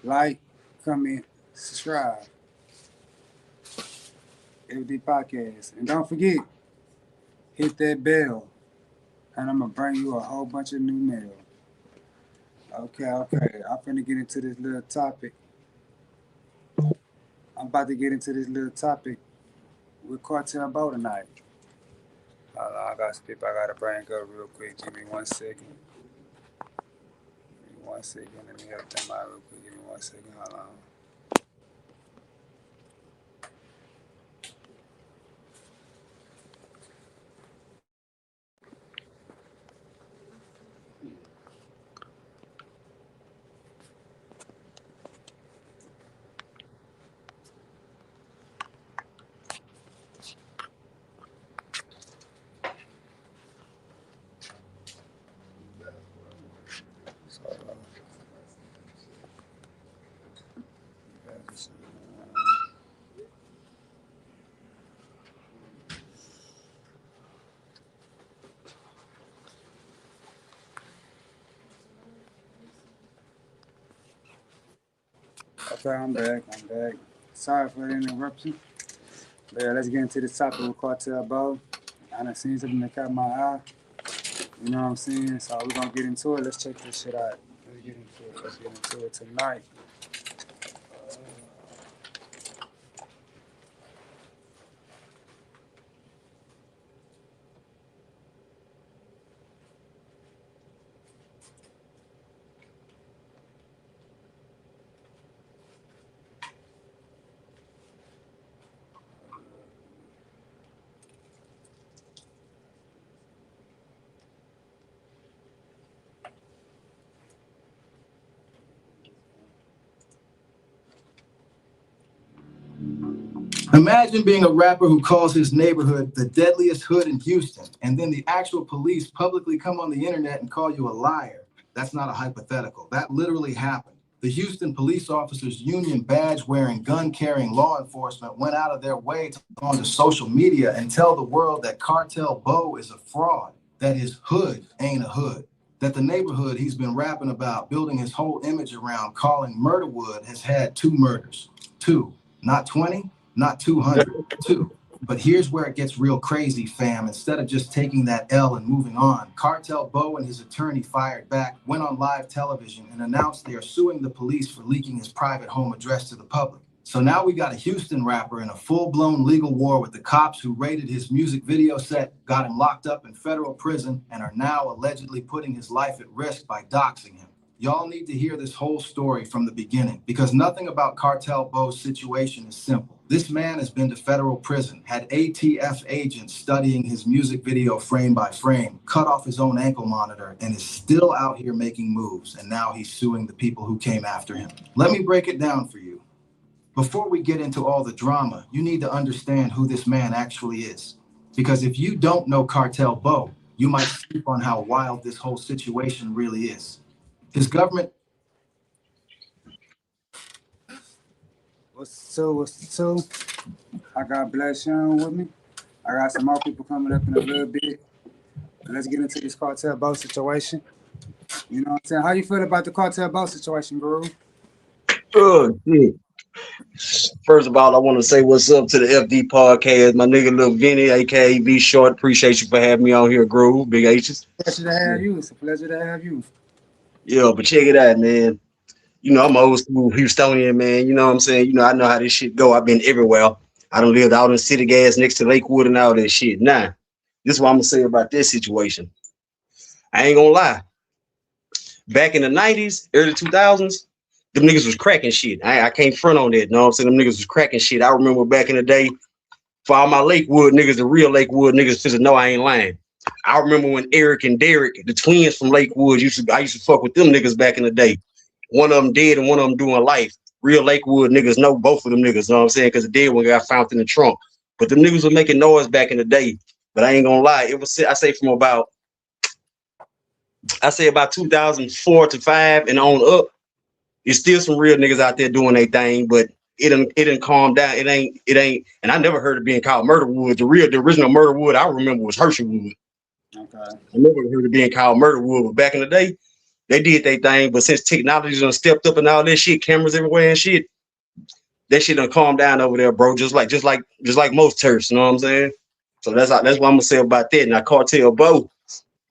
Like, comment, subscribe. FD Podcast. And don't forget, hit that bell. And I'm going to bring you a whole bunch of new mail. Okay. I'm finna get into this little topic. I'm about to get into this little topic with Cartel Bo tonight. Hold on, I got some people I gotta bring up real quick. Give me 1 second. Give me 1 second. Let me help them out real quick. Give me 1 second. Hold on. So, okay, I'm back. Sorry for the interruption. But yeah, let's get into this topic with Cartel Bo. I done seen something that caught my eye. You know what I'm saying? So we're gonna get into it. Let's check this shit out. Let's get into it tonight. Imagine being a rapper who calls his neighborhood the deadliest hood in Houston, and then the actual police publicly come on the internet and call you a liar. That's not a hypothetical. That literally happened. The Houston Police Officers Union badge-wearing, gun-carrying law enforcement went out of their way to go onto social media and tell the world that Cartel Bo is a fraud, that his hood ain't a hood, that the neighborhood he's been rapping about, building his whole image around, calling Murderwood, has had 2 murders. 2, not 20, not 200, 2. But here's where it gets real crazy, fam. Instead of just taking that L and moving on, Cartel Bo and his attorney fired back, went on live television, and announced they are suing the police for leaking his private home address to the public. So now we got a Houston rapper in a full-blown legal war with the cops who raided his music video set, got him locked up in federal prison, and are now allegedly putting his life at risk by doxing him. Y'all need to hear this whole story from the beginning, because nothing about Cartel Bo's situation is simple. This man has been to federal prison, had ATF agents studying his music video frame by frame, cut off his own ankle monitor, and is still out here making moves. And now he's suing the people who came after him. Let me break it down for you. Before we get into all the drama, you need to understand who this man actually is. Because if you don't know Cartel Bo, you might sleep on how wild this whole situation really is. His government. What's two? I got Black Sean with me. I got some more people coming up in a little bit. Let's get into this Cartel Bo situation. You know what I'm saying? How you feel about the Cartel Bo situation, bro? Oh, shit. First of all, I want to say what's up to the FD podcast. My nigga Lil Vinny, aka V Short. Appreciate you for having me on here, Groove. Big H's. Pleasure to have you. It's a pleasure to have you. Yeah, but check it out, man. You know, I'm an old school Houstonian, man. You know what I'm saying? You know, I know how this shit go. I've been everywhere. I done lived out in city gas next to Lakewood and all that shit. Nah, this is what I'm gonna say about this situation. I ain't gonna lie. Back in the 90s, early 2000s, them niggas was cracking shit. I can't front on that. You know what I'm saying? Them niggas was cracking shit. I remember back in the day, for all my Lakewood niggas, the real Lakewood niggas, just know I ain't lying. I remember when Eric and Derek, the twins from Lakewood, I used to fuck with them niggas back in the day. One of them dead and one of them doing life. Real Lakewood niggas know both of them niggas, you know what I'm saying? Because the dead one got found in the trunk. But them niggas were making noise back in the day. But I ain't gonna lie, it was, I say about 2004 to 5 and on up. There's still some real niggas out there doing their thing, but it didn't calm down. It ain't. And I never heard it being called Murderwood. The original Murderwood I remember was Hersheywood. Okay. I never heard it being called Murderwood, but back in the day, they did their thing. But since technology done stepped up and all that shit, cameras everywhere and shit, that shit done calmed down over there, bro. Just like most turfs, you know what I'm saying? So that's what I'm gonna say about that. Now Cartel Bo,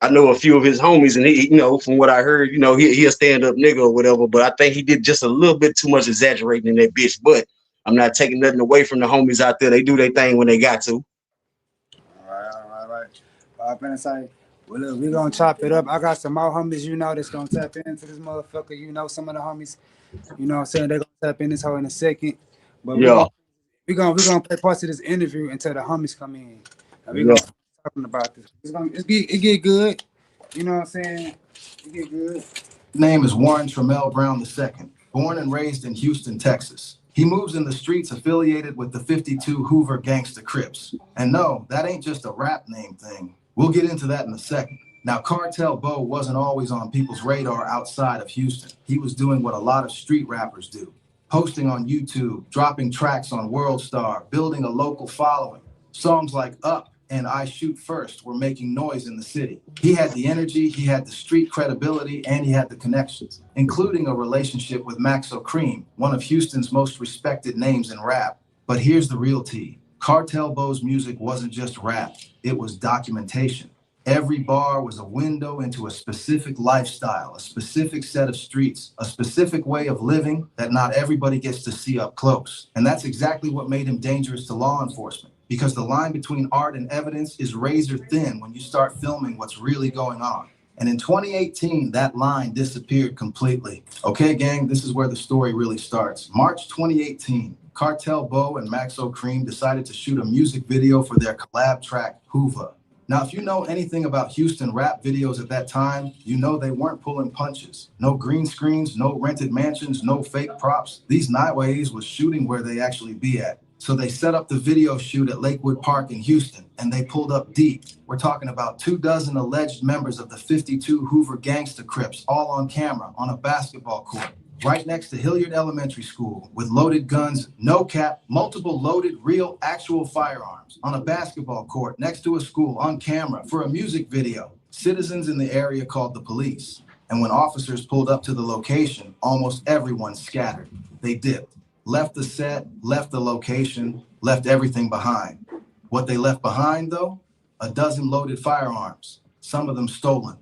I know a few of his homies, and he, from what I heard, he a stand up nigga or whatever. But I think he did just a little bit too much exaggerating in that bitch. But I'm not taking nothing away from the homies out there. They do their thing when they got to. All right. I'm finna say, well, look, we gonna chop it up. I got some more homies, that's gonna tap into this motherfucker. Some of the homies, what I'm saying, they gonna tap in this hoe in a second. But Yeah, we gonna play parts of this interview until the homies come in. And we yeah. gonna talking about this. It get good. You know what I'm saying? It get good. Name is Warren Trammell Brown II, born and raised in Houston, Texas. He moves in the streets affiliated with the 52 Hoover Gangsta Crips. And no, that ain't just a rap name thing. We'll get into that in a second. Now, Cartel Bo wasn't always on people's radar outside of Houston. He was doing what a lot of street rappers do, posting on YouTube, dropping tracks on World Star, building a local following. Songs like Up and I Shoot First were making noise in the city. He had the energy, he had the street credibility, and he had the connections, including a relationship with Maxo Cream, one of Houston's most respected names in rap. But here's the real tea. Cartel Bo's music wasn't just rap, it was documentation. Every bar was a window into a specific lifestyle, a specific set of streets, a specific way of living that not everybody gets to see up close. And that's exactly what made him dangerous to law enforcement, because the line between art and evidence is razor thin when you start filming what's really going on. And in 2018, that line disappeared completely. Okay, gang, this is where the story really starts. March 2018, Cartel Bo and Maxo Cream decided to shoot a music video for their collab track, Hoover. Now, if you know anything about Houston rap videos at that time, you know they weren't pulling punches. No green screens, no rented mansions, no fake props. These nightways was shooting where they actually be at. So they set up the video shoot at Lakewood Park in Houston, and they pulled up deep. We're talking about 24 alleged members of the 52 Hoover Gangsta Crips, all on camera on a basketball court, right next to Hilliard Elementary School, with loaded guns, no cap, multiple loaded, real, actual firearms, on a basketball court next to a school, on camera, for a music video. Citizens in the area called the police. And when officers pulled up to the location, almost everyone scattered. They dipped. Left the set, left the location, left everything behind. What they left behind, though? A dozen loaded firearms, some of them stolen.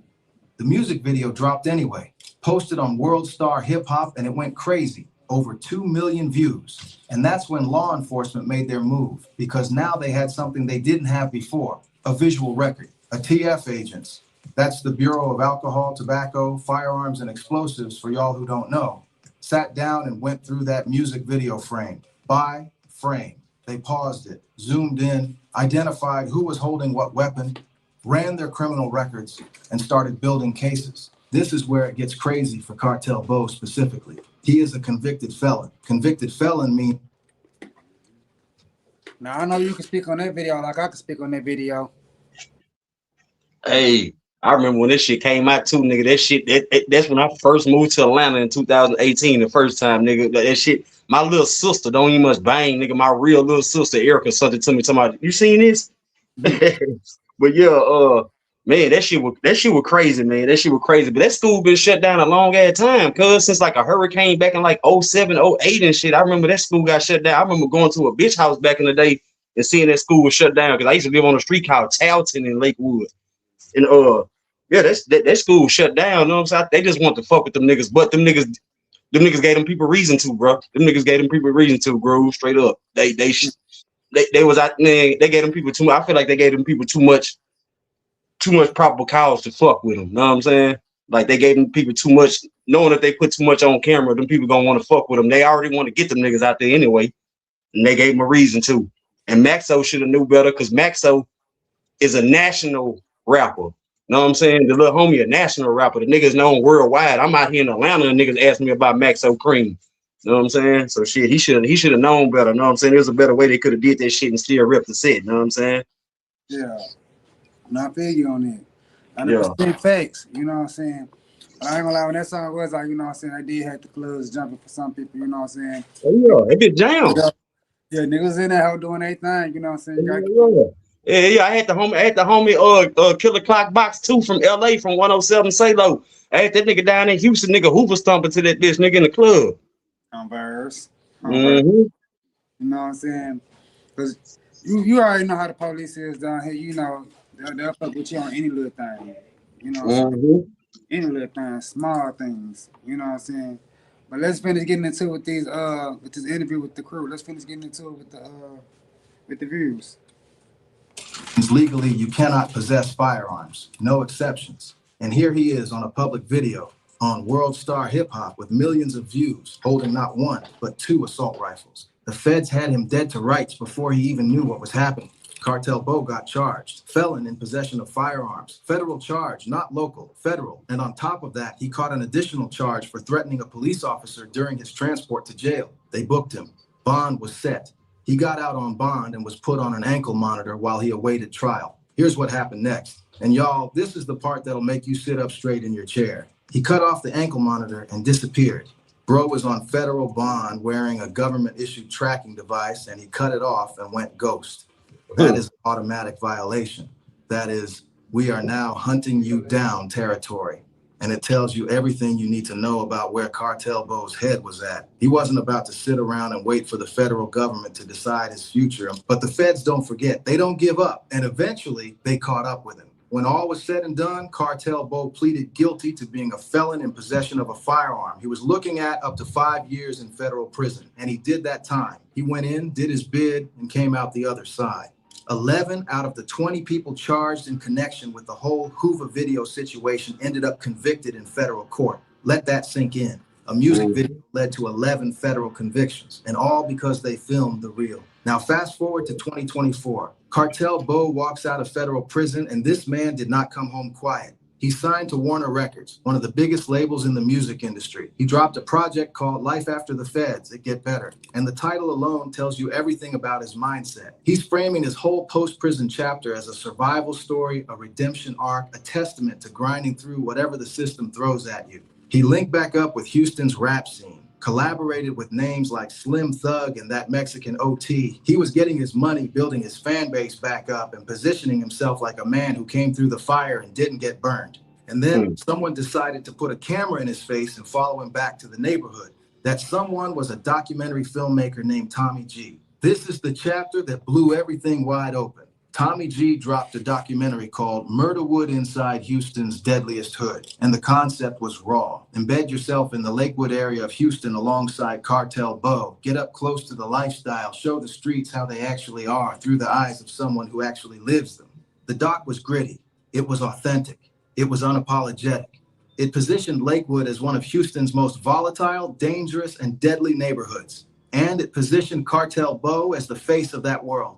The music video dropped anyway, posted on World Star Hip Hop, and it went crazy. Over 2 million views. And that's when law enforcement made their move, because now they had something they didn't have before, a visual record, a TF agents. That's the Bureau of Alcohol, Tobacco, Firearms, and Explosives, for y'all who don't know. Sat down and went through that music video frame by frame. They paused it, zoomed in, identified who was holding what weapon, ran their criminal records, and started building cases. This is where it gets crazy for Cartel Bo specifically. He is a convicted felon. Convicted felon means... Now, I know you can speak on that video like I can speak on that video. Hey, I remember when this shit came out too, nigga. That shit, that's when I first moved to Atlanta in 2018, the first time, nigga. That shit, my little sister, don't even much bang, nigga. My real little sister, Erica, sent it to me, talking about, you seen this? But yeah, man, that shit was crazy, man. That shit was crazy. But that school been shut down a long ass time, cuz since like a hurricane back in like 07, 08 and shit. I remember that school got shut down. I remember going to a bitch house back in the day and seeing that school was shut down, because I used to live on a street called Talton in Lakewood. And yeah, that school shut down. You know what I'm saying? They just want to fuck with them niggas, but them niggas gave them people reason to, bro. Them niggas gave them people reason to, bro. Straight up. They was out, man. They gave them people too much. I feel like they gave them people too much probable cause to fuck with them. You know what I'm saying? Like they gave them people too much, knowing that they put too much on camera, them people gonna want to fuck with them. They already want to get them niggas out there anyway, and they gave them a reason to. And Maxo should have knew better, because Maxo is a national rapper. You know what I'm saying? The little homie, a national rapper. The nigga's known worldwide. I'm out here in Atlanta and niggas ask me about Maxo Cream. You know what I'm saying? So shit, he should have known better. You know what I'm saying? There's a better way they could have did that shit and still rip the set. You know what I'm saying? Yeah. And I feel you on that. And Yeah. it's facts, you know what I'm saying? But I ain't gonna lie, when that song was like, you know what I'm saying, I did have the clubs jumping for some people, you know what I'm saying? Oh yeah, it been jam. Yeah, niggas in there doing their thing, you know what I'm saying? Yeah. Yeah, I had the homie Killer Clock Box 2 from LA from 107 Salo. I had that nigga down in Houston, nigga Hoover stomping to that bitch nigga in the club. On verse. On verse. Mm-hmm. You know what I'm saying? Because you already know how the police is down here. You know, they'll fuck with you on any little thing. You know what I'm saying? Mm-hmm. Any little things, small things. You know what I'm saying? But let's finish getting into it with this interview with the crew. Let's finish getting into it with the views. Legally, you cannot possess firearms, no exceptions. And here he is on a public video on World Star Hip Hop with millions of views, holding not one, but 2 assault rifles. The feds had him dead to rights before he even knew what was happening. Cartel Bo got charged, felon in possession of firearms, federal charge, not local, federal. And on top of that, he caught an additional charge for threatening a police officer during his transport to jail. They booked him. Bond was set. He got out on bond and was put on an ankle monitor while he awaited trial. Here's what happened next. And y'all, this is the part that'll make you sit up straight in your chair. He cut off the ankle monitor and disappeared. Bro was on federal bond wearing a government-issued tracking device, and he cut it off and went ghost. That is an automatic violation. That is, we are now hunting you down territory. And it tells you everything you need to know about where Cartel Bo's head was at. He wasn't about to sit around and wait for the federal government to decide his future. But the feds don't forget. They don't give up. And eventually, they caught up with him. When all was said and done, Cartel Bo pleaded guilty to being a felon in possession of a firearm. He was looking at up to 5 years in federal prison, and he did that time. He went in, did his bid, and came out the other side. 11 out of the 20 people charged in connection with the whole Hoover video situation ended up convicted in federal court. Let that sink in. A music video led to 11 federal convictions, and all because they filmed the reel. Now, fast forward to 2024. Cartel Bo walks out of federal prison, and this man did not come home quiet. He signed to Warner Records, one of the biggest labels in the music industry. He dropped a project called Life After the Feds, It Get Better. And the title alone tells you everything about his mindset. He's framing his whole post-prison chapter as a survival story, a redemption arc, a testament to grinding through whatever the system throws at you. He linked back up with Houston's rap scene, collaborated with names like Slim Thug and that Mexican OT. He was getting his money, building his fan base back up, and positioning himself like a man who came through the fire and didn't get burned. And then someone decided to put a camera in his face and follow him back to the neighborhood. That someone was a documentary filmmaker named Tommy G. This is the chapter that blew everything wide open. Tommy G dropped a documentary called Murderwood Inside Houston's Deadliest Hood, and the concept was raw. Embed yourself in the Lakewood area of Houston alongside Cartel Bo. Get up close to the lifestyle, show the streets how they actually are through the eyes of someone who actually lives them. The doc was gritty. It was authentic. It was unapologetic. It positioned Lakewood as one of Houston's most volatile, dangerous, and deadly neighborhoods. And it positioned Cartel Bo as the face of that world.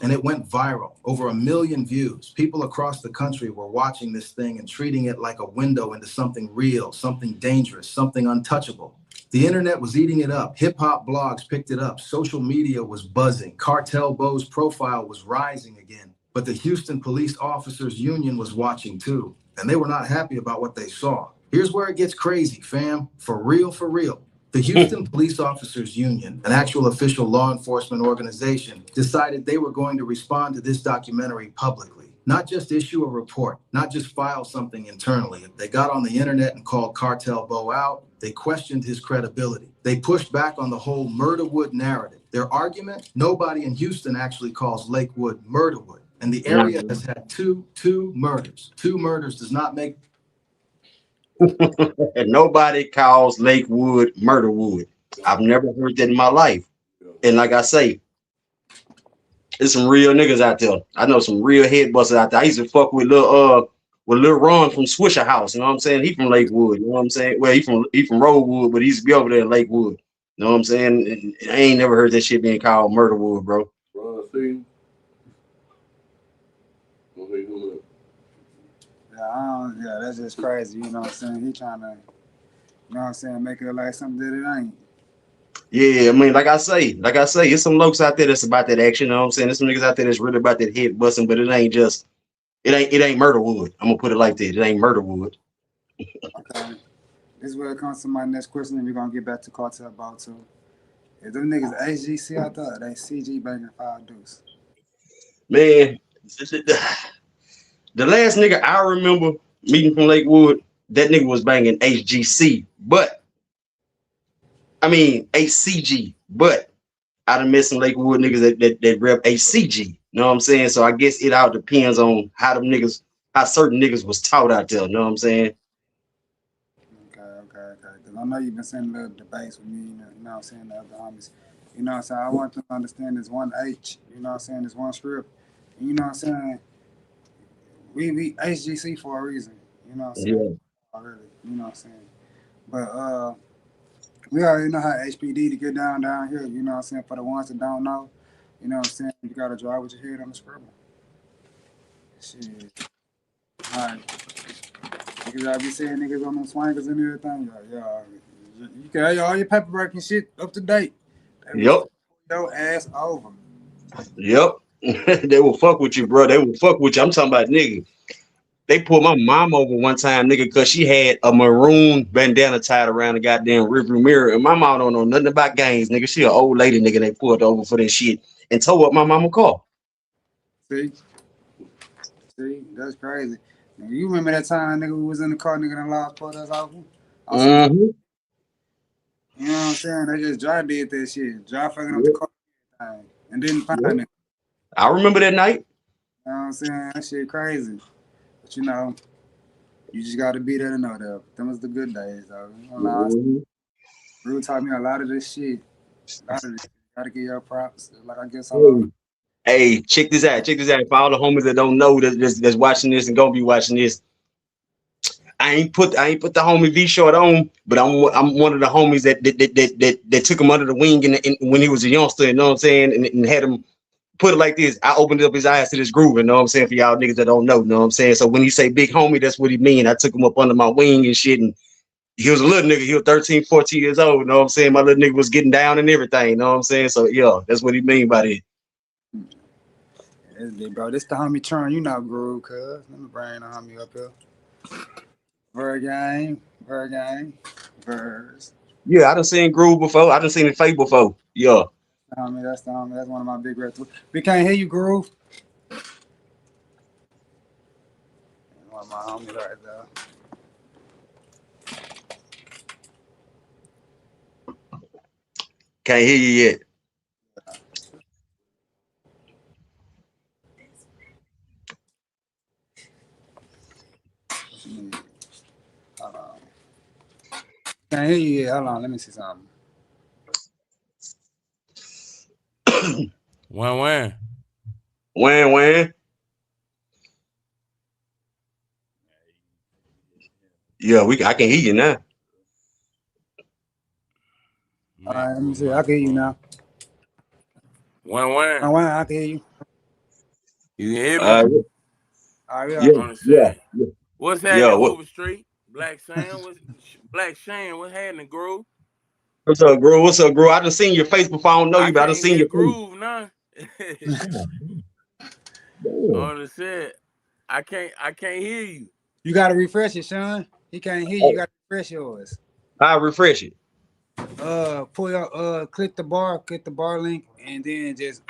And it went viral, over 1 million views. People across the country were watching this thing and treating it like a window into something real, something dangerous, something untouchable. The internet was eating it up. Hip hop blogs picked it up. Social media was buzzing. Cartel Bo's profile was rising again. But the Houston Police Officers Union was watching too, and they were not happy about what they saw. Here's where it gets crazy, fam. For real, for real. The Houston Police Officers Union, an actual official law enforcement organization, decided they were going to respond to this documentary publicly. Not just issue a report, not just file something internally. They got on the internet and called Cartel Bo out. They questioned his credibility. They pushed back on the whole Murderwood narrative. Their argument, nobody in Houston actually calls Lakewood Murderwood. And the area has had two murders. 2 murders does not make... And nobody calls Lakewood Murderwood. I've never heard that in my life. And like I say, there's some real niggas out there. I know some real head busters out there. I used to fuck with Lil Ron from Swisher House. You know what I'm saying? He from Lakewood. You know what I'm saying? Well, he from Roadwood, but he used to be over there in Lakewood. You know what I'm saying? And I ain't never heard that shit being called Murderwood, bro. Yeah, that's just crazy. You know what I'm saying? He trying to, you know what I'm saying, make it look like something that it ain't. Yeah, I mean, like I say, it's some lokes out there that's about that action. You know what I'm saying? There's some niggas out there that's really about that head busting, but it ain't Murderwood. I'm gonna put it like that. It ain't Murderwood. Okay. This is where it comes to my next question, and we're gonna get back to Cartel Bo too. If them niggas HGC out there, they CG banging 5 deuce. Man, The last nigga I remember meeting from Lakewood, that nigga was banging HGC, but I mean HCG, but I done met some Lakewood niggas that rep HCG. You know what I'm saying? So I guess it all depends on how them niggas, how certain niggas was taught out there. You know what I'm saying? Okay. Because I know you've been sending little debates with me, you know what I'm saying, the other homies. You know what I'm saying? I want them to understand this one H, you know what I'm saying, this one script. You know what I'm saying? We HGC for a reason, you know what I'm saying? Yeah. Already, you know what I'm saying? But we already know how HPD to get down here, you know what I'm saying? For the ones that don't know, you know what I'm saying? You gotta drive with your head on the scribble. Shit. Alright. Niggas I be saying niggas on them swangers and everything. Yeah. You can have all your paperwork and shit up to date. They will Yep. fuck your ass over. Yep. They will fuck with you, bro. They will fuck with you. I'm talking about nigga. They pulled my mom over one time, nigga, because she had a maroon bandana tied around the goddamn rearview mirror. And my mom don't know nothing about gangs, nigga. She an old lady, nigga. They pulled over for that shit and towed up my mama car. See? That's crazy. Now, you remember that time nigga who was in the car, nigga that lost part of us off? On some, Mm-hmm. you know what I'm saying? They just dry did that shit. Dry fucking up the Yep. car and didn't Yep. find it. I remember that night. You know what I'm saying? That shit crazy. But you know, you just gotta be there to know that. Them was the good days, though. You know, nah, Mhm. Drew taught me a lot of this shit. A lot of this shit. Gotta give your props. Like I guess all over. Hey, hey, check this out. Check this out. For all the homies that don't know that's watching this and gonna be watching this, I ain't put the homie V short on, but I'm one of the homies that took him under the wing when he was a youngster. You know what I'm saying? And had him put it like this. I opened up his eyes to this groove. You know what I'm saying? For y'all niggas that don't know. You know what I'm saying? So when he say big homie, that's what he mean. I took him up under my wing and shit. And he was a little nigga. He was 13, 14 years old. You know what I'm saying? My little nigga was getting down and everything. You know what I'm saying? So yeah, that's what he mean by that. Bro, this the homie turn. You know groove, cuz. Let me bring the homie up here. Ver gang, Vers. Yeah, I done seen Groove before. I done seen it fade before. Yeah. Homie, that's the homie. That's one of my big reps. We can't hear you, groove. One of my homies right there. Can't hear you yet. What you need? Hold on. Can't hear you yet. Hold on. Let me see something. When? Wham. Yeah, I can hear you now. All right, let me see. I can hear you now. When? I can hear you. You can hear me? Uh All right, yeah, yeah. On the yeah, set. What's yeah. happening, Hoover Street? Black Sam? Black Shane? What's happening, Groove? What's up, Groove? What's up, Groove? I done seen your face before. I don't know I you, but I done can't seen hear your face. Groove now. Damn. On the set. I can't hear you. You gotta refresh it, Sean. He can't hear you. You Oh, gotta refresh yours. I'll refresh it. Pull your click the bar link, and then just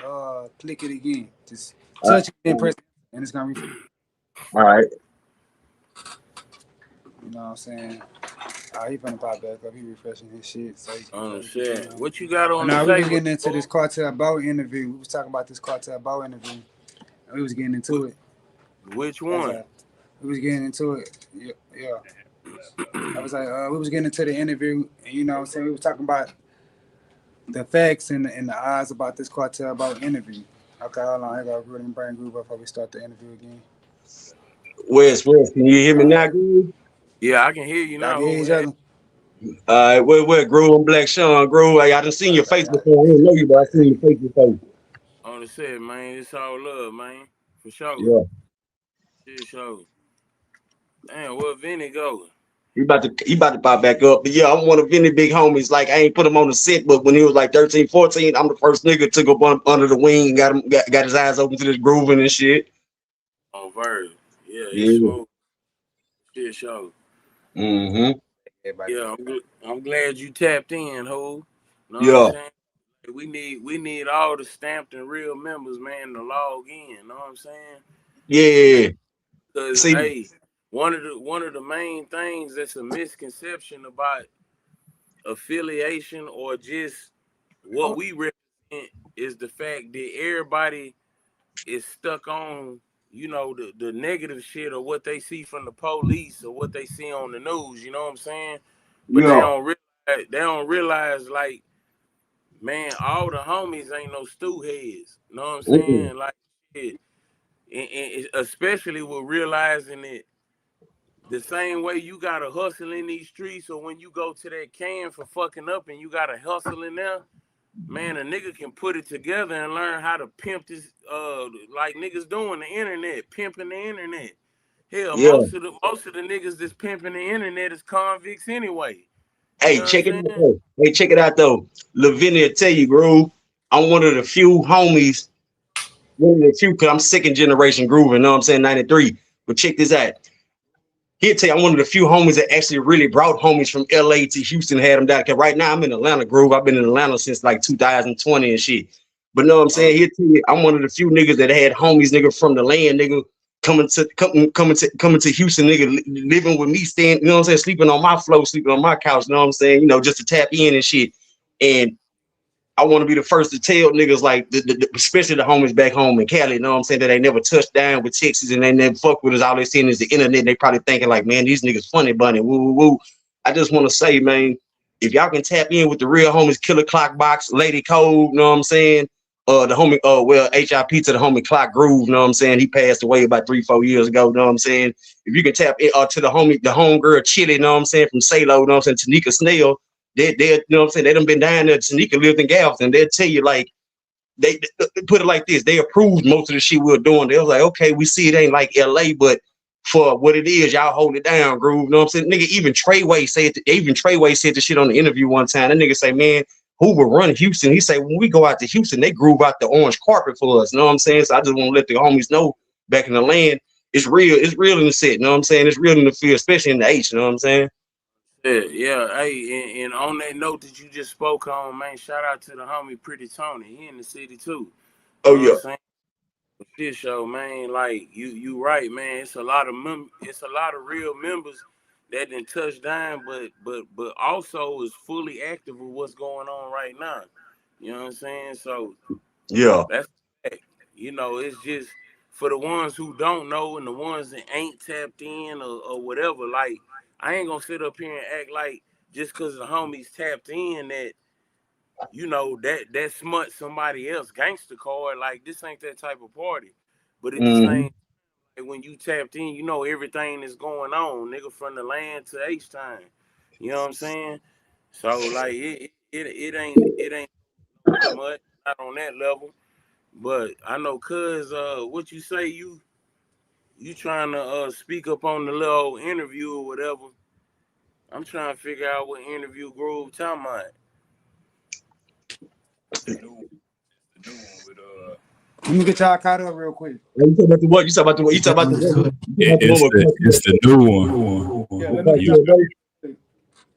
click it again. Just Uh, touch it and press, and it's gonna refresh. all right. You know what I'm saying? He finna pop back up. He refreshing his shit so he can On the continue set. on. What you got But on the now we was table? getting into this Cartel Bo interview. We was talking about this Cartel Bo interview. And we was getting into it. Which That's one? we was getting into it. Yeah. I was like, we was getting into the interview, and you know what I'm saying? We was talking about the facts and the odds about this Cartel Bo interview. Okay, hold on. I got to bring group up before we start the interview again. Where's? Can you hear me All now, right. Groove? Yeah, I can hear you Y'all now, can hear each Hoover. other? Where Groove and Black Sean, Groove? I done seen your face before. I don't know you, but I seen your face before. On the set, man. It's all love, man. For sure. Yeah. Shit show. Damn, where Vinny go? He about to pop back up. But yeah, I'm one of Vinny big homies. Like I ain't put him on the set, but when he was like 13, 14, I'm the first nigga to go under the wing and got his eyes open to this grooving and shit. On Verve. Yeah, it's Yeah. smooth. Shit show. Mm-hmm. Everybody. Yeah, I'm glad you tapped in, ho. Know what I'm Yeah. saying? We need all the stamped and real members, man, to log in. You know what I'm saying? Yeah. Because See, hey, one of the main things that's a misconception about affiliation or just what we represent is the fact that everybody is stuck on, you know, the negative shit or what they see from the police or what they see on the news. You know what I'm saying? But yeah. they don't realize like, man, all the homies ain't no stew heads. You know what I'm Mm-mm. saying? Like, shit. And especially with realizing that the same way you gotta hustle in these streets, or when you go to that can for fucking up and you gotta hustle in there, man, a nigga can put it together and learn how to pimp this, like niggas doing the internet, pimping the internet. Hell, Yeah. most of the niggas that's pimping the internet is convicts anyway. You Hey, know what I'm check it saying? out though. Hey, check it out though. Lavinia tell you, Groove, I'm one of the few homies, one of the few, cause I'm second generation Groove, you know what I'm saying, 93. But check this out. He'll tell you I'm one of the few homies that actually really brought homies from LA to Houston, had them down. Cause right now I'm in Atlanta, Groove. I've been in Atlanta since like 2020 and shit. But know what I'm saying? He'll tell you I'm one of the few niggas that had homies, nigga, from the land, nigga, coming to Houston, nigga, living with me, staying, you know what I'm saying, sleeping on my floor, sleeping on my couch, you know what I'm saying, you know, just to tap in and shit. And I want to be the first to tell niggas like, especially the homies back home in Cali, you know what I'm saying, that they never touched down with Texas and they never fuck with us. All they seeing is the internet. And they probably thinking like, man, these niggas funny bunny, woo, woo, woo. I just want to say, man, if y'all can tap in with the real homies, Killer Clock Box, Lady Code, you know what I'm saying? The homie, well, HIP to the homie Clock Groove, you know what I'm saying? He passed away about 3-4 years ago, you know what I'm saying? If you can tap in to the homegirl Chili, you know what I'm saying, from Salo, you know what I'm saying, Tanika Snell, they you know what I'm saying, they done been down there. Tanika lived in Galveston. They'll tell you like they put it like this. They approved most of the shit we were doing. They was like, okay, we see it ain't like LA, but for what it is, y'all hold it down, Groove. You know what I'm saying? Nigga, even Treyway said the shit on the interview one time. That nigga say, man, who would run Houston? He say, when we go out to Houston, they groove out the orange carpet for us. You know what I'm saying? So I just want to let the homies know back in the land, it's real in the set. You know what I'm saying? It's real in the field, especially in the H. You know what I'm saying? Yeah. Hey, and on that note that you just spoke on, man, shout out to the homie Pretty Tony. He in the city too. You Oh know what I'm yeah. saying? This show, man, like you right, man. It's a lot of real members that didn't touch down, but also is fully active with what's going on right now. You know what I'm saying? So Yeah. that's, you know, it's just for the ones who don't know and the ones that ain't tapped in or whatever. Like, I ain't gonna sit up here and act like just because the homies tapped in that, you know, that smut somebody else gangster card. Like, this ain't that type of party. But at the Mm-hmm. same time, when you tapped in, you know everything that's going on, nigga, from the land to H time. You know what I'm saying? So like it ain't smut, not on that level. But I know, cuz what you say, you trying to speak up on the little interview or whatever. I'm trying to figure out what interview Groove talking about. The new one. The new one with Let me get y'all caught up real quick. You talking about the what? You talking about the what? You talking about the Deadliest what? hood. You talking about the one with it's the new one. Yeah, let me get You y'all.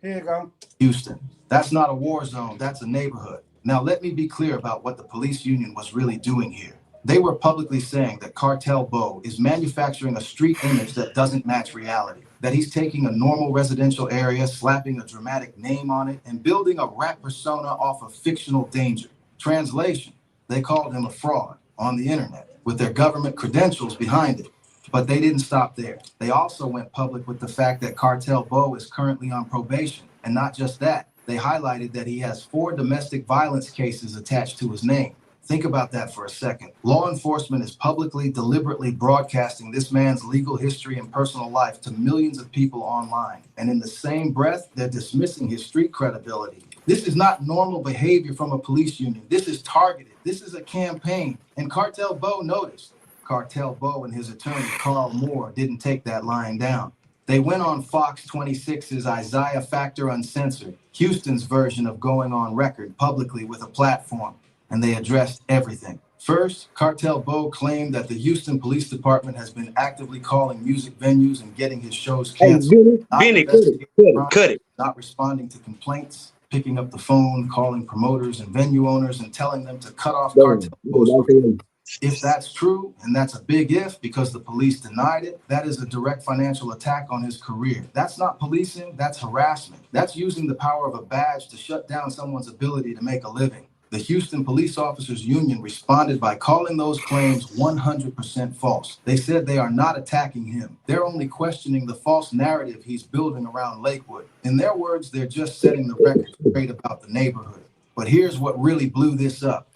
Here you go. Houston. That's not a war zone, that's a neighborhood. Now, let me be clear about what the police union was really doing here. They were publicly saying that Cartel Bo is manufacturing a street image that doesn't match reality, that he's taking a normal residential area, slapping a dramatic name on it, and building a rap persona off of fictional danger. Translation, they called him a fraud on the internet with their government credentials behind it. But they didn't stop there. They also went public with the fact that Cartel Bo is currently on probation. And not just that, they highlighted that he has 4 domestic violence cases attached to his name. Think about that for a second. Law enforcement is publicly, deliberately broadcasting this man's legal history and personal life to millions of people online. And in the same breath, they're dismissing his street credibility. This is not normal behavior from a police union. This is targeted. This is a campaign. And Cartel Bo noticed. Cartel Bo and his attorney, Carl Moore, didn't take that lying down. They went on Fox 26's Isaiah Factor Uncensored, Houston's version of going on record publicly with a platform, and they addressed everything. First, Cartel Bo claimed that the Houston Police Department has been actively calling music venues and getting his shows Hey, canceled, not Vinny, investigating crime, cut it. not responding to complaints. picking up the phone, calling promoters and venue owners and telling them to cut off Cartel Bo's career. If that's true, and that's a big if because the police denied it, that is a direct financial attack on his career. That's not policing, that's harassment. That's using the power of a badge to shut down someone's ability to make a living. The Houston Police Officers Union responded by calling those claims 100% false. They said they are not attacking him. They're only questioning the false narrative he's building around Lakewood. In their words, they're just setting the record straight about the neighborhood. But here's what really blew this up: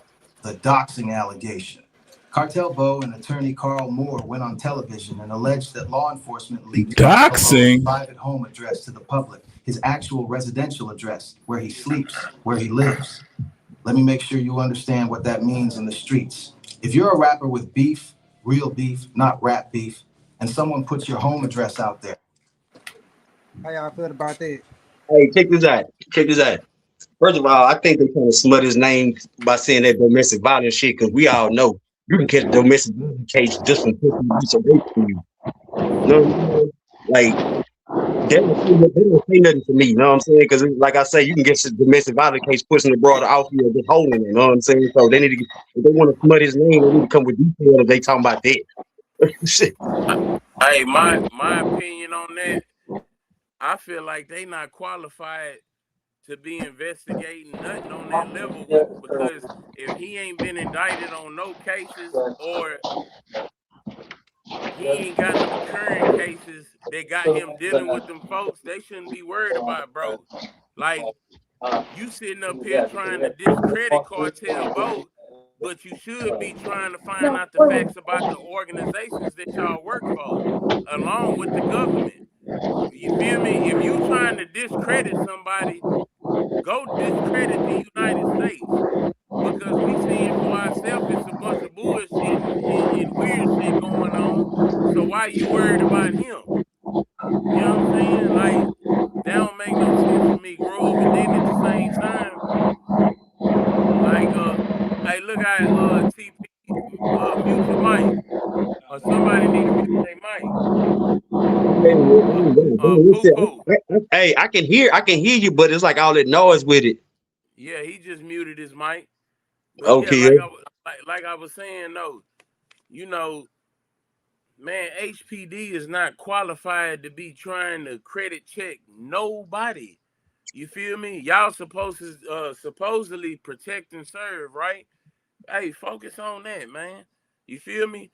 the doxing allegation. Cartel Bo and attorney Carl Moore went on television and alleged that law enforcement leaked Cartel Bo's private home address to the public, his actual residential address, where he sleeps, where he lives. Let me make sure you understand what that means in the streets. If you're a rapper with beef, real beef, not rap beef, and someone puts your home address out there. How y'all feel about that? Hey, check this out. Check this out. First of all, I think they trying to smut his name by saying that domestic violence shit, because we all know you can catch a domestic violence case just from pushing abuse away from you. You know what I'm saying? Like, they don't say nothing to me, you know what I'm saying? Because, like I say, you can get a domestic violence case pushing the broader off you or just holding it, you know what I'm saying? So they need to, if they want to smut his name, they need to come with detail if they talking about that. Shit. Hey, my opinion on that, I feel like they not qualified to be investigating nothing on that level because if he ain't been indicted on no cases or he ain't got no current cases that got him dealing with them folks, they shouldn't be worried about, bro. Like, you sitting up here trying to discredit Cartel Bo, but you should be trying to find out the facts about the organizations that y'all work for, along with the government. You feel me? If you trying to discredit somebody, go discredit the United States. Because we seeing for ourselves it's a bunch of bullshit and weird shit going on. So why you worried about him? You know what I'm saying? Like, that don't make no sense to me, Groove. And then at the same time, like, hey, look at TP, mute your mic. Or somebody need to mute their mic. Poo Poo. Hey, I can hear you, but it's like all that noise with it. Yeah, he just muted his mic. But yeah, Okay. like I was saying, though, you know, man, H.P.D. is not qualified to be trying to credit check nobody. You feel me? Y'all supposed to supposedly protect and serve, right? Hey, focus on that, man. You feel me?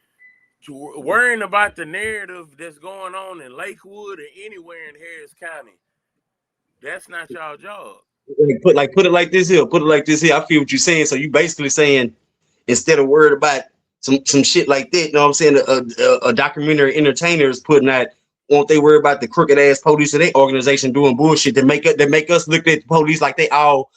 Worrying about the narrative that's going on in Lakewood or anywhere in Harris County, that's not y'all job. Put it like this here. Put it like this here. I feel what you're saying. So you basically saying instead of worried about some shit like that, you know what I'm saying? A documentary entertainer is putting out. Won't they worry about the crooked ass police of their organization doing bullshit that make us look at the police like they all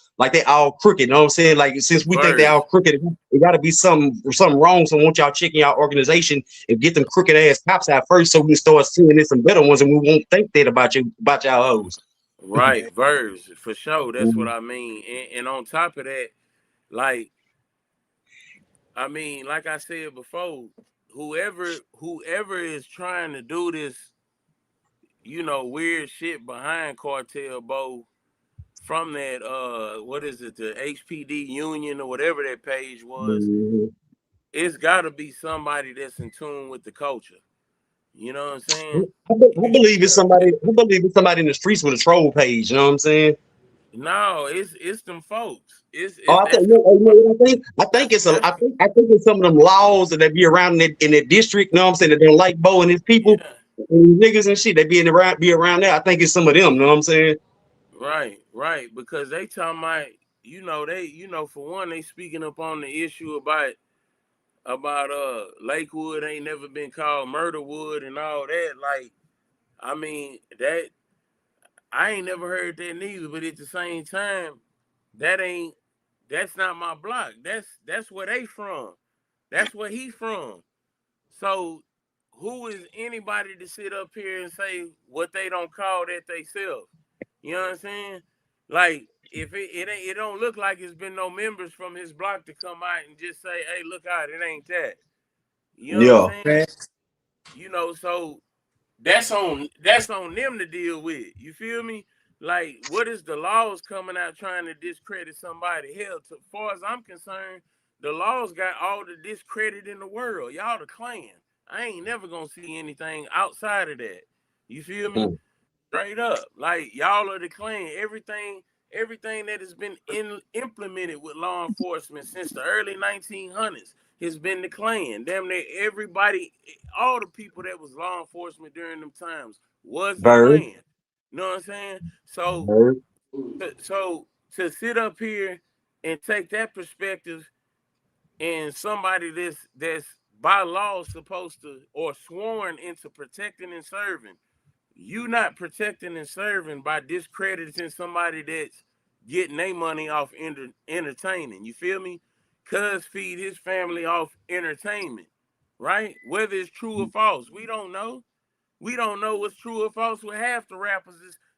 crooked? You know what I'm saying? Like, since we think they all crooked, it got to be something wrong. So won't y'all checking our organization and get them crooked ass cops out first, so we can start seeing this some better ones, and we won't think that about y'all hoes. Right, verbs for sure. That's what I mean. And on top of that, like, I mean, like I said before, whoever is trying to do this, you know, weird shit behind Cartel Bo from that what is it, the H.P.D. Union or whatever that page was, it's gotta be somebody that's in tune with the culture. You know what I'm saying? I believe it's somebody. I believe it's somebody in the streets with a troll page. You know what I'm saying? No, it's them folks. It's I think. You know what I think? I think it's that's I think it's some of them laws that be around in that district. You know what I'm saying? That don't like Bo and his people, yeah. and niggas and shit. They be around there. I think it's some of them. You know what I'm saying? Right. Because they talking about, for one, they speaking up on the issue about Lakewood ain't never been called Murderwood and all that. Like, I mean, that I ain't never heard that neither, but at the same time, that's not my block. That's where they from. That's where he from. So who is anybody to sit up here and say what they don't call that they self? You know what I'm saying? Like, if it don't look like it's been no members from his block to come out and just say, hey, look out, it ain't that. You know what I'm Yeah. saying? You know, so that's on them to deal with. You feel me? like, what is the laws coming out trying to discredit somebody? Hell, as far as I'm concerned, the laws got all the discredit in the world. Y'all the Klan. I ain't never gonna see anything outside of that. You feel me? Mm. Straight up, like y'all are the Klan. Everything that has been implemented with law enforcement since the early 1900s has been the Klan. Damn near everybody, all the people that was law enforcement during them times was the Bird, Klan. You know what I'm saying? So, bird. so to sit up here and take that perspective, and somebody that's by law supposed to or sworn into protecting and serving, you not protecting and serving by discrediting somebody that's getting their money off entertaining. You feel me? Cuz feed his family off entertainment, right? Whether it's true or false, we don't know. We don't know what's true or false with half the rappers,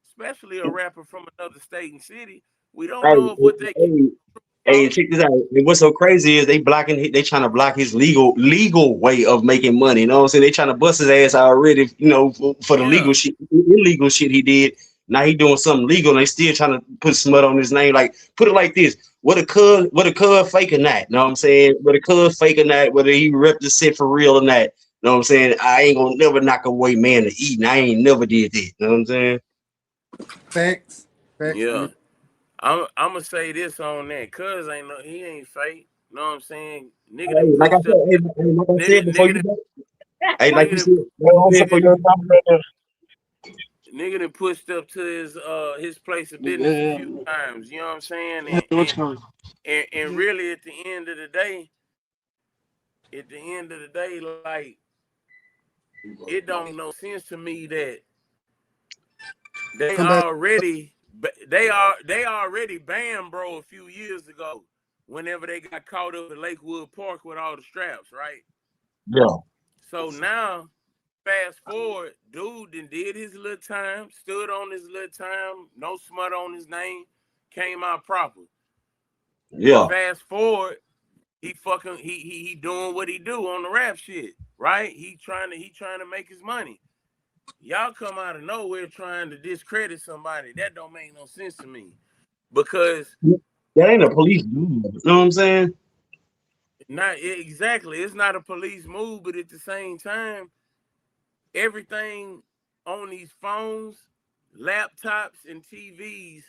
especially a rapper from another state and city. We don't Hey, know if what they get hey, hey, false. check this out. And what's so crazy is they trying to block his legal way of making money. You know what I'm saying? They trying to bust his ass already, you know, for the legal Yeah, shit, illegal shit he did. Now he doing something legal and they still trying to put smut on his name. Like, put it like this. What a cuz fake or not. You know what I'm saying? What a cuz fake or not, whether he represent for real or not. You know what I'm saying? I ain't gonna never knock away man to eat. And I ain't never did that. You know what I'm saying? Facts. Facts. yeah. I'm gonna say this on that, cuz he ain't fake. Know what I'm saying? Nigga done Hey, like I pushed said, up like I said nigga before nigga you done, go. Hey, like you nigga said, done, before nigga you go. nigga done pushed up to his place of business a few times. You know what I'm saying? And really at the end of the day, like, it don't make no sense to me that they Come back. already they already banned bro a few years ago whenever they got caught up at Lakewood Park with all the straps, right? Yeah, So now, fast forward, dude did his little time, stood on his little time, no smut on his name, came out proper. yeah. Fast forward, he doing what he do on the rap shit, right? He trying to make his money. Y'all come out of nowhere trying to discredit somebody. That don't make no sense to me. Because That ain't a police dude. You know what I'm saying? not exactly, it's not a police move, but at the same time, everything on these phones, laptops, and TVs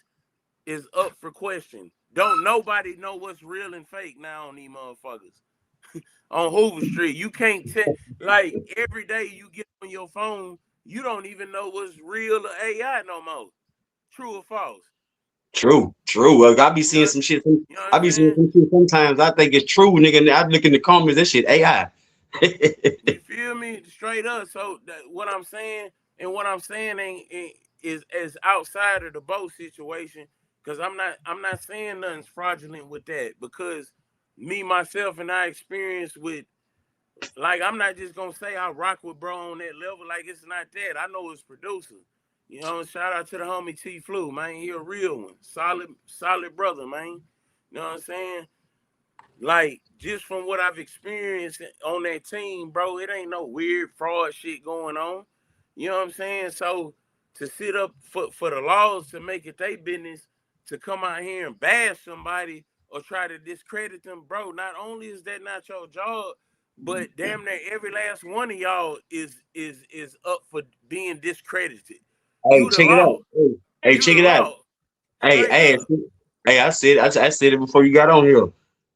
is up for question. Don't nobody know what's real and fake now on these motherfuckers. On Hoover Street, you can't tell. Like, every day you get on your phone, you don't even know what's real or AI no more. True or false? True, true. I be You seeing know, some shit. you know what I I'm be seeing saying? some shit sometimes. I think it's true, nigga. And I look in the comments. That shit AI. You feel me? Straight up. So what I'm saying and what I'm saying is outside of the boat situation, because I'm not saying nothing's fraudulent with that, because me myself and I experience with, like, I'm not just gonna say I rock with bro on that level. Like, it's not that. I know his producer. You know, shout out to the homie T Flu, man. He a real one. Solid brother, man. You know what I'm saying? Like, just from what I've experienced on that team, bro, it ain't no weird fraud shit going on. You know what I'm saying? So to sit up for the laws to make it their business to come out here and bash somebody or try to discredit them, bro, not only is that not your job, but damn near every last one of y'all is up for being discredited. Hey, You the check it out. law. Hey, You check the it out. law. Hey, Straight up. hey, I said it before you got on here.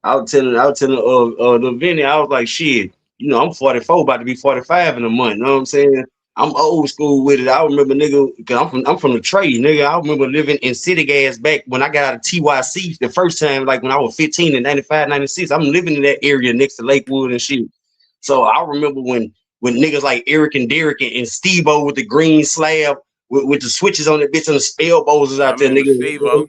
I was telling the Vinny, I was like, shit, you know, I'm 44, about to be 45 in a month. You know what I'm saying? I'm old school with it. I remember, nigga, cause I'm from the trade, nigga. I remember living in city gas back when I got out of TYC the first time, like when I was 15 in 95, 96. I'm living in that area next to Lakewood and shit. So I remember when niggas like Eric and Derek and Steve-O with the green slab with the switches on the bitch and the elbows was Yeah, I out there, remember nigga. Steve-O.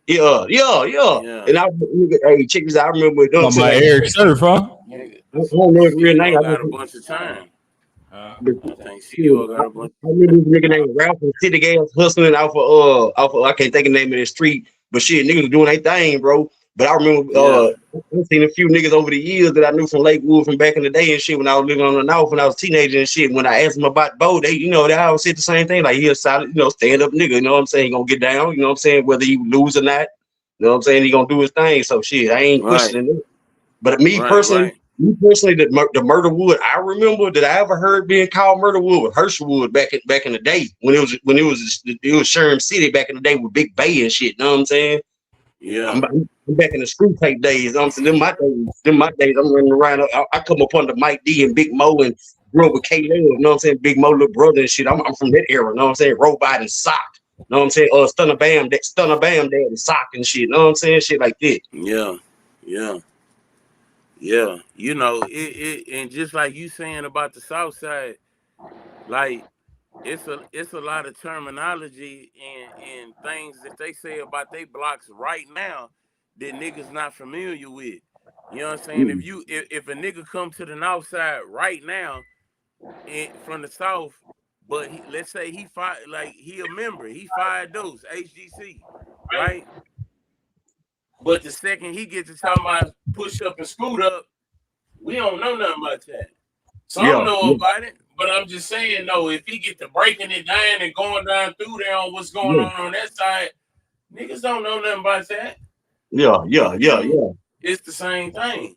Yeah. Yeah. And I, nigga, hey, check this out. I remember, you know what I'm On saying? my Like, Eric Surf, huh? Nigga, I don't know his real name. Steve-O got a bunch of time. Uh, But I think shit, Steve-O got a bunch I remember this nigga named Ralph and City Gas hustling off of I can't think of the name of the street, but shit, niggas was doing their thing, bro. But I remember Yeah. I've seen a few niggas over the years that I knew from Lakewood from back in the day and shit when I was living on the north when I was a teenager and shit. When I asked them about Bo, they they always said the same thing. Like he a solid, stand up nigga, you know what I'm saying? He gonna get down, you know what I'm saying, whether he lose or not. You know what I'm saying? He gonna do his thing. So shit, I ain't Right. questioning it. But me personally, the murder wood I remember that I ever heard being called murder wood was Herschelwood back in the day when it was Sherm City back in the day with Big Bay and shit. You know what I'm saying? Yeah. I'm back in the screw tape days. You know what I'm saying? Them my days. I'm running around. I come up under Mike D and Big Mo and grew up with K Love. You know what I'm saying? Big Mo little brother and shit. I'm from that era. You know what I'm saying? Robot and Sock. You know what I'm saying? Stunner Bam Dad and Sock and shit. You know what I'm saying? Shit like that. Yeah. Yeah. Yeah. And just like you saying about the South Side, like it's a lot of terminology and things that they say about they blocks right now that niggas not familiar with. You know what I'm saying? Mm. If a nigga come to the North Side right now from the South, but let's say he fired, like he a member, he fired those HGC, right? But the second he gets to talking about push up and scoot up, we don't know nothing about that. Some Yeah, know yeah, about it, but I'm just saying, though, if he get to breaking it down and going down through there on what's going yeah, on that side, niggas don't know nothing about that. yeah, You yeah, feel yeah, me? yeah. It's the same thing.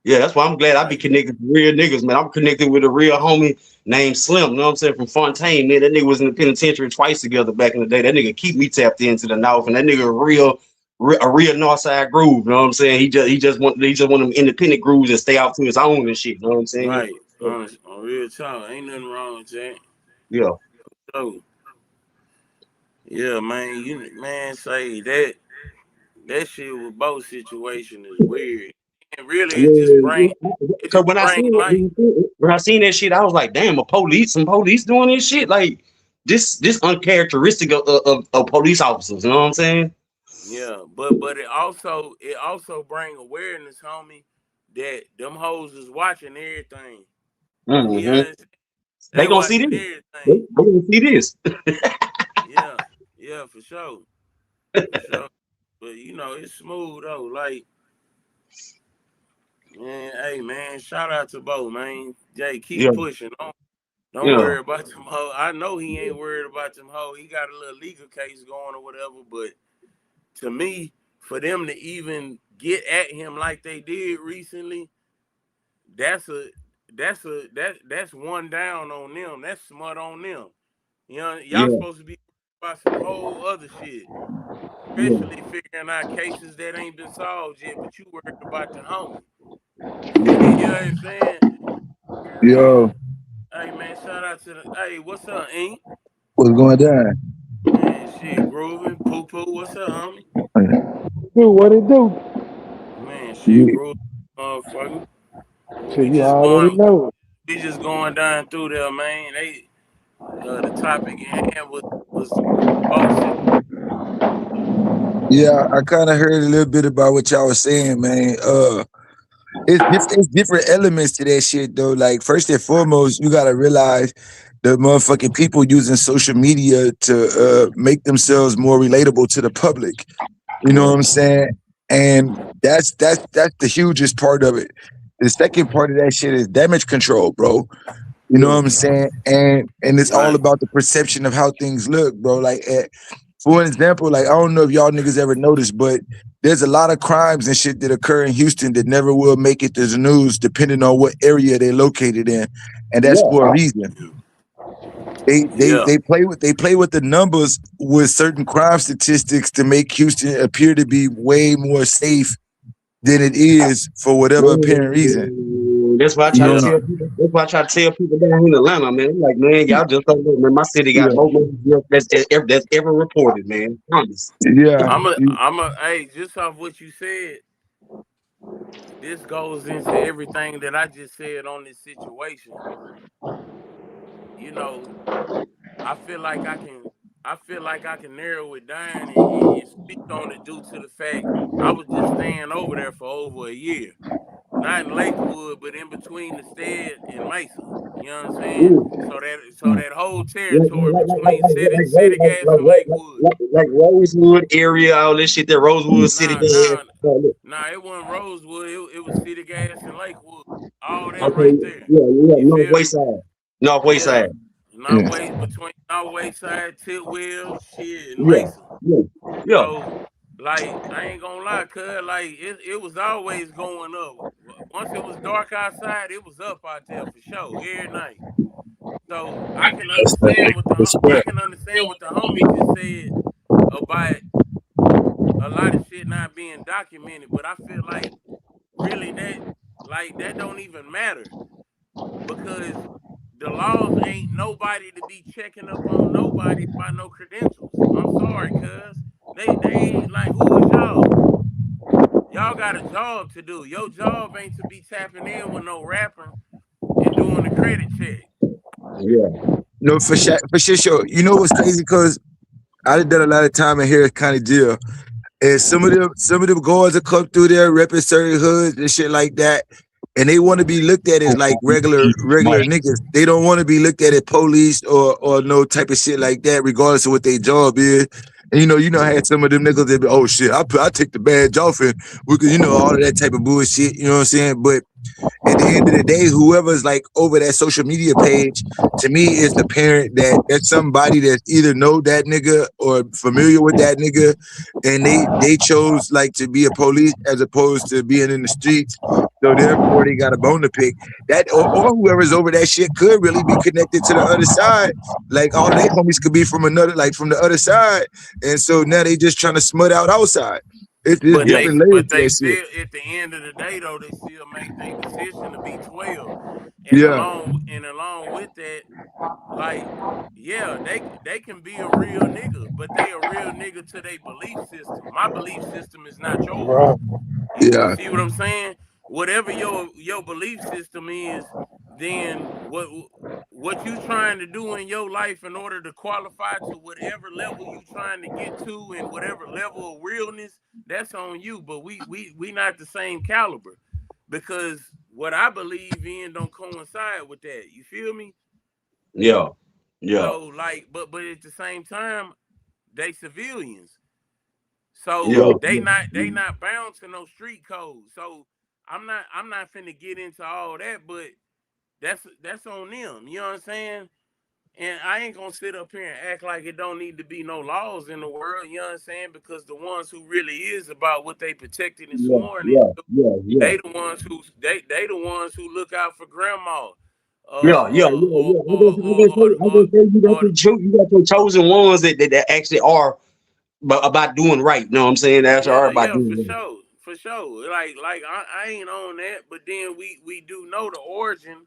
Yeah, that's why I'm glad I be Like, connected to real niggas, man. I'm connected with a real homie named Slim, you know what I'm saying, from Fontaine, man. That nigga was in the penitentiary twice together back in the day. That nigga keep me tapped into the North, and that nigga a real Northside groove, you know what I'm saying? He just want them independent grooves and stay out to his own and shit, you know what I'm saying? right, honest, on real talk, ain't nothing wrong with that. Yeah, So, yeah, man, man, say that shit with both situation is weird, and really yeah. it So just when I bring seen light. that shit, I was like, damn, some police doing this shit, like this uncharacteristic of police officers, you know what I'm saying? Yeah, but it also bring awareness, homie, that them hoes is watching everything. You Hmm. understand? They They gonna see watching this. They everything. gonna see this. Yeah, yeah, for sure, for sure. But it's smooth though. Like, man, hey man, shout out to Bo, man. Jay, keep Yeah, pushing. Don't yeah, worry about them hoe. I know he ain't worried about them hoe. He got a little legal case going or whatever, but to me, for them to even get at him like they did recently, that's that's one down on them. That's smart on them. Y'all yeah, supposed to be about some whole other shit, yeah, especially figuring out cases that ain't been solved yet. But you worried about the homie. yeah. You know what I'm saying? Yo, Hey man, shout out to the. Hey, what's up, Ink? what's going down? Man, shit, grooving. Poo poo, what's up, homie? Do what it do? Man, shit, You, grooving, motherfucker. shit, We you just already going. know. We just going down through there, man. The topic at hand was both situations. Yeah, I kind of heard a little bit about what y'all was saying, man. It's different elements to that shit though. Like first and foremost, you gotta realize the motherfucking people using social media to make themselves more relatable to the public. You know what I'm saying? And that's the hugest part of it. The second part of that shit is damage control, bro. You know what I'm saying? And it's all Right. about the perception of how things look, bro. Like for an example, like I don't know if y'all niggas ever noticed, but there's a lot of crimes and shit that occur in Houston that never will make it to the news, depending on what area they're located in, and that's Yeah. for a reason. Yeah. They play with the numbers with certain crime statistics to make Houston appear to be way more safe than it is for whatever apparent reason. That's why I You try to know? Yeah. tell people. That's why I try to tell people down here in Atlanta, man. I'm like, man, y'all just don't know, man. My city got Yeah, more that's ever reported, man. Promise. yeah, Hey, just off what you said, this goes into everything that I just said on this situation. You know, I feel like I can narrow it down and speak on it due to the fact I was just staying over there for over a year. Not in Lakewood, but in between the Stead and Mesa. You know what I'm saying? So that whole territory between City Gas and Lakewood. like Rosewood area, all this shit. That Rosewood City Nah, gas. nah, nah. It wasn't Rosewood. It was City Gas and Lakewood. All that Okay, right there. yeah, You feel northwest me? side, northwest Yeah. side. Yeah. Between Northwest Side, Tidwell, shit, and Yeah, Mason. yeah, yeah, So, like, I ain't gonna lie, cuz, like, it was always going up. Once it was dark outside, it was up out there for sure, every night. So I can understand what the homie just said about a lot of shit not being documented, but I feel like really that don't even matter because the laws ain't nobody to be checking up on nobody by no credentials. I'm sorry, cuz they ain't like who is y'all? Y'all got a job to do. Your job ain't to be tapping in with no rapping and doing a credit check. yeah. No, for sure. You know what's crazy? Cause I done done a lot of time in Harris County jail. And some of them guards that come through there repping certain hoods and shit like that. And they want to be looked at as like regular niggas. They don't want to be looked at as police or no type of shit like that, regardless of what their job is. And I had some of them niggas that be, oh shit, I take the badge off and we could, all of that type of bullshit. You know what I'm saying? But at the end of the day, whoever's like over that social media page, to me, is the parent that that's somebody that either know that nigga or familiar with that nigga, and they chose like to be a police as opposed to being in the streets. So therefore, they got a bone to pick. That or whoever's over that shit could really be connected to the other side. Like all of their homies could be from from the other side, and so now they just trying to smut out outside. It's But different layers but to they that shit. still at the end of the day though they still make their decision to be 12, and Yeah, along with that, like, yeah, they can be a real nigga, but they a real nigga to their belief system. My belief system is not yours. You yeah. see what I'm saying? Whatever your belief system is, then what you trying to do in your life in order to qualify to whatever level you trying to get to and whatever level of realness, that's on you. But we not the same caliber because what I believe in don't coincide with that. You feel me? Yeah, yeah, So like, but at the same time, they civilians. So yeah, they not bound to no street code. So I'm not finna get into all that, but that's on them. You know what I'm saying? And I ain't gonna sit up here and act like it don't need to be no laws in the world. You know what I'm saying? Because the ones who really is about what they protected and yeah, sworn yeah, into, yeah, yeah. they the ones who look out for grandma, Yeah, yeah, yeah, yeah. I'm gonna say or you got your chosen ones that actually are about doing right. You know what I'm saying? That's are yeah, about yeah, doing right. for sure. Like I ain't on that, but then we do know the origin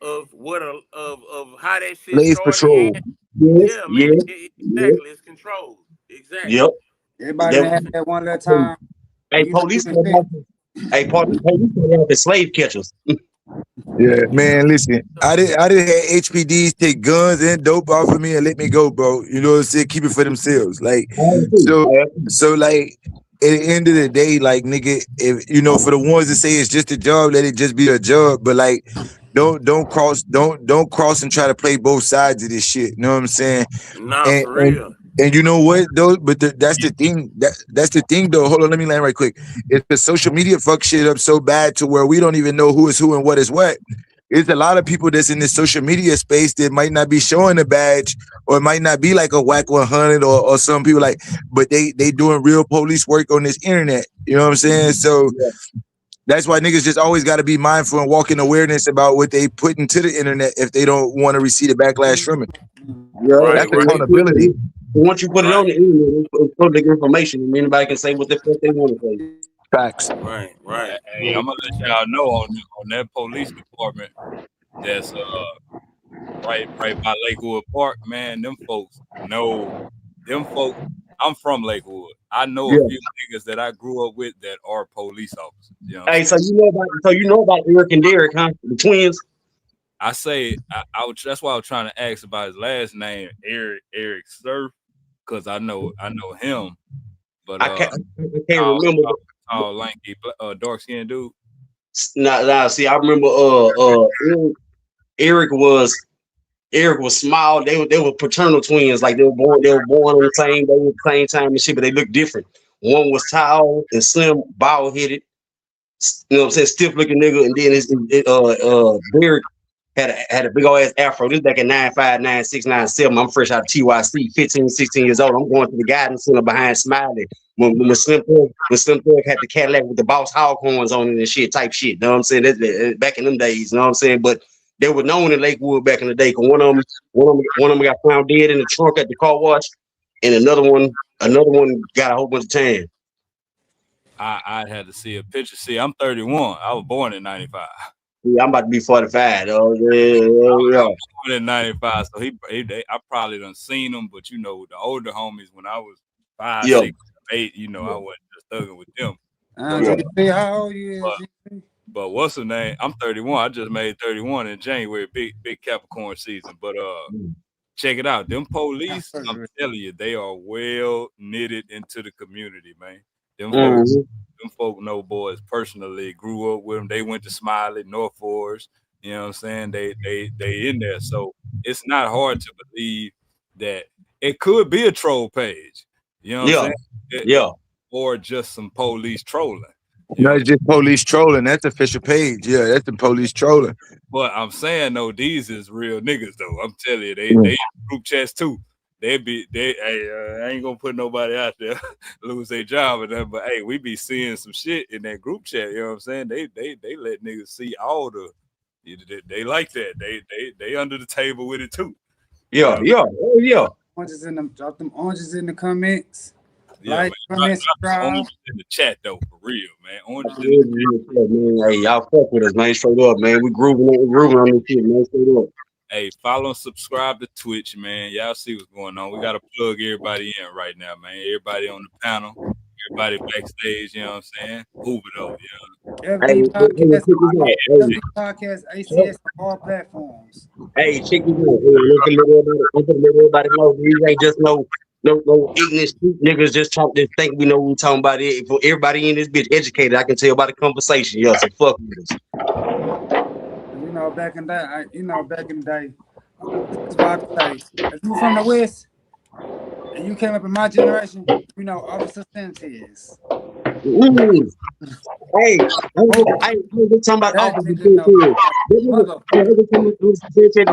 of of how that shit Slave started. patrol. And Yes, yeah, man, yes, yes, exactly. It's controlled. Exactly. yep. Everybody You know done what I'm had That, saying? that one little time. You know, you police can started say, off, police started off as slave catchers. Yeah, Yeah. man. Listen, I did had HPDs take guns and dope off of me and let me go, bro. You know what I'm saying? Keep it for themselves. Like, I am too. so, I am too. so like at the end of the day, like nigga, if for the ones that say it's just a job, let it just be a job. But like, don't cross and try to play both sides of this shit. You know what I'm saying? Nah, And for and real. and you know what though? But that's the thing. That's the thing though. Hold on, let me land right quick. It's the social media fuck shit up so bad to where we don't even know who is who and what is what. It's a lot of people that's in this social media space that might not be showing a badge or it might not be like a whack 100 or some people like, but they doing real police work on this internet. You know what I'm saying? So Yeah, that's why niggas just always got to be mindful and walk in awareness about what they put into the internet if they don't want to receive the backlash from it. yeah. Right, That's right, accountability. Once you put it on right, the internet, it's public information, and anybody can say what the fuck they want to say. Facts. right, right. Hey, I'm gonna let y'all know on that police department that's right by Lakewood Park, man. Them folks. I'm from Lakewood. I know a Yeah. few niggas that I grew up with that are police officers. You know what I'm Hey, saying? so you know about Eric and Derek, huh? The twins. I say that's why I was trying to ask about his last name, Eric Surf, because I know him. But I can't tall, remember. tall, tall lanky, dark skinned dude. Nah, see, I remember Eric. Eric was small. They were paternal twins. Like they were born on the same time and shit, but they looked different. One was tall and slim, bald headed. You know what I'm saying? Stiff looking nigga, and then Derek had a big old ass afro. This back in 95, 96, 97. I'm fresh out of TYC, 15, 16 years old. I'm going to the guidance center behind Smiley. When Slim Thug had the Cadillac with the Boss Hog horns on it and shit, type shit. You know what I'm saying? That back in them days, you know what I'm saying? But they were known in Lakewood back in the day. Cause one of them got found dead in the trunk at the car wash, and another one got a whole bunch of tan. I had to see a picture. See, I'm 31. I was born in 95. Yeah, I'm about to be 45. Oh, yeah. I was born in 95, so I probably done seen him, but you know, the older homies when I was 5, 6, 8, you know, I wasn't just thugging with them. How old you is? But what's the name? I'm 31. I just made 31 in January, big Capricorn season. But check it out. Them police, I'm telling you, they are well knitted into the community, man. Them folk know boys personally, grew up with them. They went to Smiley, North Forest. You know what I'm saying? They in there. So it's not hard to believe that it could be a troll page. You know what I'm saying? Or just some police trolling. No, it's just police trolling. That's official page. Yeah, that's the police trolling. But I'm saying, no, these is real niggas, though. I'm telling you, they in group chats, too. I ain't gonna put nobody out there lose their job or nothing, but hey, we be seeing some shit in that group chat. You know what I'm saying? They let niggas see all the. They like that. They under the table with it too. Yeah. Oranges in them. Drop them oranges in the comments. Yeah, like, man. Oranges in the chat though, for real, man. Oranges in the chat, man. Hey, y'all fuck with us, man. Straight up, man. We grooving on this shit, man. Straight up. Hey, follow and subscribe to Twitch, man. Y'all see what's going on. We got to plug everybody in right now, man. Everybody on the panel, everybody backstage, you know what I'm saying? Move it over, Every podcast, ACS on all platforms. Hey, check this out. Let everybody know these ain't just no ignorant street niggas just think we know what we're talking about. It for everybody in this bitch educated, I can tell by the conversation. Yeah, so fuck with us. Back in the day, that's why I say, if you from the West and you came up in my generation, you know Officer Sanchez. Hey, I ain't talking about Officer Sanchez.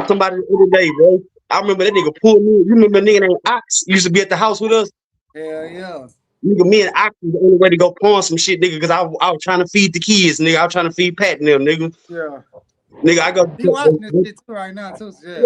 Somebody the other day, bro. I remember that nigga pulled me. You remember nigga named Ox used to be at the house with us? Hell yeah. Nigga, me and Ox was the only way to go pawn some shit, nigga, because I was trying to feed the kids, nigga. I was trying to feed Pat and them, nigga. Yeah. Nigga, I go. You watching this shit too right now, too. Yeah.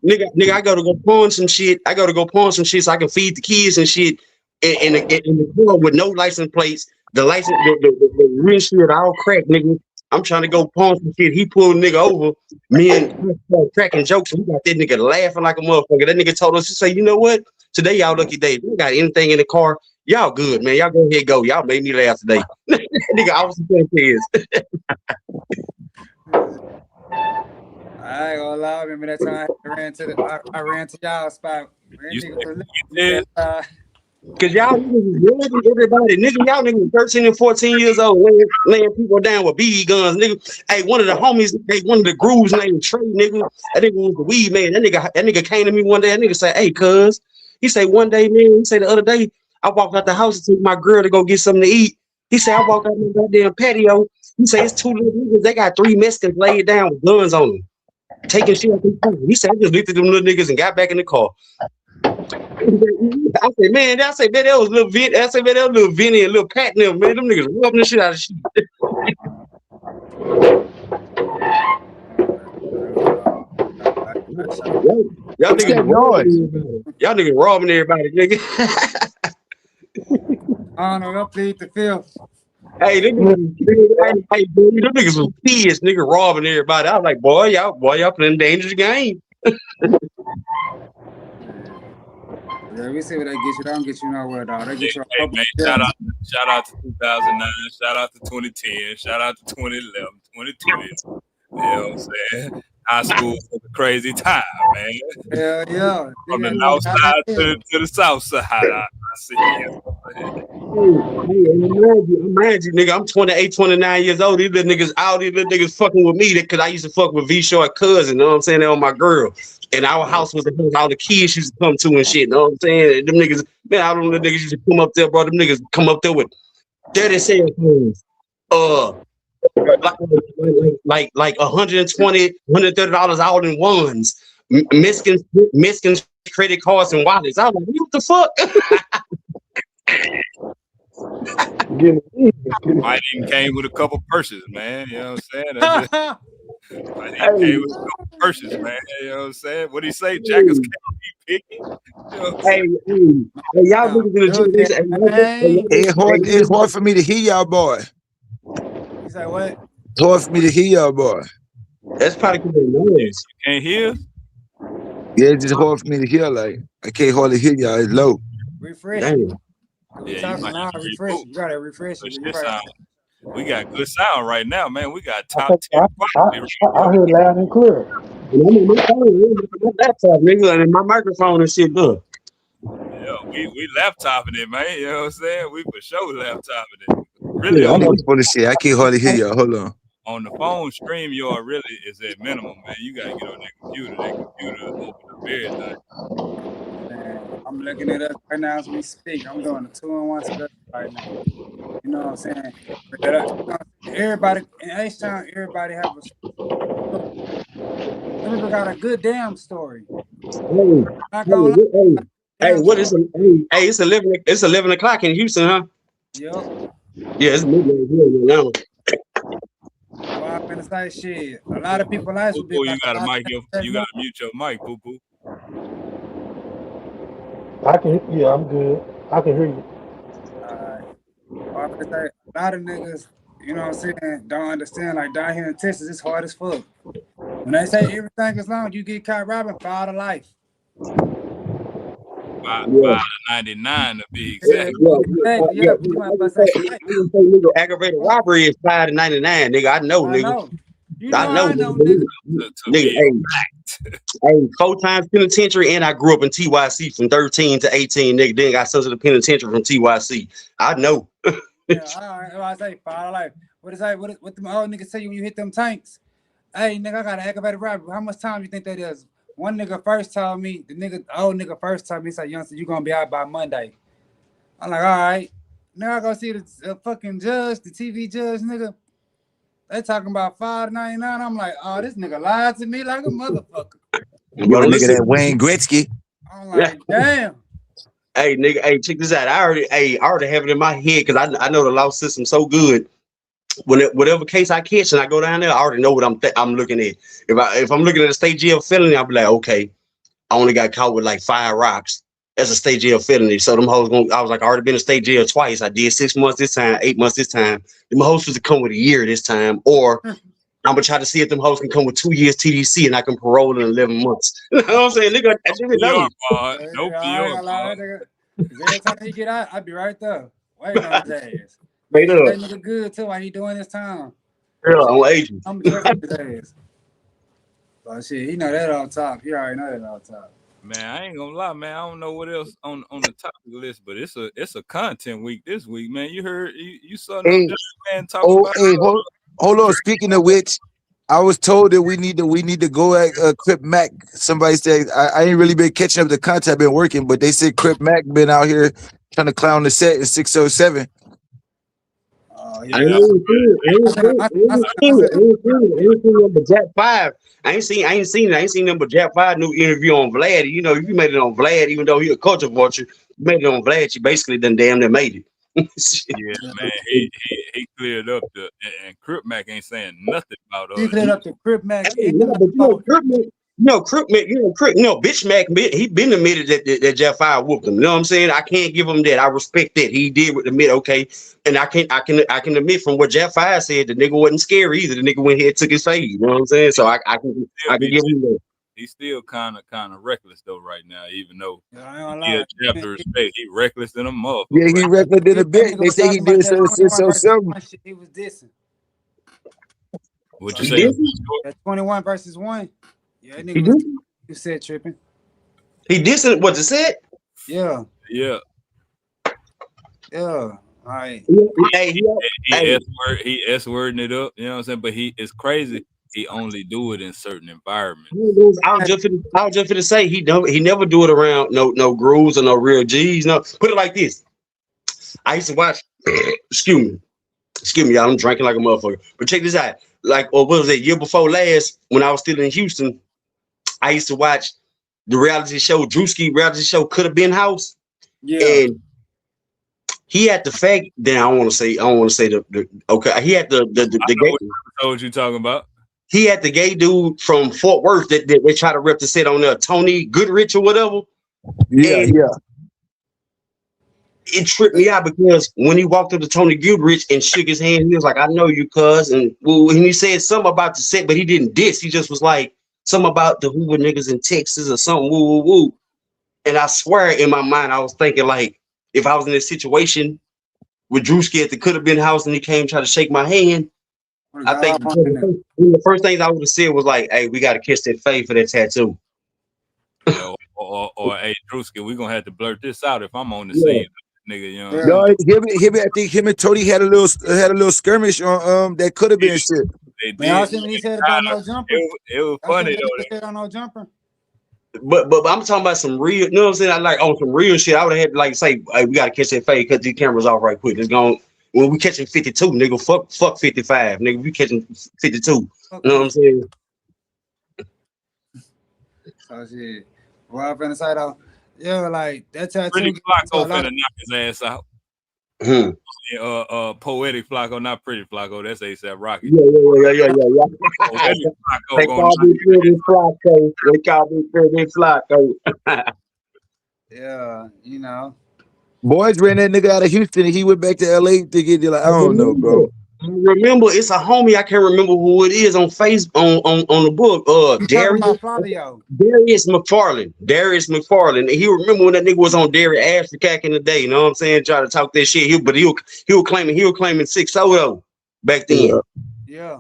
Nigga, I go to go pawn some shit. So I can feed the kids and shit in the car with no license plates. The license, the windshield all cracked, nigga. I'm trying to go pawn some shit. He pulled a nigga over. Me and cracking jokes. And we got that nigga laughing like a motherfucker. That nigga told us to say, you know what? Today y'all lucky day. We got anything in the car. Y'all good, man. Y'all go ahead, go. Y'all made me laugh today. Nigga, I was the I ain't gonna lie. Remember that time I ran to y'all spot. Cause y'all niggas everybody, nigga, y'all niggas 13 and 14 years old, laying people down with BB guns, nigga. Hey, one of the homies, one of the grooves named Trey, nigga. That nigga was the weed man. That nigga came to me one day. That nigga said, "Hey, cuz," he said one day, man. He said the other day, I walked out the house to take my girl to go get something to eat. He said I walked out my goddamn patio. He said it's 2 little niggas. They got 3 Mexicans laid down with guns on them, taking shit out their car. He said I just looked at them little niggas and got back in the car. I said, man, that was little Vin. I said, man, that was little Vinny and little Pat and them, man. Them niggas rubbing the shit out of shit. Y'all niggas robbing everybody, nigga. I don't know, don't plead the fifth. Hey, them niggas was kids, nigga, robbing everybody. I was like, boy, y'all playing dangerous game. Yeah, we see what they get you. They don't get you nowhere, dog. They get you. Hey, man, shout out to 2009. Shout out to 2010. Shout out to 2011, 2020. You know what I'm saying? High school was a crazy time, man. Hell yeah. From the north side to the south side. see. Mind you, nigga, I'm 28, 29 years old. These little niggas, all these little niggas fucking with me because I used to fuck with V Short cousin, you know what I'm saying? They on my girl. And our house was the house all the kids used to come to and shit, you know what I'm saying? And them niggas, man, all them little niggas used to come up there, bro. Them niggas come up there with dirty cell phones. Like $120, $130 all in ones. Michigan's credit cards and wallets. I was like, what the fuck? Might even came with a couple purses, man. You know what I'm saying? That's it. Might even came with a couple purses, man. You know what I'm saying? What do he say? Jackers can't be picky. You know what I'm saying? Hey, y'all niggas in the gym. It's hard for me to hear y'all, boy. You say what? It's hard for me to hear y'all, boy. That's probably because of noise. You can't hear? Yeah, it's just hard for me to hear. Like, I can't hardly hear y'all. It's low. Refresh. Damn. Yeah, you might Now, have to refresh. reboot. You gotta refresh. But You shit right. sound, we got good sound right now, man. We got I top 10 I heard loud and clear. And I'm on my phone, my laptop, nigga, and my microphone and shit, look. Yeah, we laptopping it, man. You know what I'm saying? We for sure laptopping it. Really, Yeah, I'm on full of shit. I can't hardly hear y'all. Hold on. on the phone, StreamYard really is at minimum, man. You gotta get on that computer. That computer open up everything. Man, I'm looking it up right now as we speak. I'm doing a 2-in-1 special right now. You know what I'm saying? Everybody in H-Town, everybody have a story. Some people got a good damn story. Hey, what is it? Hey, it's 11. It's 11 o'clock in Houston, huh? Yep. Yeah, it's midnight here now. Well, I'm gonna say shit. A lot of people last would be Poo-poo, like, you gotta you gotta mute your mic, Poo-poo. Yeah, I'm good. I can hear you. Well, I'm gonna say a lot of niggas, you know what I'm saying, don't understand. Like down here in Texas, it's hard as fuck. When they say everything is long, you get caught robbing, 5 to life. 5 to 99 to be exact. Yeah, you might as well say nigga, aggravated robbery is 5 to 99, nigga. I know, nigga. You know, I know, nigga. Nigga, hey, 4 times penitentiary, and I grew up in TYC from 13 to 18, nigga. Then got sent to the penitentiary from TYC. I know. Yeah, all right. I say 5 to life. What is that? What them old niggas say when you hit them tanks? Hey, nigga, I got an aggravated robbery. How much time you think that is? One nigga first told me, old nigga first told me, he said, youngster, you gonna be out by Monday. I'm like, all right. Now I go see the fucking judge, the TV judge, nigga. They talking about 5 to 99. I'm like, oh, this nigga lied to me like a motherfucker. Yo, nigga, that Wayne Gretzky. I'm like, damn. Hey, nigga, hey, check this out. I already have it in my head because I know the law system so good. Whatever case I catch and I go down there, I already know what I'm looking at. If I'm looking at a state jail felony, I'll be like, okay, I only got caught with like 5 rocks. That's a state jail felony. So them hoes I was like, I already been in state jail twice. I did 6 months this time, 8 months this time. Them hoes supposed to come with a year this time, or I'm gonna try to see if them hoes can come with 2 years TDC and I can parole in 11 months. You know what I'm saying? Nigga, No PR, every time he get out, I'll be right there waiting on his ass. Straight up. That nigga good too while he doing his time. Yeah, I'm agent. I'm just his ass. But shit, he know that off top. He already know that off top. Man, I ain't gonna lie, man. I don't know what else on the topic list, but it's a content week this week, man. You heard you saw no man talking about. Hey, hold on. Speaking of which, I was told that we need to go at Crip Mac. Somebody said I ain't really been catching up the content. I've been working, but they said Crip Mac been out here trying to clown the set in 607. I ain't seen number Jack 5. I ain't seen number Jack 5 new interview on Vlad. You know, you made it on Vlad, even though he a culture vulture. You made it on Vlad. You basically done damn near made it. Yeah, man. He cleared up and Crip Mac ain't saying nothing about us. He cleared up the Crip Mac. Bitch Mac, he been admitted that Jeff 5 whooped him. You know what I'm saying? I can't give him that. I respect that. He did admit, okay. And I can admit from what Jeff 5 said, the nigga wasn't scary either. The nigga went here and took his fade. You know what I'm saying? So I can give him that. He's still kind of reckless though right now, even though he a chapter of respect. He reckless than a motherfucker. Yeah, he reckless than a bit. They say he did so something. He was dissing. What you say? That 21 versus 1. Yeah, nigga you said tripping. He dissing what you said? Yeah. Yeah. Yeah, like Hey, hey, He S-wording it up, you know what I'm saying? But it's crazy. He only do it in certain environments. I was just finna say he never do it around no grooves or no real G's. No, put it like this. I used to watch. Excuse me, y'all. I'm drinking like a motherfucker. But check this out. Like, or what was it? Year before last, when I was still in Houston, I used to watch the reality show Drewski reality show Could Have Been House, yeah, and he had the fact. Then I don't want to say. The okay. He had I the know gay. what episode you talking about. He had the gay dude from Fort Worth that they try to represent on there, Tony Goodrich or whatever. Yeah, And yeah. it tripped me out because when he walked up to Tony Goodrich and shook his hand, he was like, "I know you, cuz." And he said something about the set, but he didn't diss. He just was like something about the Hoover niggas in Texas or something. Woo woo woo. And I swear in my mind, I was thinking like, if I was in this situation with Drewski at the Could Have Been House and he came try to shake my hand, we I got think off on that. one of the first things I would have said was like, "Hey, we got to kiss that face for that tattoo." Yeah, or hey, Drewski, we gonna have to blurt this out if I'm on the Yeah. scene, nigga. You know what I'm Yeah. No, I think him and Tony had a little skirmish on that could have been shit. saying? They Man, y'all did. see what he said about no jumper? It was Y'all see funny what though. he said on no jumper? But I'm talking about some real, you know what I'm saying? I like on some real shit. I would have had to like say, "Hey, we gotta catch that fade, cut these cameras off right quick. It's going when we catching 52, nigga. Fuck 55, nigga. We catching 52. You know what I'm saying? So shit. Well, I'm finna say though, yeah, like that Pretty tattoo. Flacco finna knock his ass out. Hmm. Poetic Flacco, not Pretty Flacco. That's ASAP Rocky. Yeah. Poetic Flacco They gonna call knock me his Pretty Flacco. They call me Pretty Flacco. Yeah, you know. Boys ran that nigga out of Houston and he went back to LA to get like, I don't know, bro. Remember, it's a homie. I can't remember who it is on Facebook on the book. You talking about Flavio? Darius McFarland. Darius McFarland. He remember when that nigga was on Dairy Ash for cack in the day. You know what I'm saying? Try to talk that shit. He was claiming 6-0 back then. Yeah.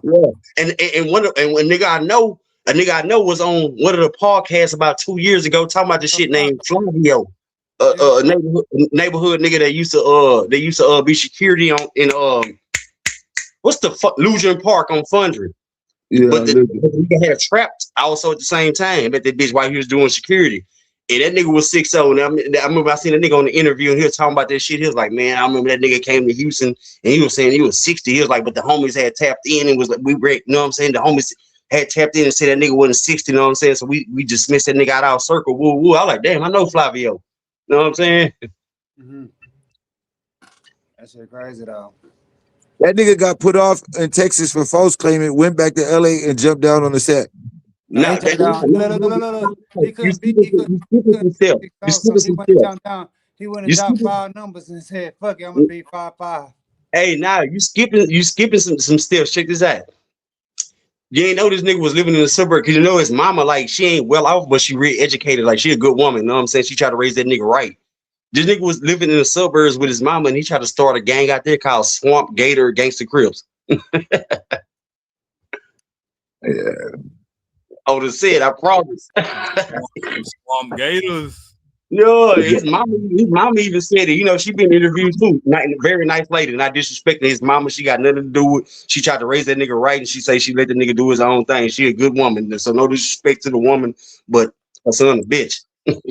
And when nigga I know was on one of the podcasts about 2 years ago talking about the shit named Flavio. Neighborhood nigga that used to be security on in what's the fuck Lujan Park on Fundry. Yeah, But the nigga had trapped also at the same time at that bitch while he was doing security. And that nigga was 6-0. And I remember I seen a nigga on the interview and he was talking about that shit. He was like, man, I remember that nigga came to Houston and he was saying he was 60. He was like, but the homies had tapped in and was like, you know what I'm saying? The homies had tapped in and said that nigga wasn't 60, you know what I'm saying? So we dismissed that nigga out of our circle. Woo woo. I was like, damn, I know Flavio. You know what I'm saying? Mm-hmm. That shit crazy though. That nigga got put off in Texas for false claiming, went back to LA and jumped down on the set. No, he jumped down. Look. He couldn't beat. He couldn't. So he went and jumped down. He went and dropped 5 numbers and said, "Fuck it, I'm gonna be 5'5". Hey, now you skipping some steps. Check this out. You ain't know this nigga was living in the suburb because you know his mama, like, she ain't well off, but she really educated. Like, she a good woman. You know what I'm saying? She tried to raise that nigga right. This nigga was living in the suburbs with his mama and he tried to start a gang out there called Swamp Gator Gangster Crips. Yeah. Oh, the said, I promise. Swamp Gators. No, his mama even said it. You know, she been interviewed too. Very nice lady, not disrespecting his mama. She got nothing to do with. She tried to raise that nigga right, and she say she let the nigga do his own thing. She a good woman, so no disrespect to the woman, but her son a bitch.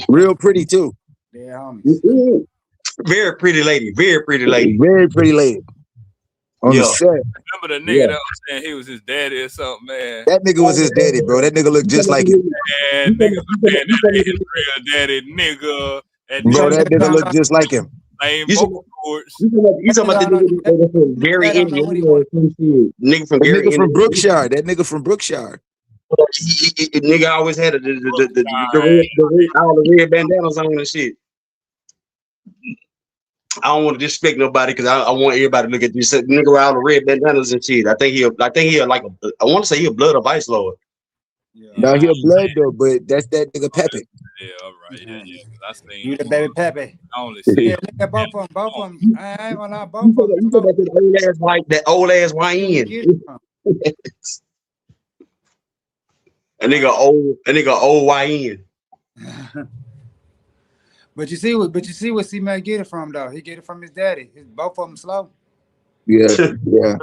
Real pretty too. Yeah, homies. Very pretty lady. Very pretty lady. Very pretty lady. On the set. Remember the nigga that was saying he was his daddy or something, man? That nigga was his daddy, bro. That nigga looked just like him. And niggas was saying that ain't his real daddy, nigga. Bro, that nigga looked just like him. Same vocal cords. You talking about the nigga from Gary, India? Nigga from Gary, from Brookshire. That nigga from Brookshire. Nigga always had all the red bandanas on and shit. I don't want to disrespect nobody because I want everybody to look at this nigga with all the red bandanas and shit. I think he like I want to say he a blood of Vice Lord. Yeah. Now he a blood though, but that's that nigga Pepe. Yeah, all right. Yeah. I seen You the baby Pepe. I only see Yeah, look at both of them. I ain't gonna lie, both of them. That old ass YN. A nigga old YN. But you see what C Mac get it from though. He get it from his daddy. Both of them slow. Yeah, yeah.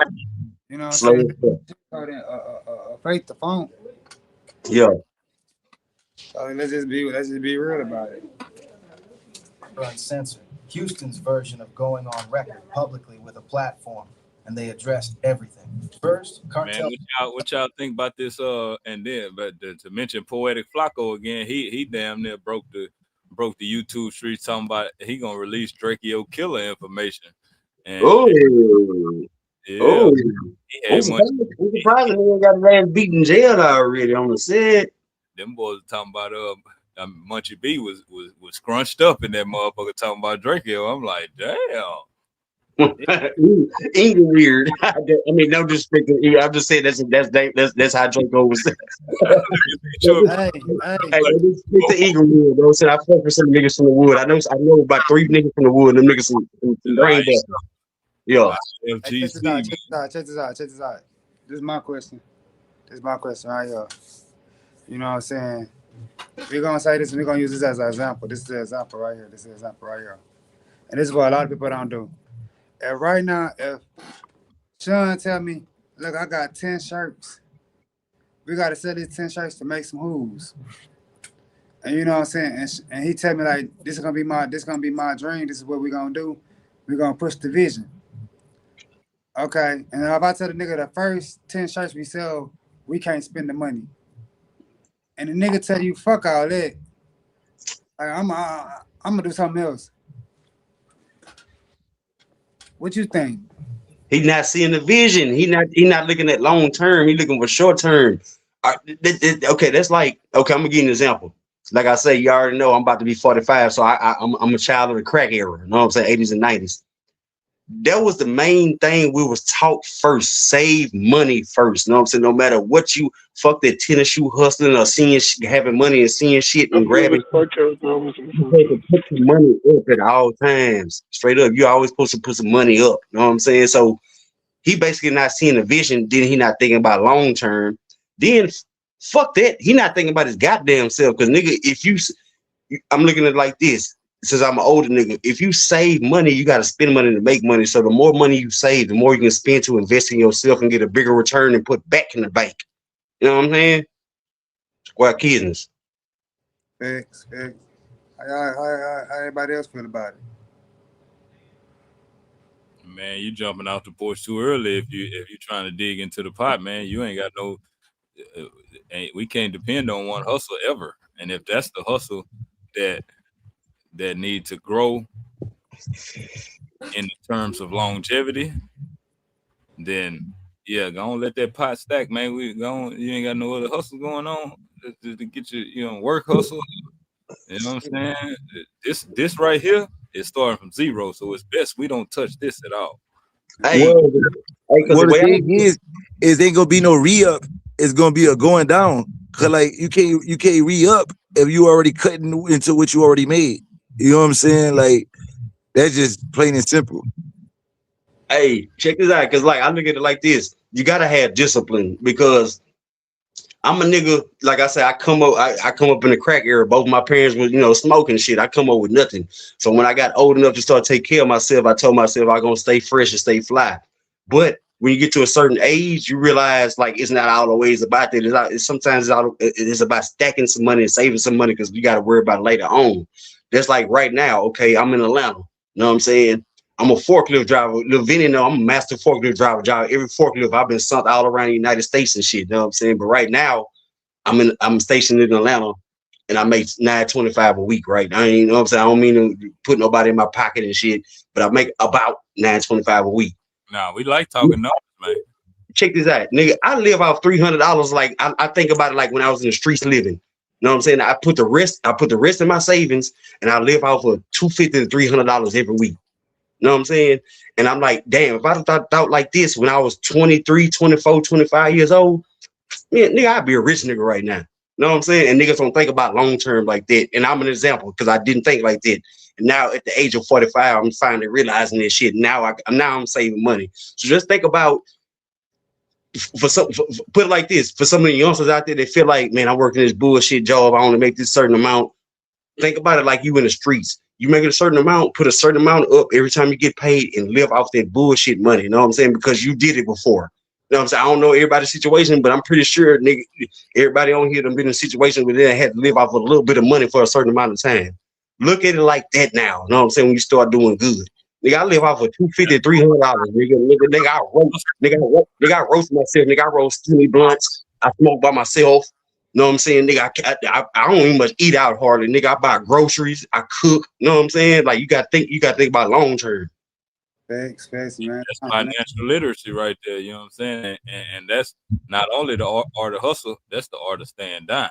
You know what I'm Slow saying? as fuck. Faith the phone. Yeah. So let's just be real about it. Uncensored, Houston's version of going on record publicly with a platform, and they addressed everything. First, Cartel. Man, what y'all think about this? And then, but to mention Poetic Flacco again, he damn near broke the YouTube streets talking about he gonna release Drakeo killer information. And Oh, yeah, oh. he had much. I'm surprised he ain't got his ass beat in jail already on the set. Them boys talking about Munchie B was scrunched up in that motherfucker talking about Drakeo. I'm like, damn. Even weird. I mean, no disrespect to you. I'm just saying that's how Draco was. Hey, Hey, no disrespect to Eagle Wood, bro. Said I fuck with some niggas from the wood. I know about 3 niggas from the wood. Them niggas from Greenback. Yeah. check this out. Check this out. This is my question. Right here. You know what I'm saying? We're gonna say this and we're gonna use this as an example. This is the example right here. And this is what a lot of people don't do. And right now, if Sean tell me, look, I got 10 shirts. We gotta sell these 10 shirts to make some hooves. And you know what I'm saying? And he tell me like this is gonna be my dream. This is what we're gonna do. We're gonna push the vision. Okay. And if I tell the nigga the first 10 shirts we sell, we can't spend the money. And the nigga tell you fuck all that. Like, I'm gonna do something else. What you think? He not seeing the vision. He not looking at long term. He looking for short term. Okay, that's like I'm gonna give you an example. Like I say, you already know I'm about to be 45, so I'm a child of the crack era. You know what I'm saying? 80s and 90s. That was the main thing we was taught first. Save money first. You know what I'm saying? No matter what you fuck that tennis shoe hustling or seeing having money and seeing shit and grabbing. You to put the money up at all times. Straight up. You're always supposed to put some money up. You know what I'm saying? So he basically not seeing the vision. Then he not thinking about long term. Then fuck that. He not thinking about his goddamn self. Cause nigga, I'm looking at it like this. Since I'm an older nigga, if you save money, you got to spend money to make money. So the more money you save, the more you can spend to invest in yourself and get a bigger return and put back in the bank. You know what I'm saying? Square business. Facts. How everybody else feel about it? Man, you jumping off the porch too early. If you trying to dig into the pot, man, you ain't got no. We can't depend on one hustle ever. And if that's the hustle that need to grow in terms of longevity, then yeah, go on, let that pot stack, man. You ain't got no other hustle going on to get your work hustle. You know what I'm saying? This right here is starting from zero, so it's best we don't touch this at all. Hey, well, the thing is ain't gonna be no re-up. It's gonna be a going down. Cause like you can't re-up if you already cutting into what you already made. You know what I'm saying? Like that's just plain and simple. Hey, check this out, cause like I look at it like this: you gotta have discipline because I'm a nigga. Like I said, I come up in the crack era. Both my parents was smoking shit. I come up with nothing. So when I got old enough to start taking care of myself, I told myself I'm gonna stay fresh and stay fly. But when you get to a certain age, you realize like it's not always about that. Sometimes it's about stacking some money and saving some money because you got to worry about it later on. That's like right now. Okay, I'm in Atlanta. You know what I'm saying? I'm a forklift driver. Lil Vinny know I'm a master forklift driver. Every forklift I've been sent all around the United States and shit. You know what I'm saying? But right now, I'm stationed in Atlanta and I make $925 a week, right? You know what I'm saying? I don't mean to put nobody in my pocket and shit, but I make about $925 a week. Nah, we like talking numbers, man. Check this out, nigga. I live off $300. Like I think about it like when I was in the streets living. You know what I'm saying? I put the rest in my savings and I live off of $250 to $300 every week. You know what I'm saying? And I'm like, damn, if I thought like this when I was 23, 24, 25 years old, man, nigga, I'd be a rich nigga right now. You know what I'm saying? And niggas don't think about long term like that. And I'm an example because I didn't think like that. And now at the age of 45, I'm finally realizing this shit. Now I'm saving money. So just think about put it like this: for some of the youngsters out there, they feel like, man, I'm working this bullshit job. I want to make this certain amount. Think about it like you in the streets. You make it a certain amount, put a certain amount up every time you get paid and live off that bullshit money. You know what I'm saying? Because you did it before. You know what I'm saying? I don't know everybody's situation, but I'm pretty sure nigga, everybody on here done been in a situation where they had to live off a little bit of money for a certain amount of time. Look at it like that now. You know what I'm saying? When you start doing good. Nigga, I live off of $250, $300. Nigga, I roast myself. Nigga, I roast 20 blunts. I smoke by myself. You know what I'm saying? Nigga, I don't even much eat out hardly. Nigga, I buy groceries. I cook. You know what I'm saying? Like you gotta think about long term. Facts, man. That's financial literacy right there. You know what I'm saying? And that's not only the art of hustle, that's the art of staying down.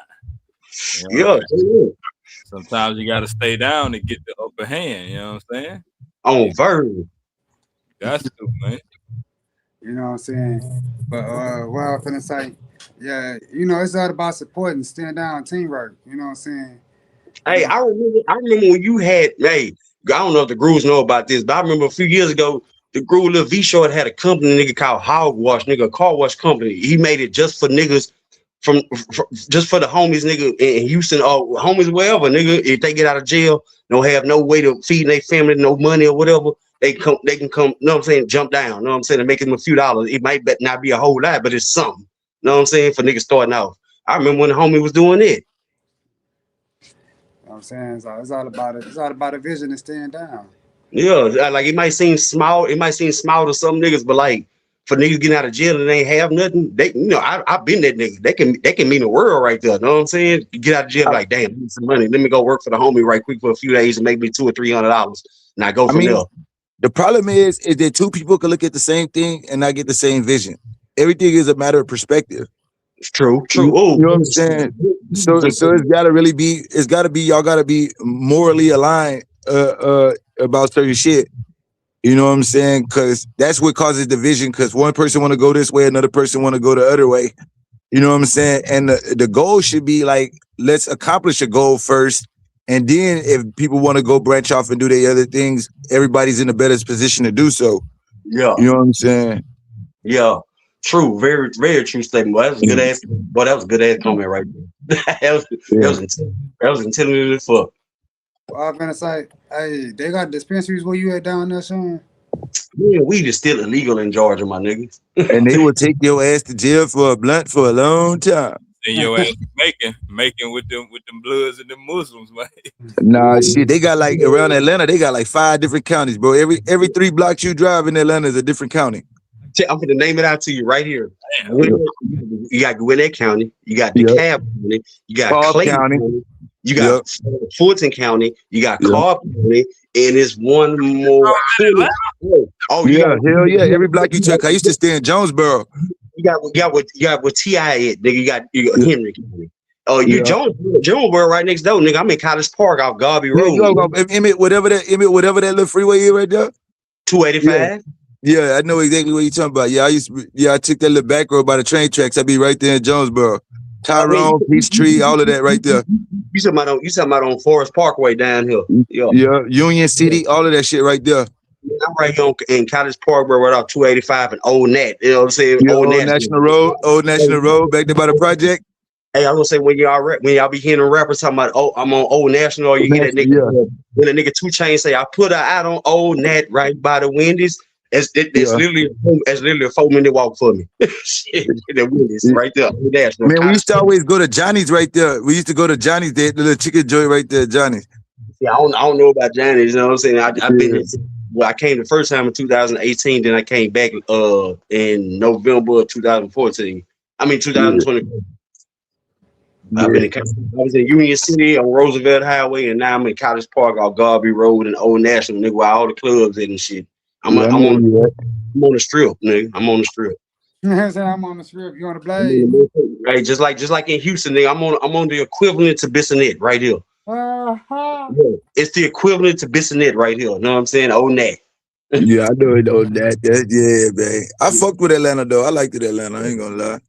You know Yeah. Sometimes you got to stay down to get the upper hand. You know what I'm saying? On verb. That's too, man. You know what I'm saying? But what I was finna say, yeah, you know, it's all about supporting, stand down, teamwork. You know what I'm saying? Hey, I remember when you had, hey, I don't know if the Grooves know about this, but I remember a few years ago, the Groove Lil V Short had a company nigga called Hogwash, nigga, a car wash company. He made it just for niggas from just for the homies, nigga, in Houston or homies wherever, nigga. If they get out of jail, don't have no way to feed their family, no money or whatever, they can come, you know what I'm saying, jump down, you know what I'm saying, and make them a few dollars. It might not be a whole lot, but it's something. You know what I'm saying? For niggas starting off. I remember when the homie was doing it. You know what I'm saying? So it's all about it. It's all about a vision and staying down. Yeah, like it might seem small to some niggas, but like for niggas getting out of jail and they ain't have nothing, they, you know, I've been that nigga. They can mean the world right there. You know what I'm saying? You get out of jail like, damn, I need some money. Let me go work for the homie right quick for a few days and make me $200 or $300. And I go from there. The problem is that two people can look at the same thing and not get the same vision. Everything is a matter of perspective. It's true. You know what I'm saying? So it's gotta be y'all gotta be morally aligned about certain shit. You know what I'm saying? Because that's what causes division. Because one person want to go this way, another person want to go the other way. You know what I'm saying? And the goal should be like, let's accomplish a goal first, and then if people want to go branch off and do their other things, everybody's in a better position to do so. Yeah. You know what I'm saying? Yeah. True. Very, very true statement. Well, that was a good ass. Well, that was a good ass comment right there. that was intelligent as fuck. Well, I'm gonna say, hey, they got dispensaries where you at down there, son? Yeah, weed is still illegal in Georgia, my nigga. And they will take your ass to jail for a blunt for a long time. Then your ass making with them Bloods and them Muslims, man. Nah, shit. They got like around Atlanta, they got like 5 different counties, bro. Every 3 blocks you drive in Atlanta is a different county. I'm gonna name it out to you right here. You got Gwinnett County, you got DeKalb County, you got Clayton County, you got Fulton County, you got Cobb County, and it's one more. Oh yeah, hell yeah! Every block you took, I used to stay in Jonesboro. You got what T.I. at, nigga. You got Henry County. Oh, you Jonesboro right next door, nigga. I'm in College Park off Garvey Road. Emmett, whatever that little freeway is right there. 285. Yeah, I know exactly what you're talking about. Yeah, I took that little back road by the train tracks. I'd be right there in Jonesboro. Tyrone, Peachtree, all of that right there. You talking about on Forest Parkway down here. Yeah, Union City, all of that shit right there. I'm right here in College Park, where we're out 285 and Old Nat. You know what I'm saying? Yeah, Old National Road, back there by the project. Hey, I was gonna say when y'all be hearing rappers talking about, oh, I'm on Old National, or you hear that nigga when a nigga 2 Chainz say, I put her out on Old Nat right by the Wendy's. It's literally a 4-minute walk for me. Shit, the Wendy's right there. Man, we used to always go to Johnny's right there. We used to go to Johnny's, the little chicken joint right there, Johnny's. Yeah, I don't know about Johnny's. You know what I'm saying? I've been. Well, I came the first time in 2018. Then I came back in November of 2014. I mean 2020. I was in Union City on Roosevelt Highway, and now I'm in College Park off Garvey Road and Old National, nigga, where all the clubs and shit. I'm on the strip, nigga. I'm on the strip. I'm on the strip. You on the blade? Hey, just like in Houston, nigga. I'm on the equivalent to Bissonnette right here. It's the equivalent to Bissonnette right here. You know what I'm saying? Old Nat. Yeah, I know it. Old Nat. Yeah, man. I fucked with Atlanta though. I liked it, Atlanta. I ain't gonna lie.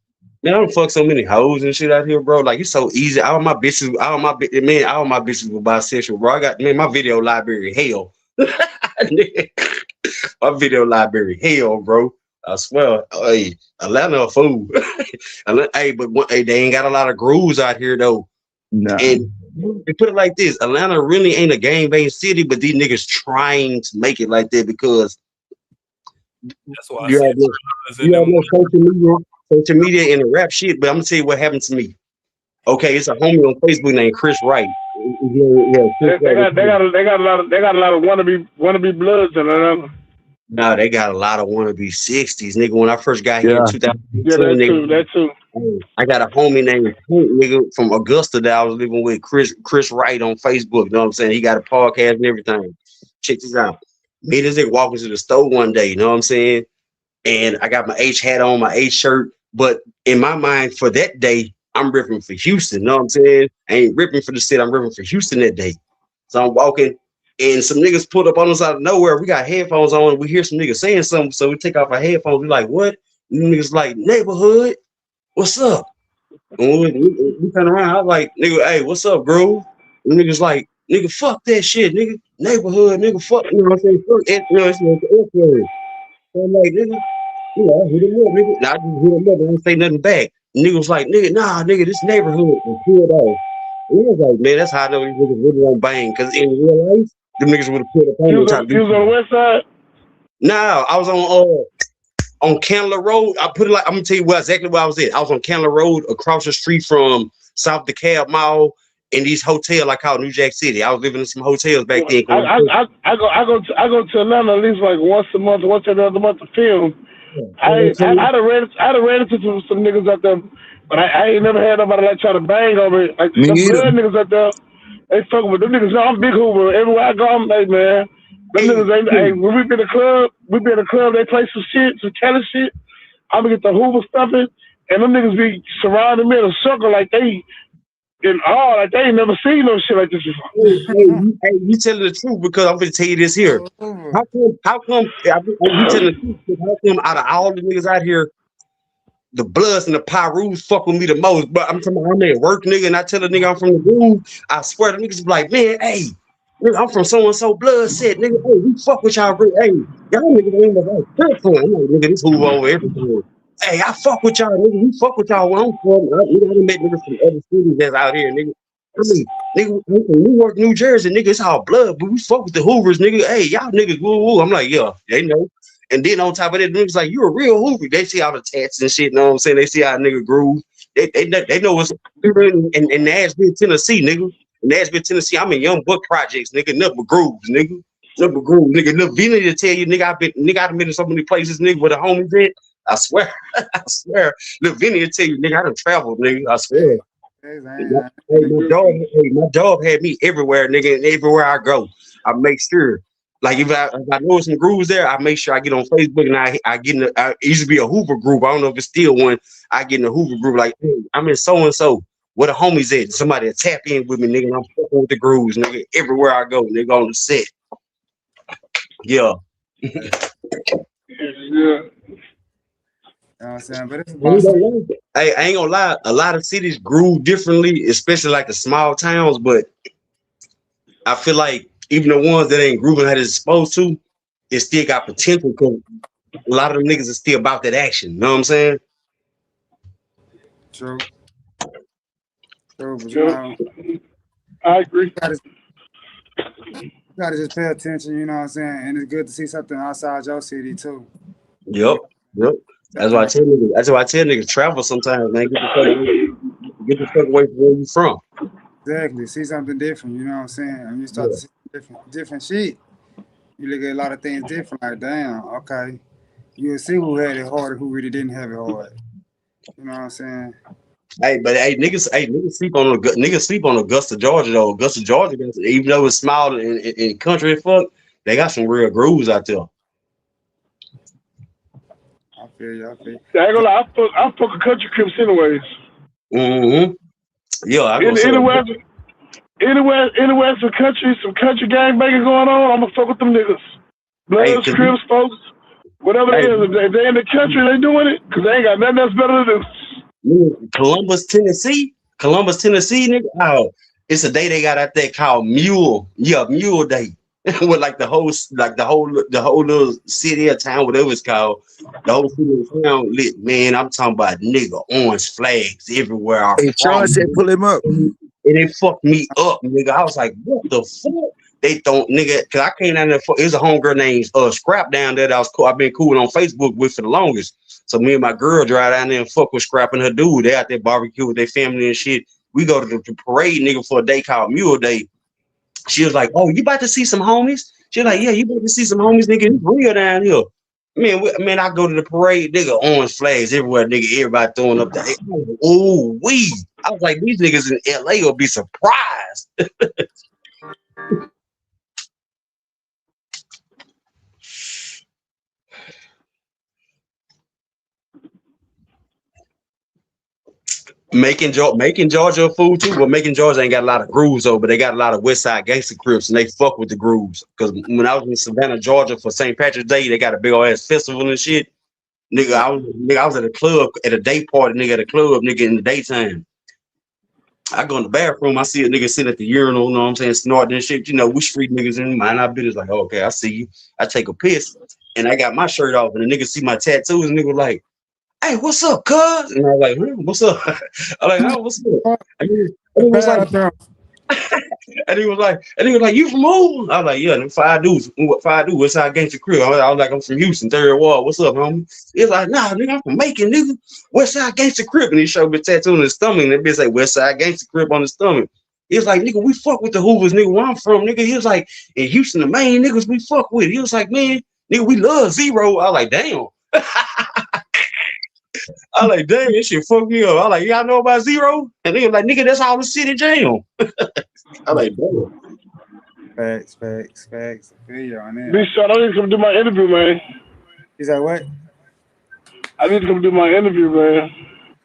Man, I don't fuck so many hoes and shit out here, bro. Like, it's so easy. All my bitches were bisexual, bro. I got, man, my video library hell. My video library hell, bro. I swear. Hey, Atlanta a fool. Hey, but they ain't got a lot of grooves out here though. Nah. And they put it like this: Atlanta really ain't a gang-bang city, but these niggas trying to make it like that because That's why I you said have no, Trillers in you have them. no social media and the rap shit. But I'm gonna tell you what happened to me. Okay, it's a homie on Facebook named Chris Wright. Yeah, Chris They Wright. got a lot of wannabe bloods in Atlanta. Nah, they got a lot of wannabe 60s, nigga. When I first got here in Yeah. 2018, Yeah, that nigga, too. That too. I got a homie named Pink, nigga, from Augusta that I was living with, Chris Wright on Facebook. You know what I'm saying? He got a podcast and everything. Check this out. Me and this nigga walking to the store one day, you know what I'm saying? And I got my H hat on, my H shirt. But in my mind, for that day, I'm ripping for Houston. You know what I'm saying? I ain't ripping for the city, I'm ripping for Houston that day. So I'm walking, and some niggas pulled up on us out of nowhere. We got headphones on, and we hear some niggas saying something. So we take off our headphones. We like, what? And the niggas like, neighborhood, what's up? And we turn around, I was like, nigga, hey, what's up, bro? And niggas like, nigga, fuck that shit, nigga. Neighborhood, nigga, fuck, you know what I'm saying? Fuck it, you know, it's the F word. So I'm like, nigga, you know, I hit him up, nigga. And I just hit him up and I didn't say nothing back. And nigga was like, nigga, nah, nigga, this neighborhood and pulled off. And I was like, man, that's how I know these niggas really won't bang. Because in real life, them niggas would have pulled up on You them was type on, of you was on the west side. Nah, I was on Candler Road. I put it like I'm gonna tell you exactly where I was at. I was on Candler Road across the street from South DeKalb Mall in these hotels I call New Jack City. I was living in some hotels back then. I go to Atlanta at least like once a month, once every other month to film. I'd have ran into some niggas out there, but I ain't never had nobody like try to bang over it. Like Me some either. blood niggas out there, they fucking with them niggas. No, I'm Big Hoover. Everywhere I go, I'm like, man, them niggas ain't. Hey, when we be in the club, they play some shit, some Kelly shit. I'm gonna get the Hoover stuffing, and them niggas be surrounding me in a circle like they in awe, like they ain't never seen no shit like this before. You telling the truth because I'm gonna tell you this here. Over. How come you telling the truth? How come out of all the niggas out here, the Bloods and the Pyrus fuck with me the most? But I'm talking about I'm at work, nigga, and I tell the nigga I'm from the groove. I swear the niggas be like, man, hey, nigga, I'm from so and so. Blood said, nigga, hey, we fuck with y'all, bro. Hey, y'all niggas ain't never good for him. I'm like, nigga, this Hoover over everything. Hey, I fuck with y'all, nigga. We fuck with y'all where I'm from. I done met niggas from other cities that's out here, nigga. I mean, nigga, I'm from Newark, New Jersey, nigga. It's all blood, but we fuck with the Hoovers, nigga. Hey, y'all niggas, woo woo. I'm like, yeah, they know. And then on top of that, niggas like, you a real Hoover. They see all the tats and shit, you know what I'm saying? They see how nigga groove. They know what's in Nashville, Tennessee, nigga. Nashville, Tennessee, I'm in Young Buck Projects, nigga. Nothing but grooves, nigga. Nothing but grooves, nigga. Look, Vinny to tell you, nigga, I've been in so many places, nigga, where the homies at. I swear, I swear. Look, Vinny will tell you, nigga, I done traveled, nigga. I swear. My dog had me everywhere, nigga, and everywhere I go. I make sure. Like if I know some grooves there, I make sure I get on Facebook and I get in it used to be a Hoover group. I don't know if it's still one. I get in the Hoover group like, hey, I'm in so and so. Where the homies at? Somebody to tap in with me, nigga. And I'm fucking with the grooves, nigga. Everywhere I go, nigga, on the set. Yeah. Yeah. You know what I'm saying? But it's about I ain't gonna lie, a lot of cities groove differently, especially like the small towns, but I feel like even the ones that ain't grooving how they're supposed to, it still got potential because a lot of them niggas are still about that action. You know what I'm saying? true. True, but Yeah. I agree. you gotta just pay attention, you know what I'm saying? And it's good to see something outside your city too. Yep. That's why I tell niggas travel sometimes, man. Get the fuck away from where you from. Exactly. See something different, you know what I'm saying? And you start to see different shit. You look at a lot of things different, like damn, okay. You'll see who had it hard and who really didn't have it hard. You know what I'm saying? Hey, but niggas sleep on Augusta, Georgia though. Augusta, Georgia, even though it's small and country and fuck, they got some real grooves out there. I feel you. I ain't gonna lie, I fuck a country crips anyways. Mm-hmm. Yeah, I go Anywhere some country gang banging going on, I'm gonna fuck with them niggas. Bloods, Crips, folks, whatever they is. If they in the country, they doing it, because they ain't got nothing else better to do. Columbus, Tennessee, nigga. Oh, it's a day they got out there called Mule. Yeah, Mule Day. With like the whole little city or town, whatever it's called, the whole city of town lit. Man, I'm talking about nigga orange flags everywhere. Hey, Sean said pull him up. and it fucked me up, nigga. I was like, what the fuck? They don't, nigga, cause I came down there for, it was a homegirl named Scrap down there that I was cool. I've been cool on Facebook with for the longest. So me and my girl drive down there and fuck with Scrap and her dude. They out there barbecue with their family and shit. We go to the parade, nigga, for a day called Mule Day. She was like, oh, you about to see some homies? She was like, yeah, you about to see some homies, nigga. It's real down here. Man, I go to the parade, nigga, orange flags everywhere, nigga. Everybody throwing up the, oh, we. I was like, these niggas in LA will be surprised. Making Georgia a fool too, but Making Georgia ain't got a lot of grooves though, but they got a lot of West Side gangster crips and they fuck with the grooves. Cause when I was in Savannah, Georgia for St. Patrick's Day, they got a big old ass festival and shit. Nigga, I was at a club at a day party, nigga, at a club, nigga, in the daytime. I go in the bathroom, I see a nigga sitting at the urinal, you know what I'm saying, snorting and shit. You know, we street niggas in mind our business, like, okay, I see you. I take a piss and I got my shirt off, and the nigga see my tattoos, and nigga like, hey, what's up, cuz? And I was like, what's up? I'm like, oh, what's up? And he was like, you from who? I was like, yeah, them 5 dudes, West Side Gangster Crew. I was like, I'm from Houston, 3rd Ward. What's up, homie? He's like, nah, nigga, I'm from Macon, nigga. West Side Gangster Crip. And he showed me a tattoo on his stomach, and that bitch say West Side Gangster Crip on his stomach. He was like, nigga, we fuck with the Hoovers, nigga, where I'm from, nigga. He was like, in Houston, the main niggas we fuck with. He was like, man, nigga, we love Zero. I was like, damn. I like, damn, this shit fucked me up. I like, y'all know about Zero? And they was like, nigga, that's all the city jam. I like, damn. Facts. I feel you on that. Big shot, I need to come do my interview, man. Is that what? I need to come do my interview, man.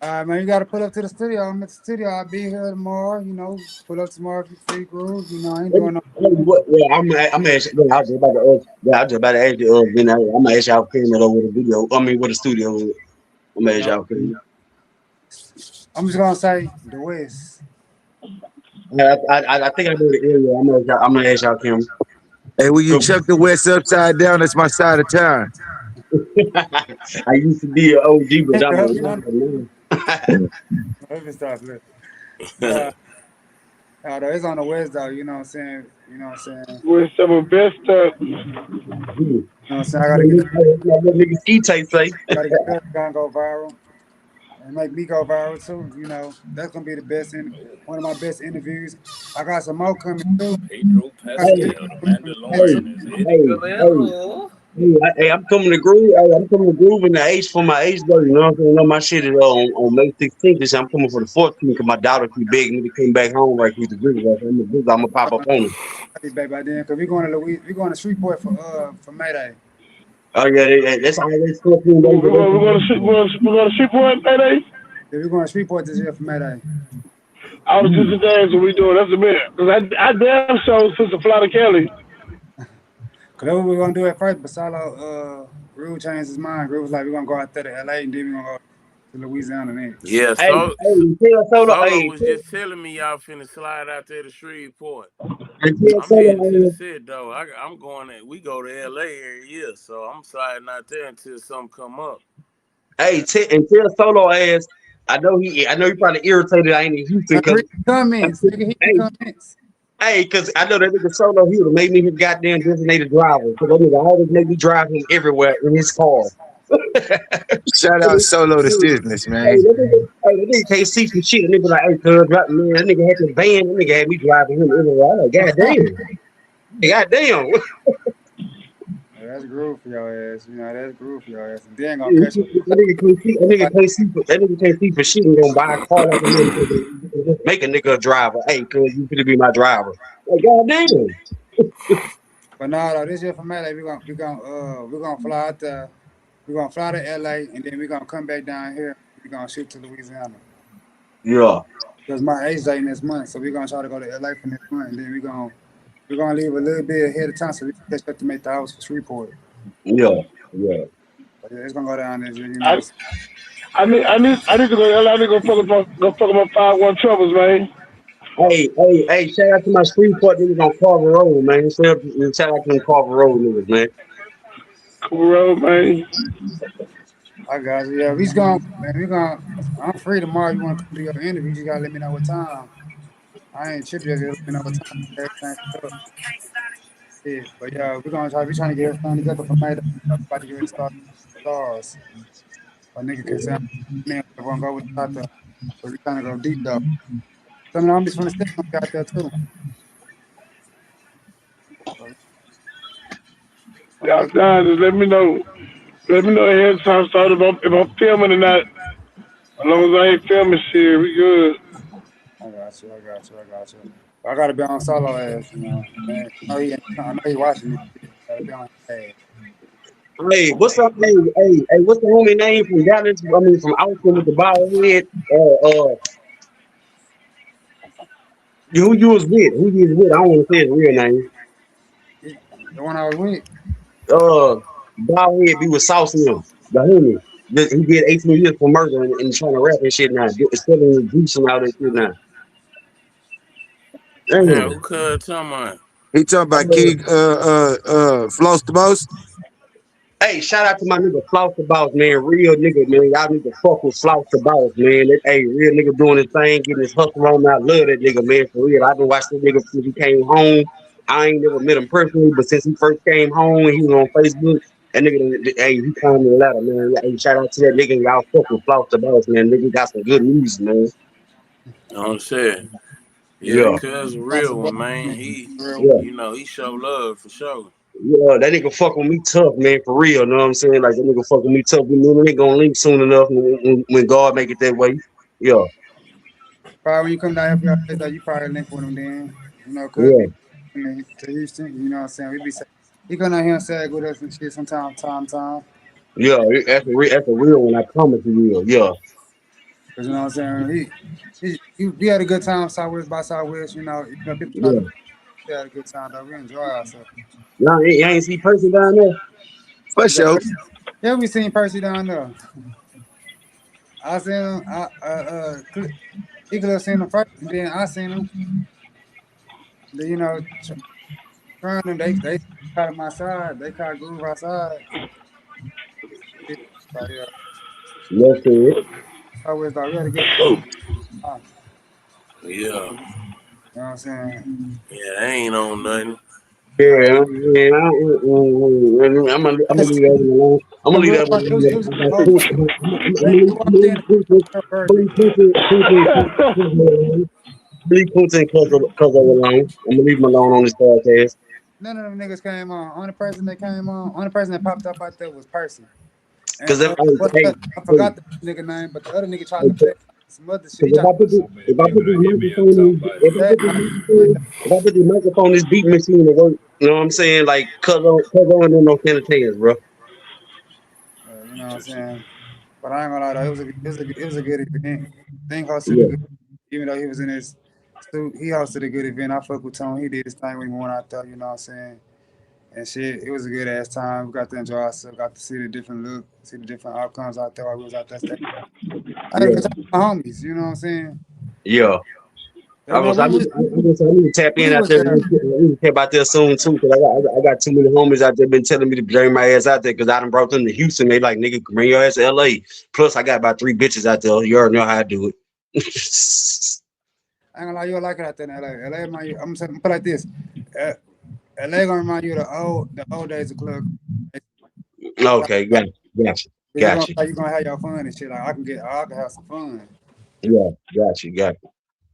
All right, man, you got to pull up to the studio. I'm at the studio. I'll be here tomorrow, you know. Pull up tomorrow for free grooves. You know, I ain't doing no. Yeah, I'm asking. I was just about to ask. Yeah, I was just about to ask you. I'm gonna ask y'all film it over with a video. I mean, with a studio. I'm gonna ask y'all film it. I'm just gonna say the West. I think I know the area. I'm gonna ask y'all film. Hey, when you chuck the West upside down, that's my side of town. I used to be an OG, but I'm Let me stop. It's on the West though. You know what I'm saying? We're some of the best stuff. You know what I'm saying? I gotta get that gonna go viral and make me go viral too. You know, that's gonna be the best one of my best interviews. I got some more coming too. Pedro Pascal, the Hey, I'm coming to groove. Hey, I'm coming to groove in the H for my H though. You know what I'm saying? You know my shit is on May 16th. I'm coming for the 14th because my daughter too big. Me to come back home right with the visit. I'm gonna pop up on it. I'll be back by then because we're going to Shreveport for May Day. Oh yeah, that's always 14 days. We're going to Shreveport May Day. Yeah, we're going to Shreveport this year for May Day. I was just days what we doing. That's a minute. Because I damn show since the Florida Kelly. Cause that's what we're gonna do at first, but Solo Groove changed his mind. Groove was like, we're gonna go out there to LA and then we're gonna go to Louisiana next. Yeah, Solo was just telling me y'all finna slide out there to Shreveport. I'm heading to the city though. I'm going we go to LA every year, so I'm sliding out there until something come up. Hey, and tell Solo ass, I know he probably irritated I ain't in Houston because comments. Hey, because I know that nigga Solo, he would have made me his goddamn designated driver. Because that nigga always make me drive him everywhere in his car. Shout out Solo the business, man. Hey, that nigga can't see some shit. That nigga like, hey, cuz, man, that nigga had the van. That nigga had me driving him everywhere. I'm like, goddamn. That's groove for your ass. You know, that's groove for your ass. And then gonna catch you. That nigga can't see for shit and gonna buy a car like a nigga. Just make a nigga a driver. Hey, cuz, you finna be my driver. Like, goddamn. But no, this year for May, we're gonna fly out there. We're gonna fly to LA and then we're gonna come back down here. We're gonna shoot to Louisiana. Yeah. Because my age day next month, so we're gonna try to go to LA for next month, and then we're gonna leave a little bit ahead of time so we can catch up to make the house for Shreveport. Yeah. But yeah, it's gonna go down this year. You know. I need to go to LA. I need to go fuck up my 5-1 troubles, man. Hey, shout out to my Shreveport niggas on Carver Road, man. Shout out to them Carver Road niggas, man. Carver Road, man. I got you. Yeah, I'm free tomorrow. You want to come do your interview? You gotta let me know what time. I ain't tripping. Just let me know what time everything set up. Yeah, but yeah, we trying to get everything together for May. About to get ready to start stars. A nigga can say man, everyone go with the out there. But we trying to go deep though. Some of the homies from the state gonna be out there too. So, Yeah, somebody, nah, just let me know. Let me know ahead of time start if I'm filming or not. As long as I ain't filming shit, we good. I got you. I got you. I got you. I gotta be on solo ass, you know. Man, I know he watching this shit. Gotta be on his ass. Hey, what's up? Hey, what's the homie name from Dallas? I mean, from Austin with the bald head. Who you was with? Who you was with? I don't want to say his real name. The one I was with. Uh, bald head be with Sauce in him. The homie. He did 18 years for murder and trying to rap and shit now. Selling juice and all that shit now. Man, Damn. who could talking about? He talking about Uh, King Floss the most. Hey, shout out to my nigga Floss the Boss, man. Real nigga, man. Y'all need to fuck with Floss the Boss, man. Hey, real nigga doing his thing, getting his hustle on. I love that nigga, man, for real. I've been watching that nigga since he came home. I ain't never met him personally, but since he first came home and he was on Facebook, that nigga, hey, he climbed the ladder, man. Hey, shout out to that nigga. Y'all fuck with Floss the Boss, man. Nigga got some good music, man. You know what I'm saying? Yeah, Yeah, cuz a Lots real of one, buttons, man. man. He, Real yeah. you know, he show love for sure. Yeah, that nigga fuck with me tough, man, for real. Know what I'm saying? Like that nigga fuck with me tough. We know they gonna link soon enough when God make it that way. Yeah, probably when you come down here for your place, though, you probably link with him then. You know, cuz yeah, be to Houston, you know what I'm saying? We be he come down here and sag with us and shit sometime, time. yeah. That's a real one. I promise you will. Yeah, Cause you know what I'm saying? We had a good time Southwest by Southwest, people try to yeah. we had a good time though. We enjoy ourselves. You ain't see Percy down there. For You said, sure. yeah, we seen Percy down there. I seen him. He could have seen him first, and then I seen him. Then, trying them. They caught him outside. They caught Groove outside. Yeah, so, yeah. Yes, sir. I was like, we had a good time. Yeah, You know what I'm saying? yeah, they ain't on nothing. Yeah, yeah. I'm gonna leave that one alone. I'm gonna But leave real that one talk, alone. it was a I good got whole two. time. I'm You walked in, gonna birthday. leave Putin cause of alone. I'm gonna leave him alone on this podcast. None of them niggas came on. Only person that came on, only person that popped up out there was Percy. And Cause if hey, I hey, forgot the nigga name, but the other nigga tried hey, to play some other shit. Cause He tried So many if I put people this that hit me up microphone talking in, about if I to put this play. microphone, if I put this microphone, this beat machine to work, you know what I'm saying? Like, cuz on them no sanitarians, bro. You know what I'm saying? But I ain't gonna lie though, it was a good event. Thing hosted a Yeah, good, even though he was in his suit, he hosted a good event. I fuck with Tone. He did his thing when he went out there. You know what I'm saying? And shit, it was a good ass time. We got to enjoy ourselves. Got to see the different look, see the different outcomes out there while we was out there. I had a yeah, good time with my homies. You know what I'm saying? yeah. I mean, I need to tap in we out was there. I there. need to tap out there soon too, cause I got too many homies out there been telling me to bring my ass out there, cause I done brought them to Houston. They like, nigga, bring your ass to LA. Plus, I got about 3 bitches out there. You already know how I do it. I ain't gonna lie, you'll like it out there in LA. LA, I'm gonna put it like this. Uh, LA gonna remind you of the old days of club. Okay, gotcha, gotcha. You gonna have your fun and shit. Like I can have some fun Yeah, gotcha.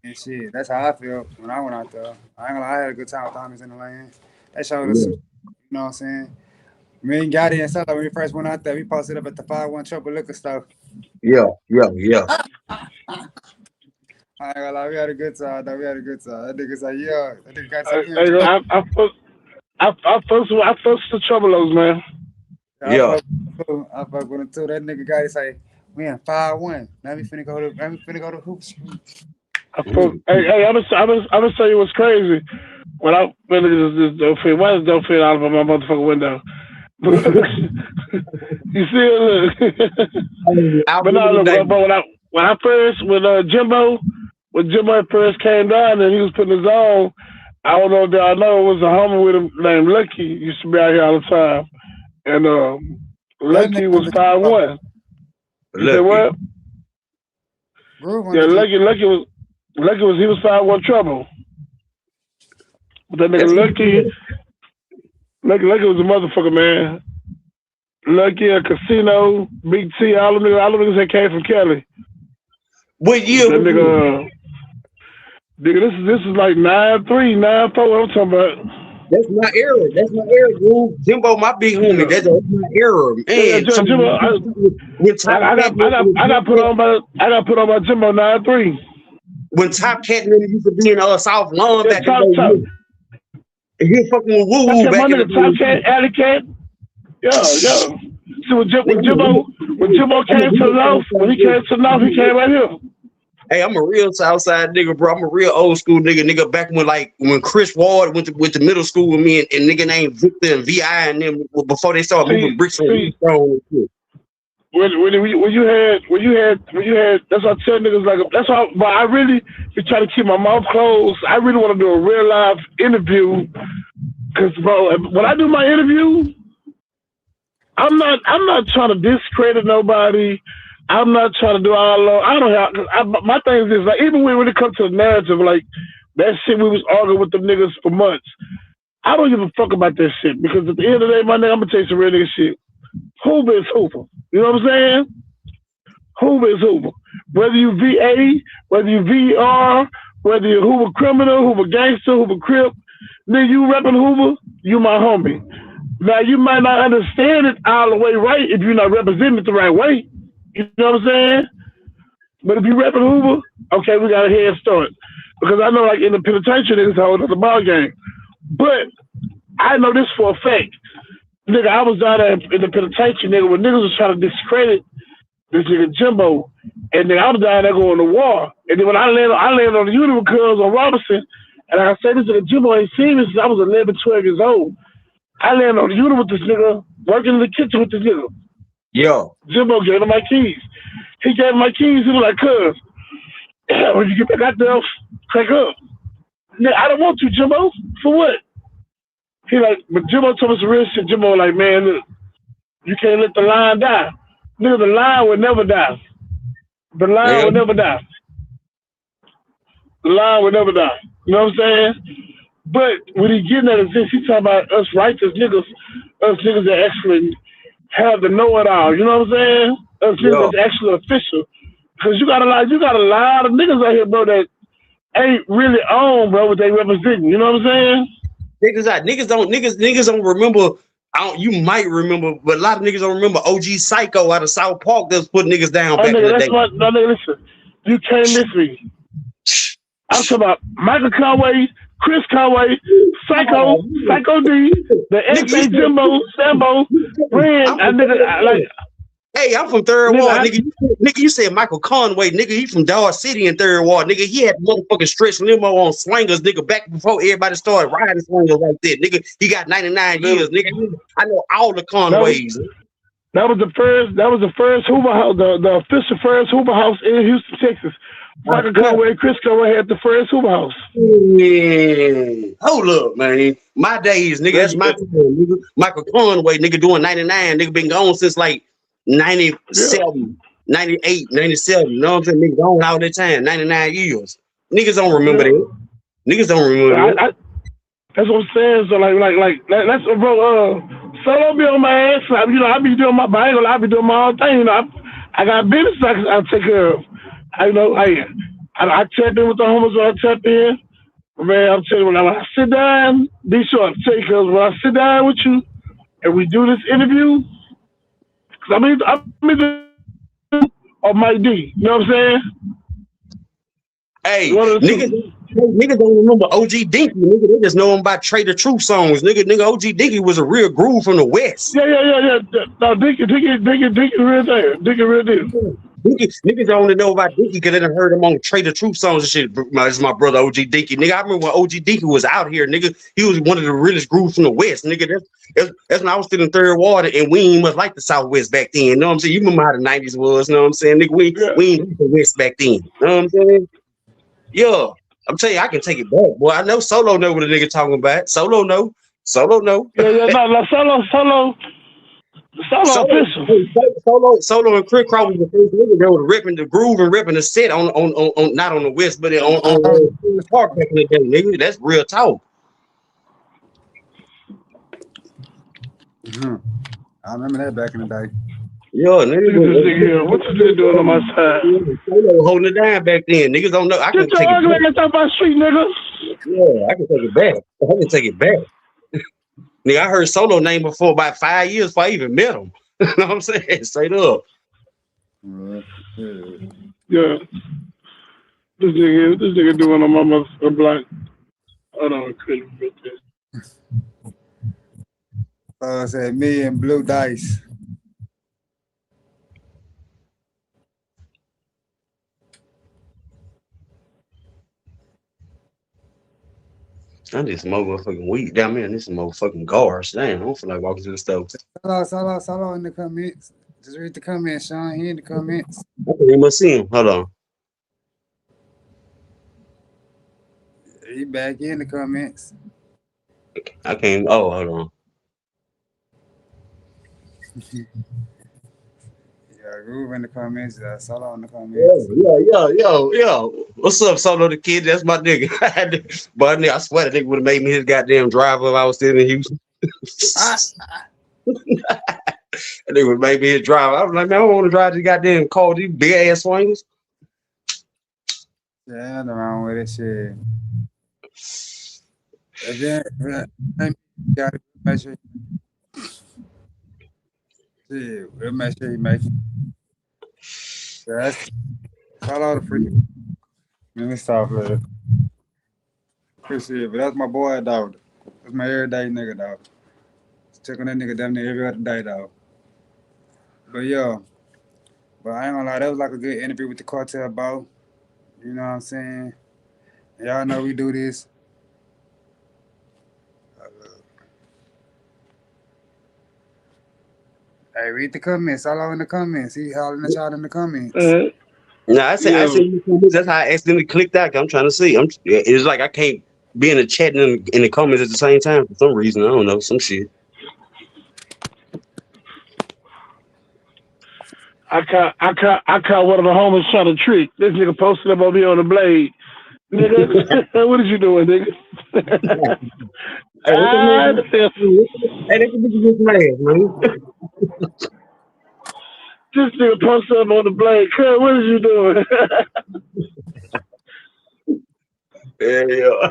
and shit. That's how I felt when I went out there. I ain't gonna lie, I had a good time with the homies in the land. They showed us some, Yeah, you know what I'm saying. Me and Gotti and Sella, when we first went out there, we posted up at the 51 Triple Liquor Store. yeah. I ain't gonna lie, we had a good time though. We had a good time. That nigga said, yeah. That nigga got I, said, we enjoy. I fucks with the Troubles, man. Yeah. I fuck with him too. That nigga Gotti say, we in 5-1. Now we finna go to Hoop Street. Hey, I'm gonna tell you what's crazy. When this dope fit, why is dope fit out of my motherfucking window? You see it, look. I But remember no, the look. day. When Jimbo first came down and he was putting his on, I don't know if y'all know, it was a homie with him named Lucky. Used to be out here all the time, and That Lucky was nigga, 5'1". You said Lucky. what? Groove on Yeah, the G. Lucky was. Lucky he was 5-1 trouble. But that nigga Lucky was a motherfucker, man. Lucky, a Casino, Big T, all them niggas that came from Cali. What year? That nigga, this is like 9-3, 9-4. What I'm talking about. That's my era. That's my era, bro. Jimbo, my big homie. That's my era, man. Jimbo, I got put on by Jimbo 9-3. When Top Cat used to be in South Lawn back in the day. He fucking with Woo Woo back in the day. Top Cat, Alley Cat. Yeah. See, when Jimbo came to the north, he came right here. Hey, I'm a real Southside nigga, bro. I'm a real old school nigga. Back when Chris Ward went to middle school with me and nigga named Victor and VI and them before they started moving bricks on the stone and shit. When you had that's why I tell niggas like that's why. But I really be trying to keep my mouth closed. I really want to do a real live interview because, bro, when I do my interview, I'm not trying to discredit nobody. I'm not trying to do all. I don't have. My thing is like even when it comes to the narrative, like that shit we was arguing with them niggas for months. I don't give a fuck about that shit because at the end of the day, my nigga, I'm gonna tell you some real nigga shit. Hoover is Hoover. You know what I'm saying? Hoover is Hoover. Whether you VA, whether you VR, whether you're Hoover criminal, Hoover gangster, Hoover crip, then you repping Hoover, you my homie. Now you might not understand it all the way right if you're not representing it the right way. You know what I'm saying? But if you repping Hoover, okay, we got a head start. Because I know like in the penitentiary niggas hold up the ball game. But I know this for a fact. Nigga, I was down there in the penitentiary, nigga, when niggas was trying to discredit this nigga Jimbo. And then I was down there going to war. And then when I landed on the unit with Cuz on Robinson, and like I said, this nigga Jimbo ain't seen me since I was 11, 12 years old. I landed on the unit with this nigga, working in the kitchen with this nigga. Yo. Jimbo gave him my keys. He gave him my keys. He was like, Cuz, when you get back out there, crack up. Nigga, I don't want to, Jimbo. For what? He like, but Jimbo told us some real shit. Jimbo like, man, look, you can't let the line die. Nigga, the line will never die. The line will never die. The line will never die. You know what I'm saying? But when he getting at this, he talking about us righteous niggas, us niggas that actually have the know-it-all. You know what I'm saying? Us niggas that's actually official. Because you got a lot of niggas out here, bro, that ain't really on, bro, what they representing. You know what I'm saying? Niggas don't remember. You might remember, but a lot of niggas don't remember OG Psycho out of South Park that's put niggas down back in the day. Nigga, listen, you can't miss me. I'm talking about Michael Conway, Chris Conway, Psycho D, the FA Jimbo, Sambo, Brand. Hey, I'm from Third Ward, nigga. You said Michael Conway, nigga. He from Dodge City in Third Ward, nigga. He had motherfucking stretch limo on swingers, nigga. Back before everybody started riding swingers like that, nigga. He got 99 years, nigga. I know all the Conways. That was the first Hoover House, the official first Hoover House in Houston, Texas. Michael Conway and Chris Conway had the first Hoover House. Yeah. Hold up, man. My days, nigga. That's my time, nigga. Michael Conway, nigga, doing 99, nigga. Been gone since like 97, 98, 97. You know what I'm saying? Niggas on all that time, 99 years. Niggas don't remember that. Niggas don't remember that. That's what I'm saying. So that's bro. Solo be on my ass. You know, I be doing my Bible. I be doing my own thing. You know, I got business I take care of. I know. I tap in with the homies when I tap in. Man, I'm telling you, when I sit down, be sure to take because when I sit down with you and we do this interview. I'm on Mike D. You know what I'm saying? Hey, niggas don't remember OG Dinky, nigga. They just know him by Trey the Truth songs, nigga. OG Dinky was a real groove from the West. Yeah. No, Dinky, real thing. Dinky, real deal. Niggas only know about Dinky because they done heard him on Trey the Truth songs and shit. This is my brother OG Dinky, nigga. I remember when OG Dinky was out here, nigga. He was one of the realest grooves from the West, nigga. That's when I was still in Third Ward, and we ain't much like the Southwest back then. You know what I'm saying? You remember how the 90s was, you know what I'm saying? Nigga, we ain't the West back then. You know what I'm saying? Yeah. I'm telling you, I can take it back, boy. I know Solo know what a nigga talking about. Solo know. Yeah, no, Solo. Solo and Chris Cross was the first nigga that was ripping the groove and ripping the set on not on the West, but on Park back in the day, nigga. That's real talk. I remember that back in the day. Yeah, nigga. What you doing on my side? Solo holding it down back then. Niggas don't know. I can take it back. Get my street, nigga. Yeah, I can take it back. Nigga, I heard Solo name before about 5 years before I even met him. You know what I'm saying? Straight up. Yeah. This nigga doing on my motherfucking block. Hold on, couldn't get this. I said me and Blue Dice. I need some motherfucking weed down there. I need some motherfucking guards. Damn, I don't feel like walking to the stove. Solo in the comments. Just read the comments, Sean. He in the comments. Okay, you must see him. Hold on. He back in the comments. I can't. Oh, hold on. Yeah, Groove in the comments. Solo in the comments. Yo. What's up, Solo the Kid? That's my nigga. But nigga, I swear that nigga would have made me his goddamn driver if I was still in Houston. That nigga would have made me his driver. I was like, man, I don't want to drive this goddamn car, these big ass swingers. Yeah, nothing wrong with it, shit. Again, gotta make sure. Shit, we'll make sure you make it. Yeah, that's Solo the freak. Let me stop later. Appreciate it, but that's my boy, dog. That's my everyday nigga, dog. Check on that nigga damn near every other day, dog. But yeah, but I ain't gonna lie, that was like a good interview with the Cartel Bo. You know what I'm saying? Y'all know we do this. Hey, read the comments. Solo in the comments. He hollering at y'all in the comments. Nah, I said that's how I accidentally clicked out. I'm trying to see. It's like I can't be in the chat and in the comments at the same time for some reason. I don't know, some shit. I caught one of the homies trying to trick. This nigga posted up on me on the blade. Nigga, what is you doing, nigga? Hey, they can be just mad, man. This nigga posted up on the blade. Cuz, what is you doing? Yeah.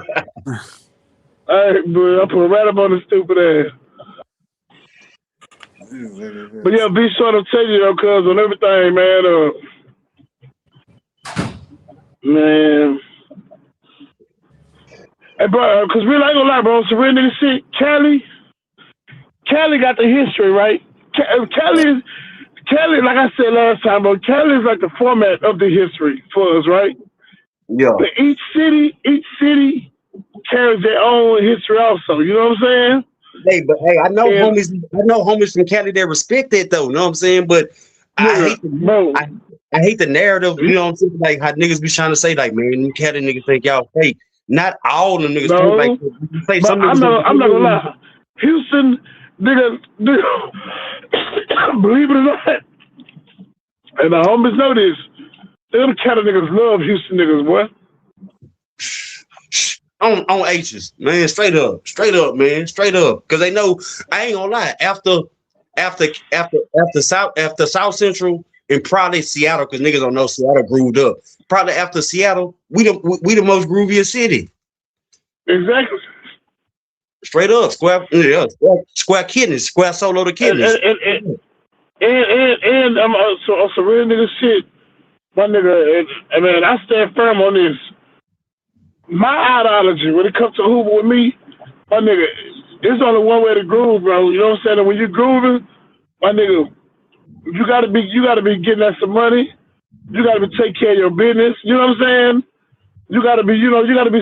All right, bro. I put right up on the stupid ass. But yeah, be sure to tell you though, cuz on everything, man. Hey, bro, cause really, I ain't gonna lie, bro. Some real nigga shit. Cali got the history, right? Cali, like I said last time, bro. Cali is like the format of the history for us, right? Yeah. But each city carries their own history, also. You know what I'm saying? Hey, I know homies from Cali that respect that though. You know what I'm saying? But I hate the narrative. You know what I'm saying? Like how niggas be trying to say, like, man, Cali niggas think y'all fake. Not all the niggas no, like say but some I'm niggas. not gonna lie. Houston, nigga, believe it or not, and the homies know this. Them Cali niggas love Houston niggas, boy. On H's, man, straight up, man, straight up. Cause they know I ain't gonna lie. After South Central and probably Seattle, cause niggas don't know Seattle grooved up. Probably after Seattle, we the most grooviest city. Exactly. Straight up, square kidneys, square Solo the kidneys. And I'm some real nigga shit, my nigga. And man, I stand firm on this. My ideology when it comes to Hoover with me, my nigga, there's only one way to groove, bro. You know what I'm saying? And when you're grooving, my nigga, you gotta be getting us some money. You gotta be taking care of your business. You know what I'm saying? You gotta be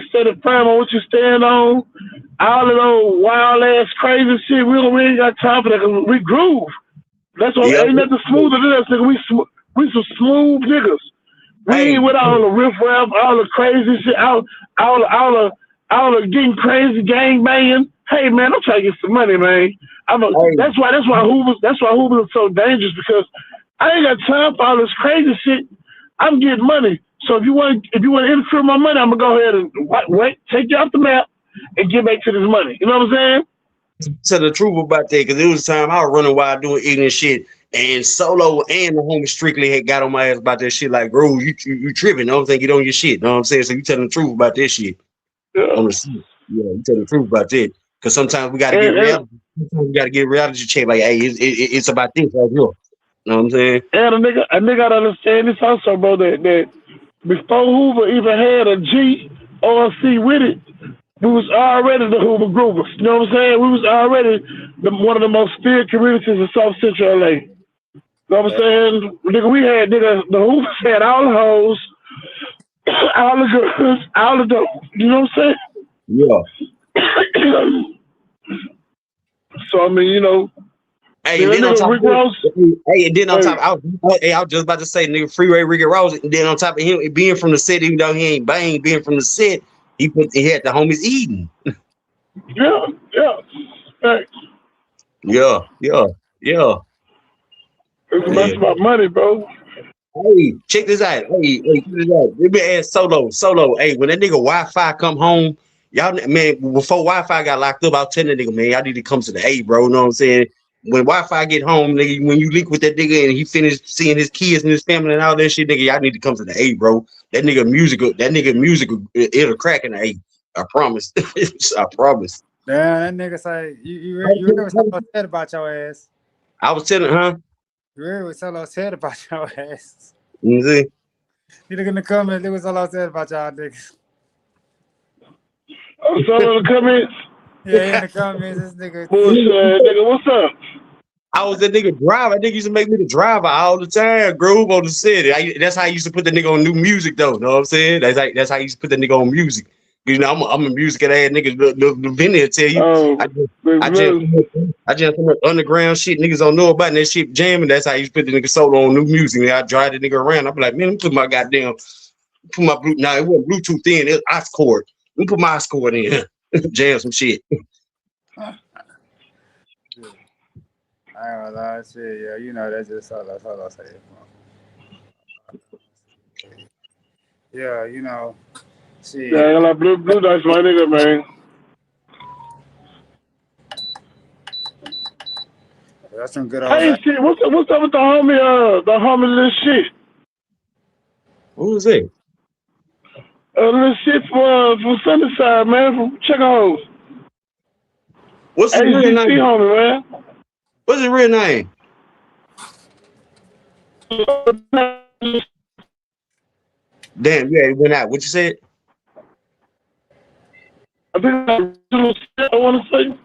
standing firm on what you stand on. All of those wild ass crazy shit, we ain't got time for that because we groove. That's what ain't nothing smoother than us, nigga. We some smooth niggas. We ain't with all the riff rap, all the crazy shit, all the getting crazy, gang banging. hey man, I'm trying to get some money, man. Hey, That's why Hoover is so dangerous because I ain't got time for all this crazy shit. I'm getting money. So if you want to interfere with my money, I'm gonna go ahead and wait, take you off the map and get back to this money. You know what I'm saying? tell the truth about that, because it was time I was running wild doing ignorant shit, and Solo and the homie Strictly had got on my ass about that shit. Like, bro, you tripping? I don't think you on your shit. You know what I'm saying? So you telling the truth about this shit Yeah. on the shit. Yeah, you telling the truth about that. Because sometimes we gotta get And, reality. Sometimes we gotta get reality check. Like, hey, it's about this right here. You know what I'm saying? and a nigga gotta understand this also, bro. That before Hoover even had a G or a C with it, we was already the Hoover Groovers. You know what I'm saying? We was already one of the most feared communities in South Central LA. You know what I'm saying? Nigga, the Hoovers had all the hoes, all the girls, all the dope. You know what I'm Yeah. saying? So I mean, you know, Hey, and then on nigga top Rick of it, Ross. hey, and then on top, Hey, I was just about to say, nigga, Freeway Ricky Ross, and then on top of him being from the city, even though he ain't bang, being from the set, he had the homies eating. yeah. Hey, Yeah. it's Yeah. about money, bro. Hey, check this out. Hey, check this out. Let me ask Solo. Hey, when that nigga Wi-Fi come home, y'all, man, before Wi-Fi got locked up, I was telling that nigga, man, y'all need to come to the A, bro. You know what I'm saying? When Wi-Fi get home, nigga, when you link with that nigga and he finished seeing his kids and his family and all that shit, nigga, y'all need to come to the A, bro. That nigga musical, it'll crack in the A. I promise. I promise. Damn, that nigga say you heard what Solo said about your ass. I was telling, huh? You heard what Solo said about your ass. You see? You look in the comments, look what Solo said about y'all niggas. So in the comments, Yeah, in the comments, this nigga. bullshit, nigga, what's up? I was that nigga driver. That nigga used to make me the driver all the time. Groove on the city. That's how I used to put the nigga on new music, though. Know what I'm saying? That's how I used to put the nigga on music. You know, I'm a music ass nigga. The Vinny will tell you. Oh, I just some underground shit niggas don't know about, and that shit jamming. That's how I used to put the nigga Solo on new music. And I drive the nigga around. I be like, man, let me put my Bluetooth. Nah, it wasn't Bluetooth then. It was aux cord. Let me put my aux cord in. Jam some shit. I ain't gonna lie, shit, yeah, you know that's just Solo say. Yeah, you know, shit. yeah, I like blue dice, my nigga, man. That's some good old Hey, life. shit, what's up with the homie this shit? What was it? This shit from Sunnyside, man, from Chicago. What's his real HDC name? homie, man. What's his real name? Damn, yeah, it went out. What you said? I think I want to say.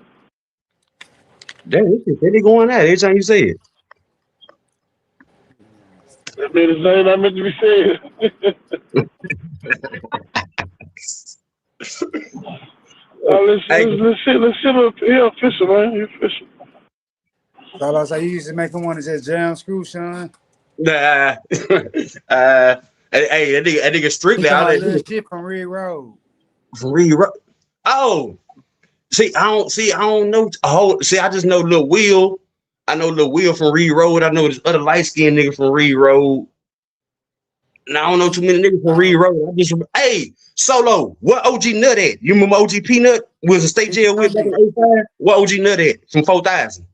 Damn, this shit steady going out every time you say it. That made his name not meant to be said. Let's shit up. He official, man. He official. Solo say you used to make him want to just jam screw, son. Nah. Hey, that nigga He strictly talking all about that little nigga shit from Red Road. from Reed. Oh, I don't know. Oh, see, I just know Lil Will. I know Lil Will from Reed Road. I know this other light skinned nigga from Reed Road. And I don't know too many niggas from Reed Road. I just hey, Solo, what OG Nut at? You remember OG Peanut? Was in state jail with back in 85? What OG Nut at from 4000?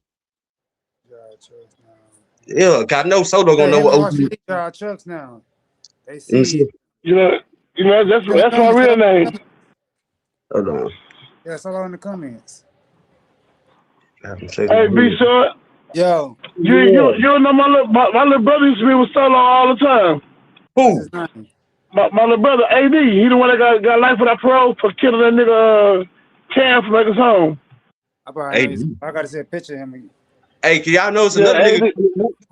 Yeah, cause I know Solo gonna Hey, know him what and OG. Rusty drive trucks now. They Let me see see. it. You know that's my real name. Hold on. Yeah, Solo in the comments. Hey, B Short. Yo, You know my little brother used to be with Solo all the time. what's Who? his name? My little brother AD, he the one that got life without parole for killing that nigga Cam from Lakers home. I probably know Hey, he's. I gotta see a picture of him. hey, can y'all know it's Yeah, another nigga? AD.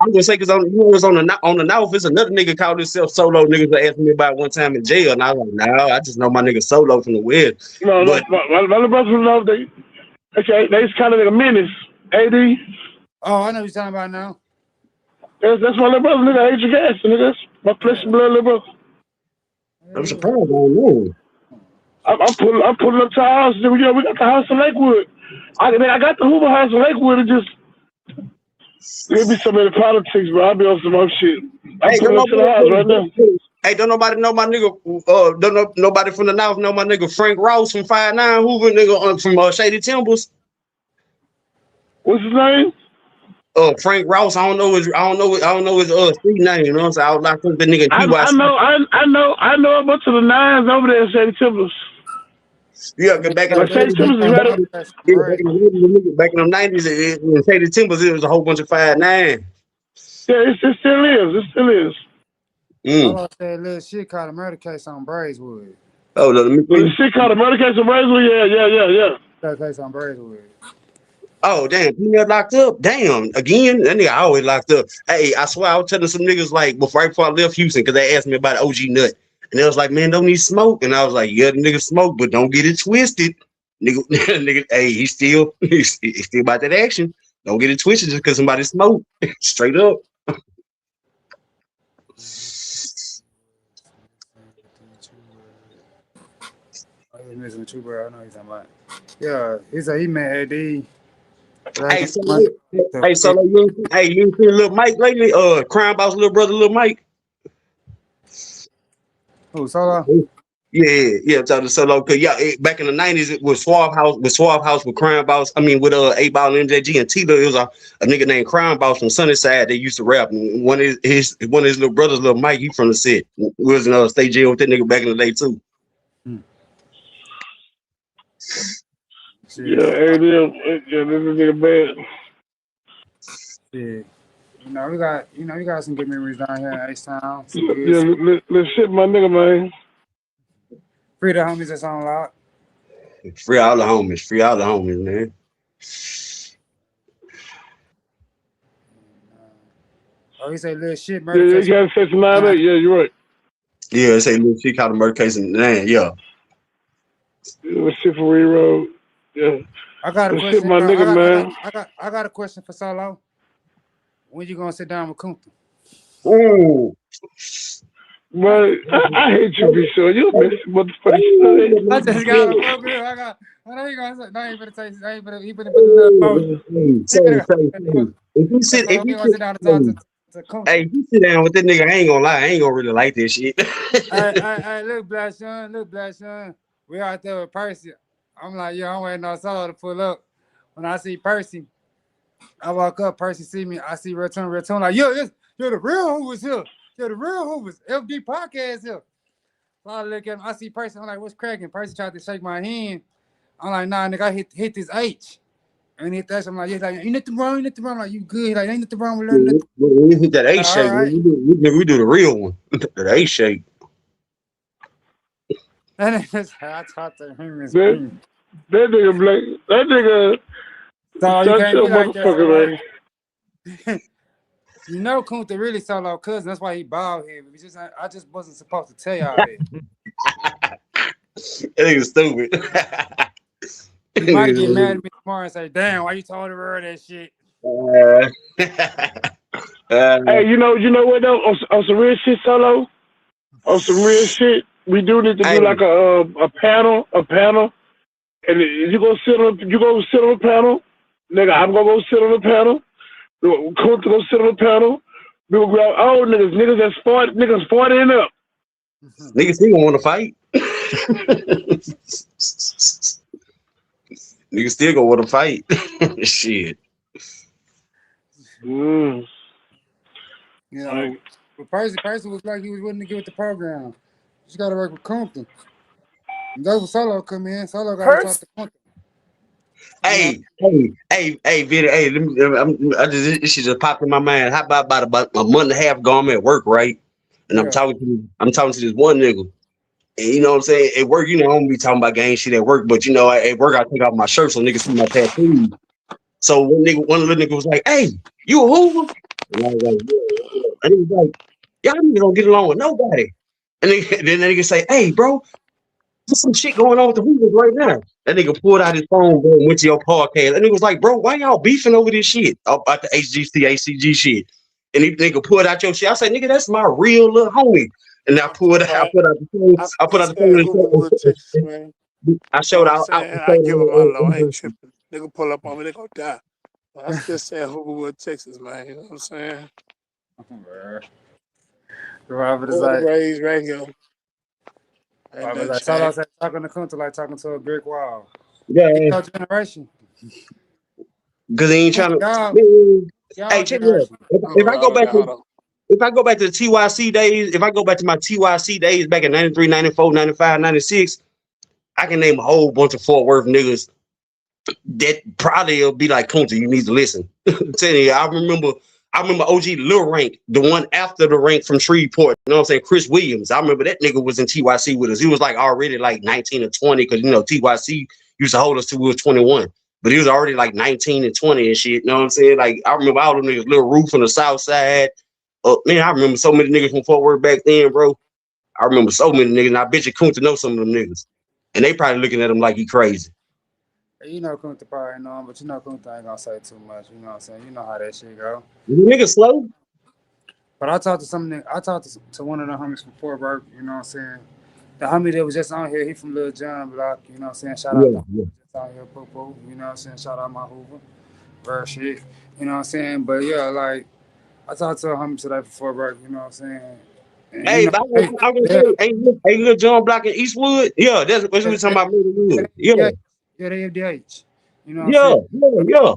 I'm gonna say because it's on the north. It's another nigga called himself Solo. Niggas that asked me about one time in jail, and I was like, no, I just know my nigga Solo from the West. No, But my little brother from Love, they kind of like a menace. AD. Oh, I know what you're talking about now. That's my little brother, nigga. Adrian Gas, nigga. That's my flesh and blood little brother. I'm surprised I don't know. I'm pulling up to our house. You know, we got the house in Lakewood. I got the Hoover House in Lakewood. It just there be so many politics, bro. I be on some other shit. I'm Hey, don't pulling up to the house right now. nobody, hey, don't nobody know my nigga. Don't know nobody from the North know my nigga Frank Ross from 5'9" Hoover, nigga from Shady Timbers. What's his name? Frank Ross. I don't know his street name. You know what I'm saying? I was locked up the nigga in TYC. I know a bunch of the nines over there in Shady Timbers. Yeah, back in Like Shady Timbers is right up. That's yeah, great. back in the 90s, in Shady Timbers, it was a whole bunch of 5'9". Yeah, it still is. It still is. Solo said little shit called a murder case on Braeswood. Oh, let me The shit called a murder case of Braeswood. Yeah. Murder case on Braeswood. Oh, damn, you got locked up. Damn, again, that nigga always locked up. Hey, I swear I was telling some niggas like right before I left Houston, because they asked me about OG Nut. And they was like, man, don't need smoke. And I was like, yeah, the nigga smoke, but don't get it twisted. Nigga, nigga, hey, he's still about that action. Don't get it twisted just because somebody smoked. Straight up. I know he's talking about. Yeah, he said he met AD. Hey, so you ain't seen Lil Mike lately? Crime Boss little brother, Lil Mike. Who, Solo? Yeah, so Solo. Cause back in the 90s, it was Suave House with Crime Boss. I mean, with 8Ball and MJG and Tito. It was a nigga named Crime Boss from Sunnyside. They used to rap. And one of his little brothers, Lil Mike, he from the set. He was in state jail with that nigga back in the day too. Yeah, this nigga bad. Yeah. You got some good memories down here in H-Town. Yeah, let's shit my nigga, man. Free the homies that's on lock. Free all the homies, man. Oh, he say little shit, murder case. You gotta say some out of it. Yeah, you're right. Yeah, say little shit called a murder case in the name, yeah. Let's shit for Road. Yeah. I got a question. Shit my nigga, man. I got a question for Solo. When you gonna sit down with Kunta? Ooh. But I hate you, B. So you miss motherfucker. I just got a little bit. I know you gonna say. No, you better say. He better put a little phone. If you sit down with that nigga, I ain't gonna lie. I ain't gonna really like this shit. Hey, look, Black Sean. We out there with Percy. I'm like, yo, I'm waiting on Solo to pull up. When I see Percy, I walk up. Percy see me. I see Return. Like, yo, you're the real Hoovers here. You're the real Hoovers. FD podcast here. So I look at him. I see Percy. I'm like, what's cracking? Percy tried to shake my hand. I'm like, nah, nigga, I hit this H. And he hit that. I'm like, yeah, like, ain't nothing wrong. I'm like, you good. Like, ain't nothing wrong with learning nothing. When we hit that H shake, right. we do the real one. The H shake. And that's how I talk to him. That nigga Blake. That nigga. So you can't be like that, man. You know, Kunta really Solo cousin. That's why he bald head. I just wasn't supposed to tell y'all that. That nigga stupid. You might get mad at me tomorrow and say, "Damn, why you told the world that shit?" Hey, you know what though? On some real shit, Solo. On some real shit, we do need to do like a panel, and you go sit on the panel, nigga. I'm gonna go sit on the panel. Kunta go sit on the panel. We will grab old niggas that's 40 and up. Niggas still gonna want to fight. Niggas still gonna want to fight. Shit. Yeah. But Percy was like he was willing to get with the program. You just gotta work with Kunta. That's what Solo come in. Solo gotta talk to Kunta. Hey, Vinny, hey, this shit just popped in my mind. How about a month and a half ago, I'm at work, right? And I'm talking to this one nigga. And you know what I'm saying? At work, you know, I don't be talking about gang shit at work, but you know, at work I take off my shirt so niggas see my tattoos. So one of the niggas was like, hey, you a Hoover? And I was like, yeah. And he was like, y'all niggas don't get along with nobody. And then the nigga say, hey, bro, there's some shit going on with the Hoovers right now. That nigga pulled out his phone, bro, and went to your podcast. And he was like, bro, why y'all beefing over this shit? About the HGC, ACG shit. And he nigga pulled out your shit. I said, nigga, that's my real little homie. And I put out the phone. I showed out. I give him my low. I ain't tripping. Nigga pull up on me, they gonna die. I still say Hooverwood, Texas, man. You know what I'm saying? Robert is Born and like, raised right here. Ain't nothing that's all I changed. said, talking to Kunta like talking to a brick wall. He Yeah, your generation. because they ain't trying to. Y'all, Man, hey, y'all check me out. generation. If I go Hold back on, to hold on. if I go back to the TYC days, if I go back to my TYC days back in 93, 94, 95, 96, I can name a whole bunch of Fort Worth niggas that probably will be like Kunta. You need to listen. I'm telling you, I remember OG Lil Rank, the one after the rank from Shreveport. You know what I'm saying? Chris Williams. I remember that nigga was in TYC with us. He was like already like 19 or 20 because TYC used to hold us till we was 21. But he was already like 19 and 20 and shit. You know what I'm saying? Like I remember all them niggas, Lil Roof from the South Side. Man, I remember so many niggas from Fort Worth back then, bro. I remember so many niggas, and I bet you Kunta know some of them niggas. And they probably looking at him like he crazy. You know Kunta probably know him, but Kunta ain't gonna say too much. You know what I'm saying? You know how that shit go. The nigga slow. But I talked to I talked to one of the homies from Fort Worth. You know what I'm saying? The homie that was just on here, he from Lil John Block. You know what I'm saying? Shout out Yeah, to yeah. just on here, poo poo. You know what I'm saying? Shout out my Hoover. Real shit. You know what I'm saying? But yeah, like I talked to a homie today from Fort Worth. You know what I'm saying? And Hey, but I was they, gonna say, hey, Lil John Block in Eastwood. Yeah, that's what we talking they, about. Murder. Yeah, yeah, yeah, they FDH. You know what I'm yeah, saying? yeah, yeah.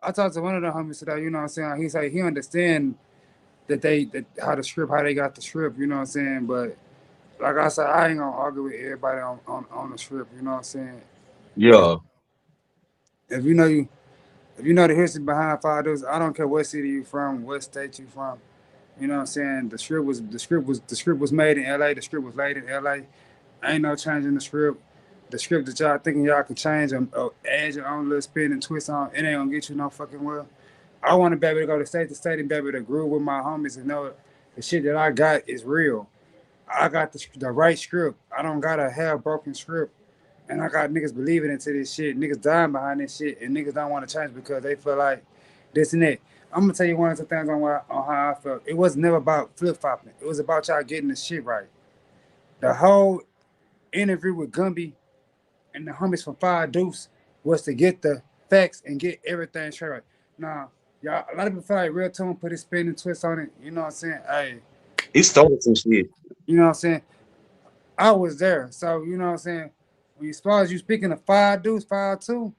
I talked to one of the homies today, you know what I'm saying? He said he understand that how the script, how they got the script, you know what I'm saying? But like I said, I ain't gonna argue with everybody on the script, you know what I'm saying? If Yeah. if you know you if you know the history behind Five Deuces, I don't care what city you from, what state you from. You know what I'm saying? The script was made in LA, the script was laid in LA. Ain't no changing the script. The script that y'all thinking y'all can change or add your own little spin and twist on, it ain't gonna get you no fucking well. I want to be able to go to state and be able to groove with my homies and know the shit that I got is real. I got the right script. I don't got a half broken script. And I got niggas believing into this shit. Niggas dying behind this shit. And niggas don't want to change because they feel like this and that. I'm going to tell you one of the things on how I felt. It was never about flip flopping. It was about y'all getting the shit right. The whole interview with Gumby and the homies from Five Deuce was to get the facts and get everything straight right. Now, y'all, a lot of people feel like Real Tone put his spin and twist on it. You know what I'm saying? Hey, He started some shit. you know what I'm saying? I was there. So, you know what I'm saying? When as far as you speaking of Five Deuce, 5-2,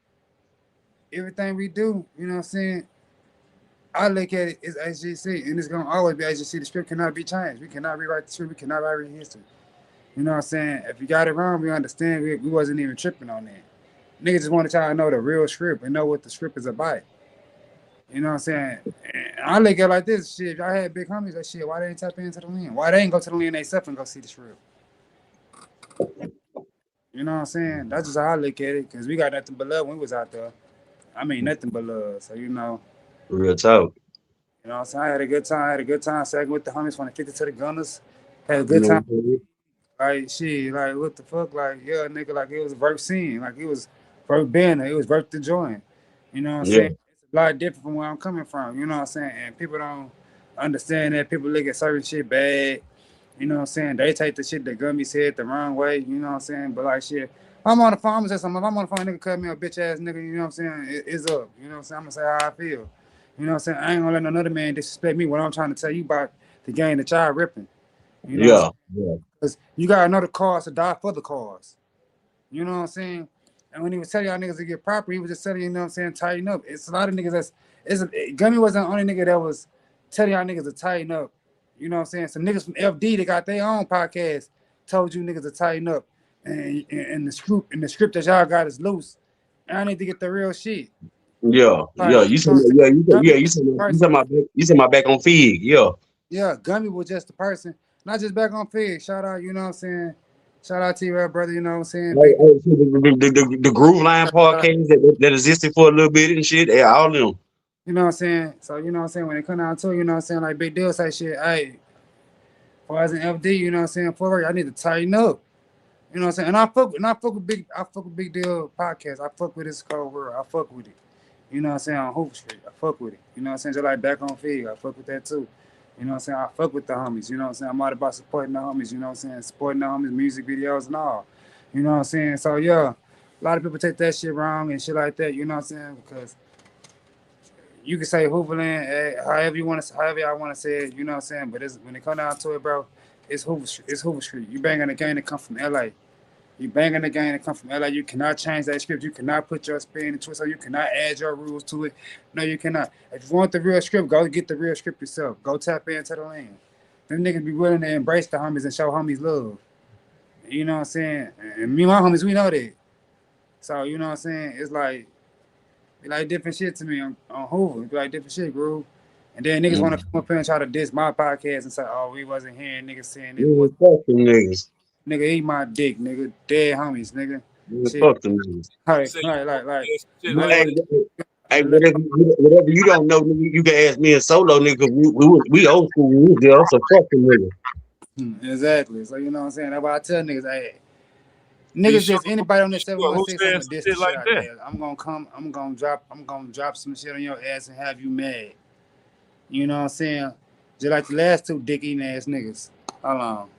everything we do, you know what I'm saying? I look at it as HGC, and it's gonna always be HGC. The script cannot be changed. We cannot rewrite the script. We cannot rewrite history. You know what I'm saying? If you got it wrong, we understand. We wasn't even tripping on that. Niggas just want to try to know the real script and know what the script is about. You know what I'm saying? And I look at it like this shit. If I had big homies, that shit, why they ain't tap into the lean? Why they ain't go to the lean themselves and go see the script? You know what I'm saying? That's just how I look at it. Cause we got nothing but love when we was out there. I mean, nothing but love. So Real talk. you know what I'm saying? I had a good time. I had a good time second with the homies from the 50 to the Gunners. Had a You good know what time. I'm saying? Like shit, like what the fuck? Like yeah, nigga, like it was worth seeing. Like it was worth being there. It was worth the join. You know what I'm Yeah, saying? It's a lot different from where I'm coming from. You know what I'm saying? And people don't understand that. People look at certain shit bad. You know what I'm saying? They take the shit that Gumby said the wrong way. You know what I'm saying? But like shit, I'm on the phone. I'm gonna say something. If I'm on the phone, nigga cut me a bitch ass nigga. You know what I'm saying? It's up. You know what I'm saying? I'm gonna say how I feel. You know what I'm saying? I ain't gonna let another man disrespect me when I'm trying to tell you about the game that y'all ripping. You know what I'm saying? yeah, yeah, Because you gotta know the cause to die for the cause. You know what I'm saying? And when he was telling y'all niggas to get proper, he was just telling you know what I'm saying, tighten up. It's a lot of niggas Gummy wasn't the only nigga that was telling y'all niggas to tighten up. You know what I'm saying? Some niggas from FD that got their own podcast told you niggas to tighten up. And the script that y'all got is loose. And I need to get the real shit. yeah, Like, yeah. you You know said, what I'm saying? yeah, you said, Gummy yeah, was just the person. you said my back on Fig. Yeah, Yeah, Gummy was just the person. Not just back on Fig. Shout out, you know what I'm saying? Shout out to your brother, you know what I'm saying? hey, Big hey, so the Groove Line shout out. podcast that existed for a little bit and shit. Yeah, all them. You know what I'm saying? So, you know what I'm saying? When it come down to it, you know what I'm saying? Like Big Deal say shit, hey, for as an FD, you know what I'm saying? For I need to tighten up. You know what I'm saying? And I fuck with Big Deal podcast. I fuck with his cold world. I fuck with it. You know what I'm saying? On Hoover Street. I fuck with it. You know what I'm saying? Just like back on Fig. I fuck with that too. You know what I'm saying? I fuck with the homies. You know what I'm saying? I'm all about supporting the homies. You know what I'm saying? Supporting the homies, music videos and all. You know what I'm saying? So yeah. a lot of people take that shit wrong and shit like that. You know what I'm saying? Because you can say Hooverland, however you want to, however y'all want to say it. You know what I'm saying? But when it come down to it, bro, it's Hoover Street. It's Hoover Street. You banging the game that come from LA. You banging the game that come from LA. You cannot change that script. You cannot put your spin and twist. So you cannot add your rules to it. No, you cannot. If you want the real script, go get the real script yourself. Go tap into the land. Them niggas be willing to embrace the homies and show homies love. You know what I'm saying? And me and my homies, we know that. So you know what I'm saying? It's like different shit to me on Hoover. It be like different shit, bro. And then niggas want to come up here and try to diss my podcast and say, "Oh, we wasn't hearing niggas saying this." Man, fuck them niggas. Nigga, eat my dick, nigga. Dead homies, nigga. Man, Shit. fuck them niggas. Hey, whatever you don't know, nigga, you can ask me and Solo, nigga. We old school. We was there. So fuck them nigga. Exactly. So you know what I'm saying? That's why I tell niggas, hey, niggas, just anybody on this 716, I'm gonna diss the shit out there. I'm gonna drop some shit on your ass and have you mad. You know what I'm saying? Just like the last two dick eating ass niggas. Hold on.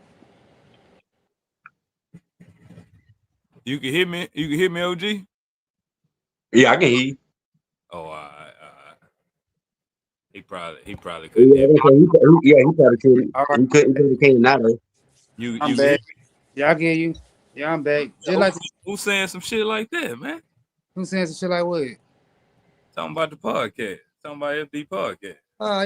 You can hear me? You can hear me, OG? Yeah, I can hear you. Oh, all right. He probably couldn't hear me. He probably couldn't. He couldn't came now though. I'm back. Yeah, I can hear you. Yeah, I'm back. Just like who's saying some shit like that, man? Who's saying some shit like what? Talking about the podcast. Talking about FD podcast.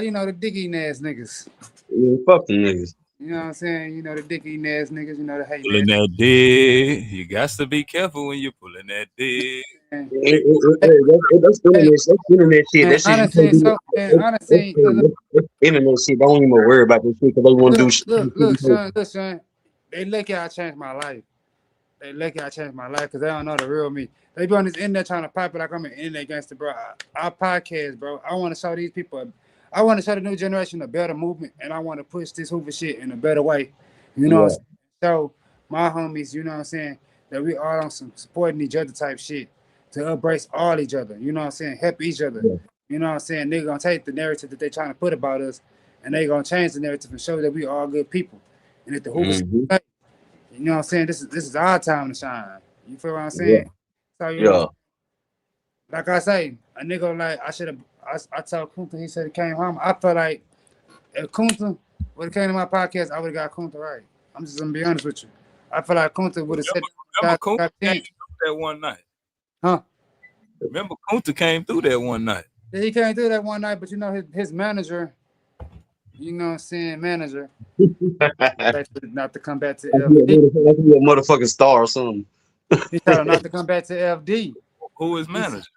You know, the dick eating ass niggas. Yeah, fuck them niggas. You know what I'm saying? You know, the dick eating ass niggas, you know, the hate pulling that dick. You got to be careful when you're pulling that dick. That's internet shit. That's internet shit. Don't even worry about this shit because they want to do shit. Look, son. They lucky I changed my life. They lucky I changed my life because they don't know the real me. They be on this internet trying to pipe it like I'm an internet gangster, bro. Our podcast, bro. I want to show these people. I want to show the new generation a better movement, and I want to push this Hoover shit in a better way. You know what I'm saying? So my homies, you know what I'm saying, that we all on some supporting each other type shit to embrace all each other. You know what I'm saying? Help each other. Yeah. You know what I'm saying? Nigga gonna take the narrative that they trying to put about us, and they gonna change the narrative and show that we all good people. And if the Hoover, you know what I'm saying? This is our time to shine. You feel what I'm saying? Yeah. So you know, like I say, a nigga like I told Kunta, he said he came home. I felt like if Kunta would have came to my podcast, I would have got Kunta right. I'm just gonna be honest with you. I feel like Kunta would have said Kunta came through that one night. Huh? Remember Kunta came through that one night. Yeah, he came through that one night, but you know his manager, you know what I'm saying, manager. Not to come back to FD. Like a motherfucking star or something. He told him not to come back to FD. Who is manager?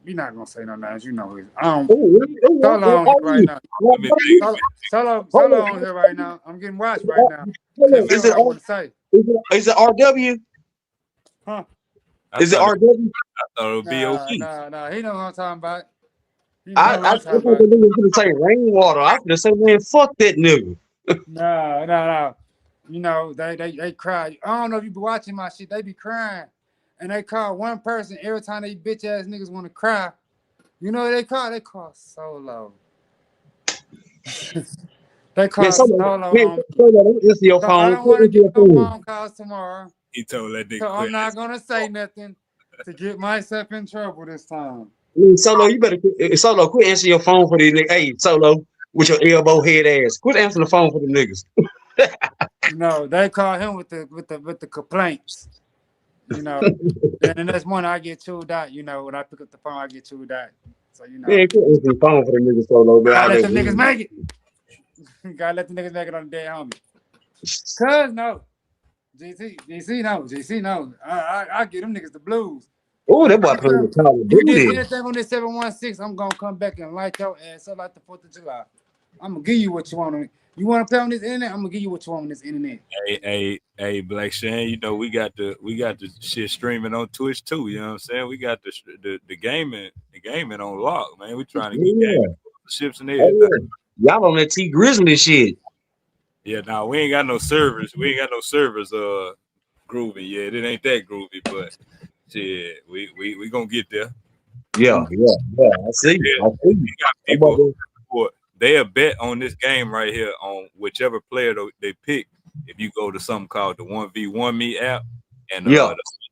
You're not gonna say no names, you know who Solo on here right now. Solo on here right now. I'm getting watched right now. Is it RW? Huh? Is it RW? I thought it would be OP. No, he know what I'm talking about. I thought they were gonna say Rainwater. I was gonna say, man, fuck that nigga. No. You know, they cry. I don't know if you be watching my shit, they be crying. And they call one person every time they bitch ass niggas want to cry. You know what they call? They call Solo. They call Solo. It's your phone. I don't want to get no phone calls tomorrow. He told that nigga. So I'm not gonna say nothing to get myself in trouble this time. Solo, you better quit answering your phone for these niggas. Hey, Solo, with your elbow head ass, quit answering the phone for the niggas. No, they call him with the complaints. You know, and the next morning I get chewed out. You know, when I pick up the phone, I get chewed out. So you know, yeah, quit answering the phone for the niggas, Solo. Gotta let the niggas make it. Gotta let the niggas make it on the day, homie. Cuz no, GC no. I get them niggas the blues. Oh, that boy playing the Call of Duty. If you did Duty. anything on this 716, I'm gonna come back and light your ass up like the 4th of July. I'm gonna give you what you want on it. You want to play on this internet? I'm gonna give you what you want on this internet. Hey, Black Shane, you know we got the shit streaming on Twitch too. You know what I'm saying? We got the gaming on lock, man. We trying to get gaming ships and everything. Y'all on that T Grizzly shit. Yeah, now we ain't got no servers. We ain't got no servers groovy yet. It ain't that groovy, but shit, we gonna get there. Yeah. I see. Yeah. We got people they'll bet on this game right here on whichever player they pick. If you go to something called the 1v1 Me app, and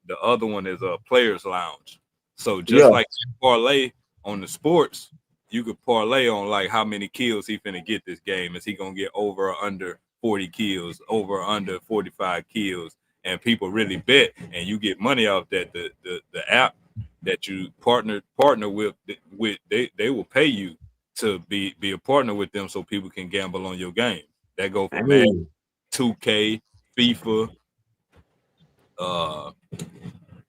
the other one is a players lounge. So just like you parlay on the sports, you could parlay on like how many kills he finna get this game. Is he gonna get over or under 40 kills, over or under 45 kills? And people really bet, and you get money off that. The app that you partner with they will pay you to be a partner with them, so people can gamble on your game. That go for Madden, 2K, FIFA,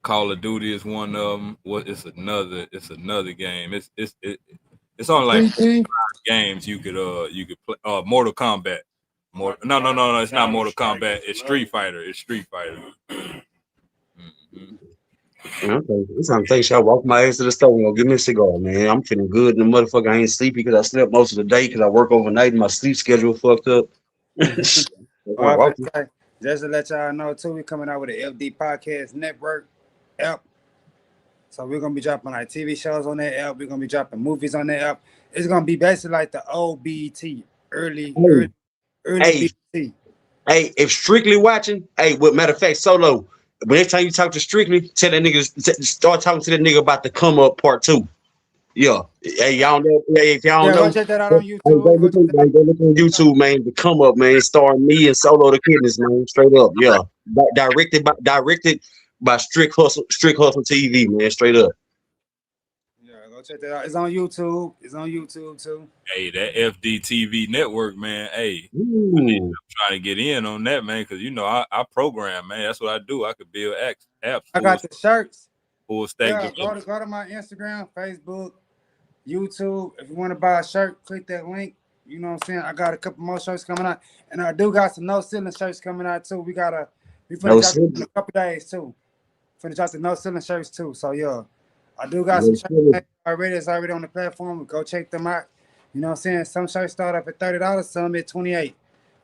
Call of Duty is one of them. It's another game. It's only like 5 games you could play. Mortal Kombat. No. It's not Mortal Kombat. It's Street Fighter. Okay, it's time to take a shower. Walk my ass to the store and go give me a cigar, man. I'm feeling good in the motherfucker. I ain't sleepy because I slept most of the day because I work overnight and my sleep schedule fucked up. Just to let y'all know too, we coming out with the FD Podcast Network app. So we're gonna be dropping like TV shows on that app. We're gonna be dropping movies on that app. It's gonna be basically like the old BET, early Hey, BET. hey, if Strictly watching, hey, what matter of fact, Solo, but next time you talk to Strictly, tell that nigga, start talking to that nigga about the come up part 2. Yeah. Hey, y'all know, if y'all don't know, Go check that out on YouTube. go look on YouTube, man. The come up, man, starring me and Solo the Kidneys, man. Straight up, yeah. Directed by Strict Hustle TV, man. Straight up. Yeah, go check that out. It's on YouTube. It's on YouTube too. Hey, that FDTV network, man. Hey, I'm trying to get in on that, man, because you know I program, man. That's what I do. I could build apps. I got the shirts. Full stack. Yeah, go to my Instagram, Facebook, YouTube. If you want to buy a shirt, click that link. You know what I'm saying? I got a couple more shirts coming out, and I do got some no ceiling shirts coming out too. We finna drop in a couple days too. Finna drop the no ceiling shirts too. So yeah, I do got some shirts already. It's already on the platform. Go check them out. You know what I'm saying? Some shirts start up at $30, some at $28.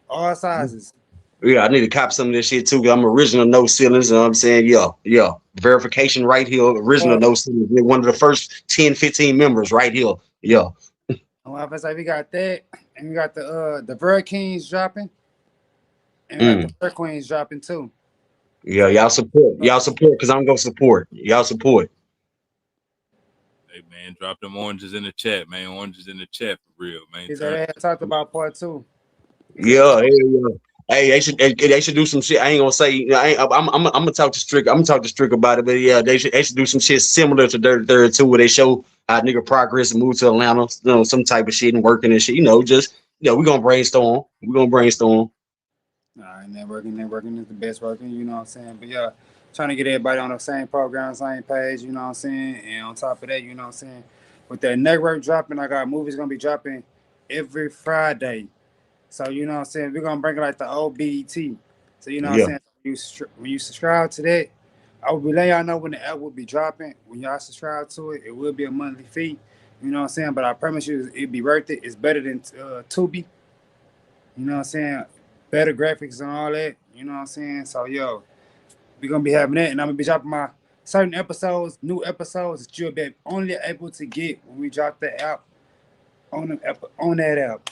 All sizes. Yeah, I need to cop some of this shit too. Cause I'm original no ceilings. You know what I'm saying? Yeah. Verification right here. Original no ceilings. We're one of the first 10, 15 members right here. Yeah. Well, I say we got that, and we got the Bird Kings dropping, and we got the Bird Queens dropping too. Yeah, y'all support, because I'm gonna support. Y'all support. Hey man, drop them oranges in the chat, man. Oranges in the chat for real, man. They had talked about part 2. Yeah. Hey, they should do some shit. I ain't gonna say. I'm gonna talk to Strick. I'm gonna talk to Strick about it. But yeah, they should do some shit similar to Dirty 32, where they show how nigga progress and move to Atlanta, some type of shit and working and shit. We're gonna brainstorm. Nah, networking is the best working. You know what I'm saying? But yeah, trying to get everybody on the same program, same page. You know what I'm saying? And on top of that, you know what I'm saying? With that network dropping, I got movies gonna be dropping every Friday. So, you know what I'm saying? We're going to bring it like the old BET. So, you know what I'm saying? When you subscribe to that, I will be letting y'all know when the app will be dropping. When y'all subscribe to it, it will be a monthly fee. You know what I'm saying? But I promise you, it'll be worth it. It's better than Tubi. You know what I'm saying? Better graphics and all that. You know what I'm saying? So, yo, we're going to be having that. And I'm going to be dropping my certain episodes, new episodes that you'll be only able to get when we drop the app on that app.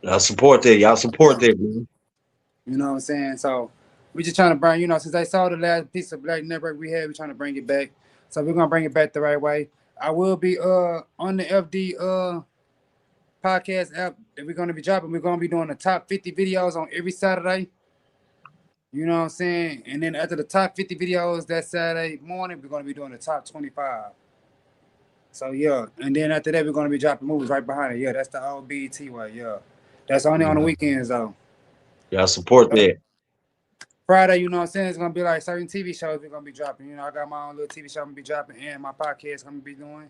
Y'all support that. Man. You know what I'm saying? So we just trying to bring, since they saw the last piece of Black Network we had, we're trying to bring it back. So we're gonna bring it back the right way. I will be on the FD podcast app that we're gonna be dropping. We're gonna be doing the top 50 videos on every Saturday. You know what I'm saying? And then after the top 50 videos that Saturday morning, we're gonna be doing the top 25. So yeah, and then after that, we're gonna be dropping movies right behind it. Yeah, that's the old BET way. Yeah, that's only on the weekends though. Y'all support that. Friday, you know what I'm saying? It's going to be like certain TV shows we're going to be dropping. I got my own little TV show I'm going to be dropping and my podcast I'm going to be doing.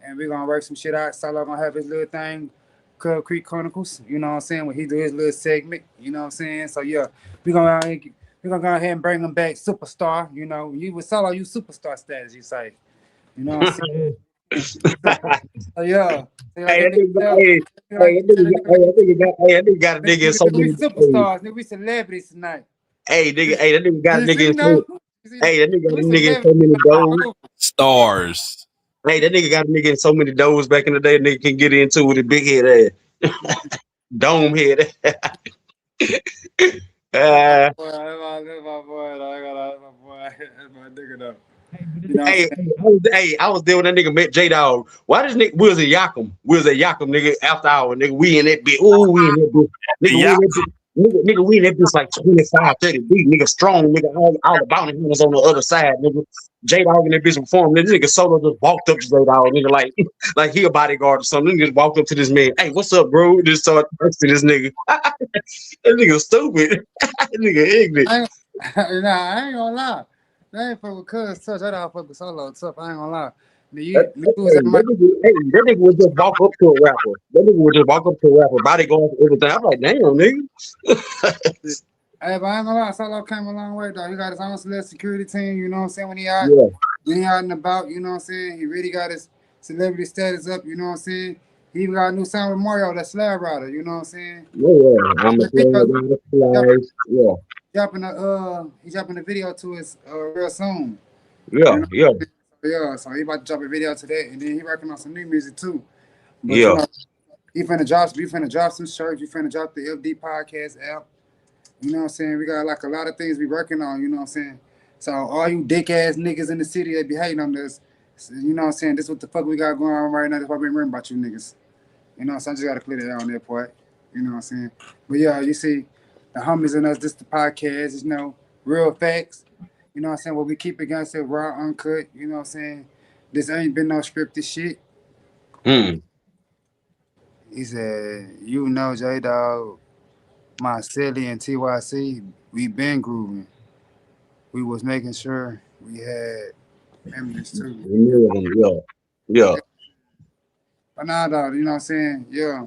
And we're going to work some shit out. Solo going to have his little thing, Cub Creek Chronicles, you know what I'm saying? When he do his little segment, you know what I'm saying? So, yeah, we're going to go ahead and bring him back superstar. You with Solo, you superstar status, you say. You know what I'm saying? So, yeah. I think got a nigga in so many superstars. Nigga, we celebrities tonight. Hey, nigga, that nigga got a nigga in so many doors. Stars. Hey, that nigga got a nigga in so many doors back in the day. Nigga can get into with a big head ass. Dome head. My boy. That's my nigga though. You know what I'm Hey, saying? I was there when that nigga met J Dog. Why this nigga we was at Yakum? We was at Yakum, nigga, after hour, nigga. We in that bitch. Ooh, we in that bitch. Nigga, we Yeah, in that bitch. Nigga, we in that bitch like 25, 30 deep. Nigga, strong, nigga. All the bounty hunters on the other side, nigga. J Dog in that bitch performing. This nigga solo just walked up to J Dog, nigga, like like he a bodyguard or something. Nigga just walked up to this man. Hey, what's up, bro? Just started next to this nigga. That nigga stupid. That nigga ignorant. I ain't, nah, I ain't gonna lie. That ain't fuck with Cuz tough. That all fuck with Solo tough. I ain't gonna lie. You was at my That nigga would just walk up to a rapper. That nigga would just walk up to a rapper, bodyguard, everything. I'm like, damn, nigga. hey, but I ain't gonna lie, Solo came a long way, though. He got his own select security team, you know what I'm saying? Yeah, When he out and about, you know what I'm saying? He really got his celebrity status up, you know what I'm saying? He even got a new song with Mario, that Slab Rider, you know what I'm saying? yeah. I'm a The video, player, yeah, he dropping the video to his real soon. You yeah, know yeah, what I'm saying? So, yeah, so he about to drop a video today, and then he working on some new music too. But you yeah. know, we finna drop some shirts, we finna drop the FD podcast app. You know what I'm saying? We got like a lot of things we working on, you know what I'm saying? So all you dick ass niggas in the city that be hating on this, you know what I'm saying? This what the fuck we got going on right now. That's why we remember about you niggas. You know, so I just gotta clear that out on that part. You know what I'm saying? But yeah, you see, the homies in us, this the podcast, you know, real facts. You know what I'm saying? What we keep against it, raw, uncut, you know what I'm saying? This ain't been no scripted shit. Hmm. He said, you know, J Dog, my Silly and TYC, we been grooving. We was making sure we had memories too. Yeah, yeah. Yeah. But nah, dog, you know what I'm saying? Yeah.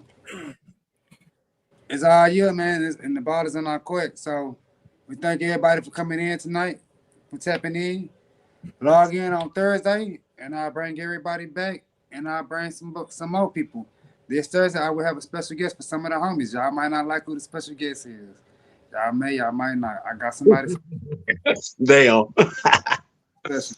It's all year, man, and the ball is in our court. So we thank everybody for coming in tonight, for tapping in. Log in on Thursday, and I'll bring everybody back, and I'll bring some more people. This Thursday, I will have a special guest for some of the homies. Y'all might not like who the special guest is. Y'all may, y'all might not. I got somebody Damn. special.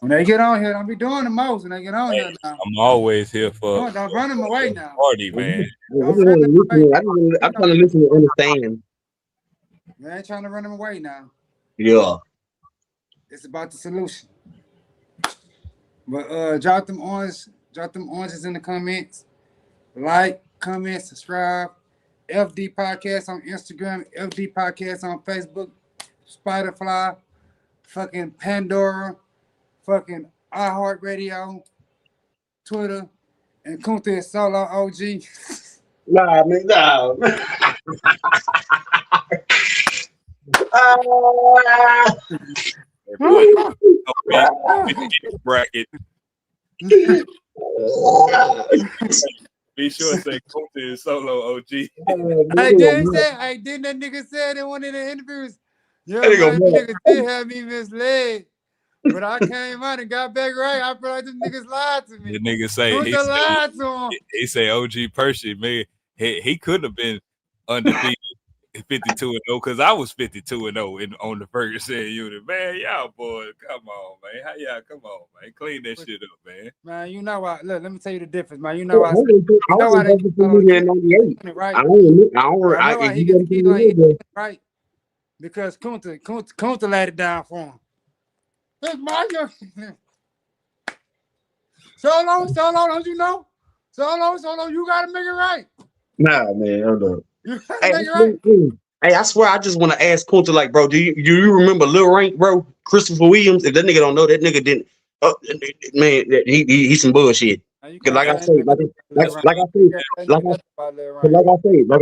When they get on here, don't be doing the most. When they get on here now, I'm always here for don't run them away now. party, I man. just Don't want run them to away. listen. I'm trying to listen to understand. You ain't trying to run them away now. Yeah. It's about the solution. But drop them oranges in the comments. Like, comment, subscribe. FD Podcast on Instagram, FD Podcast on Facebook, Spotify, fucking Pandora, fucking iHeartRadio, Twitter, and Kunta is Solo OG. Nah, man, nah. Ah. That boy gonna be bracket. Be sure to say Coach is solo OG. Didn't that nigga said in one of the interviews, yeah, man, you niggas did have me misled. But I came out and got back right. I feel like them niggas lied to me. The nigga say Kunta lied to him. he say OG Percy, man, he couldn't have been undefeated 52-0 because I was 52-0 on the Ferguson unit. Man, y'all boys, come on, man. How y'all come on, man? Clean that shit up, man. Man, you know what? Look, let me tell you the difference, man. You know why? I was in '98. Right? I know why he gets the key like right? Because Kunta laid it down for him. It's my Solo, don't you know? Solo, you gotta make it right. Nah, man, hold on. You gotta Hey, make it right. hey, I swear, I just want to ask Kunta, like, bro, do you remember Lil Rank, bro? Christopher Williams? If that nigga don't know, that nigga didn't. Man, he some bullshit. Cause like I say, like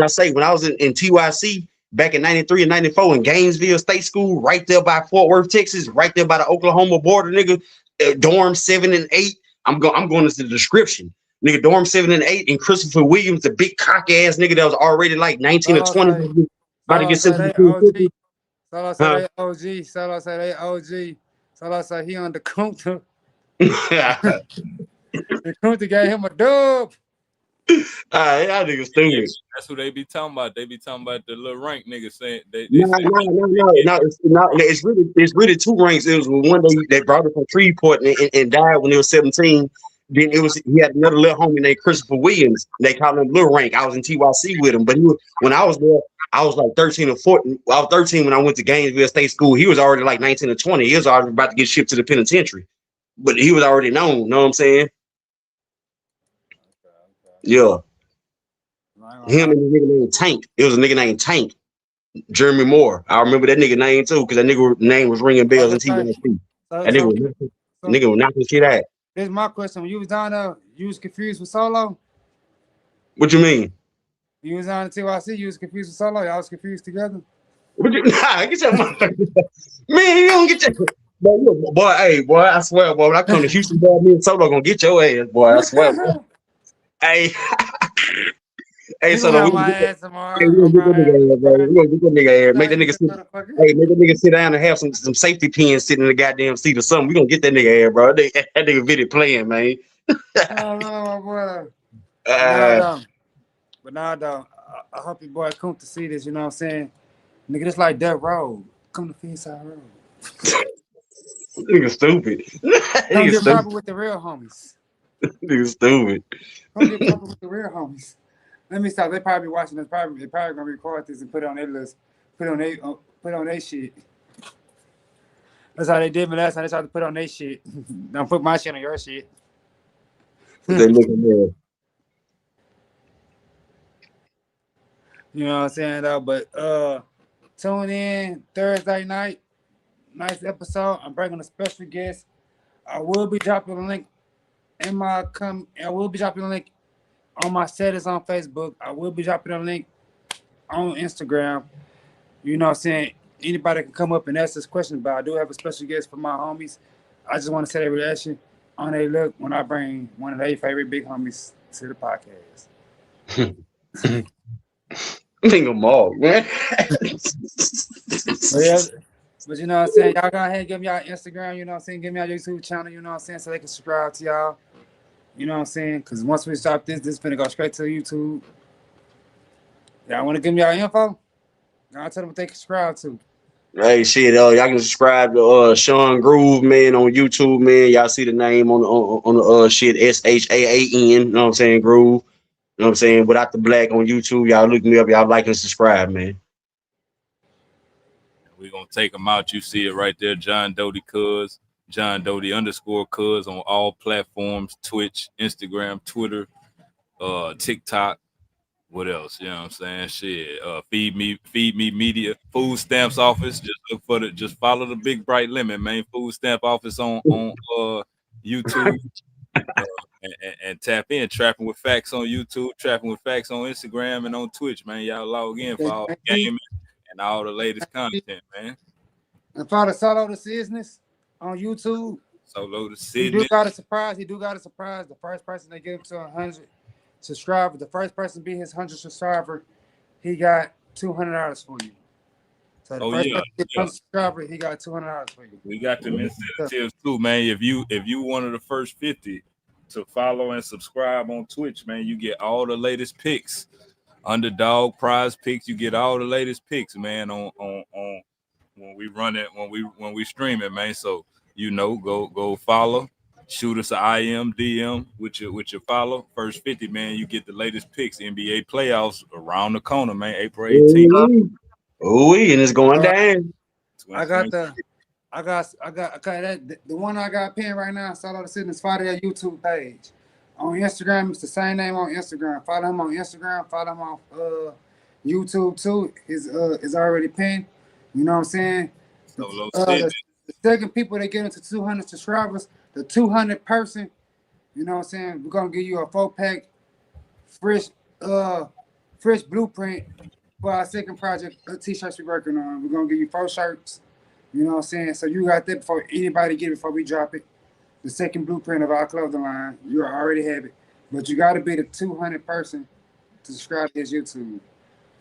I say, when I was in TYC back in '93 and '94 in Gainesville State School, right there by Fort Worth, Texas, right there by the Oklahoma border, nigga, dorm 7 and 8. I'm going into the description. Nigga, dorm 7 and 8, and Christopher Williams, the big cock ass nigga that was already like 19 or 20, about to get sent to the Solo say they OG. Solo say they OG. Solo say he on the Kunta. The Kunta gave him a dub. That nigga stupid. That's what they be talking about. They be talking about the little rank nigga saying they No. It's really two ranks. It was one day they brought it from Shreveport and died when he was 17. Then he had another little homie named Christopher Williams. They called him Little Rank. I was in TYC with him, but when I was there, I was like 13 or 14. I was 13 when I went to Gainesville State School. He was already like 19 or 20. He was already about to get shipped to the penitentiary. But he was already known, you know what I'm saying? Yeah. Him and the nigga named Tank. It was a nigga named Tank, Jeremy Moore. I remember that nigga name too, because that nigga name was ringing bells in TYC. That nigga was knocking shit out. Here's my question. When you was down there, you was confused with Solo? What you mean? You was on the TYC, you was confused with Solo? Y'all was confused together? What you, nah, get your motherfucker. Man, you don't get your boy, hey, boy, I swear, boy, when I come to Houston, boy, me and Solo gonna get your ass, boy. I swear, boy. Hey, hey, Solo, we gonna get that nigga ass, bro. We gonna get that nigga ass. Make that nigga sit. Hey, make that nigga sit down and have some safety pins sitting in the goddamn seat or something. We gonna get that nigga ass, bro. That nigga video playing, man. Oh, no, boy. But nah, though. I hope your boy come to see this, you know what I'm saying? Nigga, this like Death Row. Come to Feenside Road. Nigga stupid. Don't get proper with the real homies. Nigga stupid. Don't get proper with the real homies. Let me stop. They probably watching this. They probably gonna record this and put it on their list. Put on their shit. That's how they did me last time. They tried to put on their shit. Don't put my shit on your shit. They looking there. You know what I'm saying though? But tune in Thursday night. Nice episode. I'm bringing a special guest. I will be dropping a link in my I will be dropping a link on my status on Facebook. I will be dropping a link on Instagram. You know what I'm saying? Anybody can come up and ask us questions, but I do have a special guest for my homies. I just want to say their reaction on their look when I bring one of their favorite big homies to the podcast. Nigga Mark, man. But you know what I'm saying? Y'all go ahead and give me y'all Instagram, you know what I'm saying? Give me y'all YouTube channel, you know what I'm saying? So they can subscribe to y'all. You know what I'm saying? Because once we stop this is finna go straight to YouTube. Y'all want to give me y'all info? I'll tell them what they can subscribe to. Hey, shit, y'all can subscribe to Sean Groove, man, on YouTube, man. Y'all see the name on the shit, SHAAN, you know what I'm saying, Groove. You know what I'm saying? Without the black on YouTube, y'all look me up, y'all like and subscribe, man. We're gonna take them out. You see it right there, John Doty Cuz, John Doty _Cuz on all platforms, Twitch, Instagram, Twitter, TikTok. What else? You know what I'm saying? Shit. Feed me media. Food stamps office. Just follow the big bright lemon, man. Food stamp office on YouTube. And tap in. Trapping with Facts on YouTube, Trapping with Facts on Instagram and on Twitch, man. Y'all log in for all the gaming and all the latest content, man. And follow Solo the Business on YouTube. Solo the He do got a surprise. The first person they give to 100 subscribers, the first person to be his 100 subscriber, he got $200 for you. So the first person to get 100 subscriber, he got $200 for you. We got them incentives too, man. If you one of the first 50 to follow and subscribe on Twitch, man, you get all the latest picks, underdog prize picks. You get all the latest picks, man. On when we run it, when we stream it, man. So go follow, shoot us an IM DM with your follow. First 50, man, you get the latest picks. NBA playoffs around the corner, man. April 18th. Oh, and it's going down. I got that. The one I got pinned right now. Solo the Business. Follow their YouTube page. On Instagram, it's the same name on Instagram. Follow him on Instagram. Follow him on YouTube too. Is already pinned. You know what I'm saying? The second people that get into 200 subscribers, the 200 person, you know what I'm saying? We're gonna give you a 4-pack fresh blueprint for our second project, t-shirts we're working on. We're gonna give you 4 shirts. You know what I'm saying? So you got that before anybody get it, before we drop it. The second blueprint of our clothing line. You already have it. But you gotta be the 200 person to subscribe to his YouTube.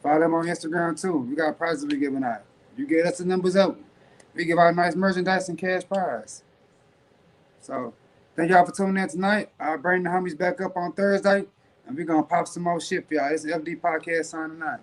Follow him on Instagram too. We got prizes we giving out. You get us the numbers up, we give out nice merchandise and cash prize. So thank y'all for tuning in tonight. I'll bring the homies back up on Thursday, and we're gonna pop some more shit for y'all. It's FD Podcast signing out.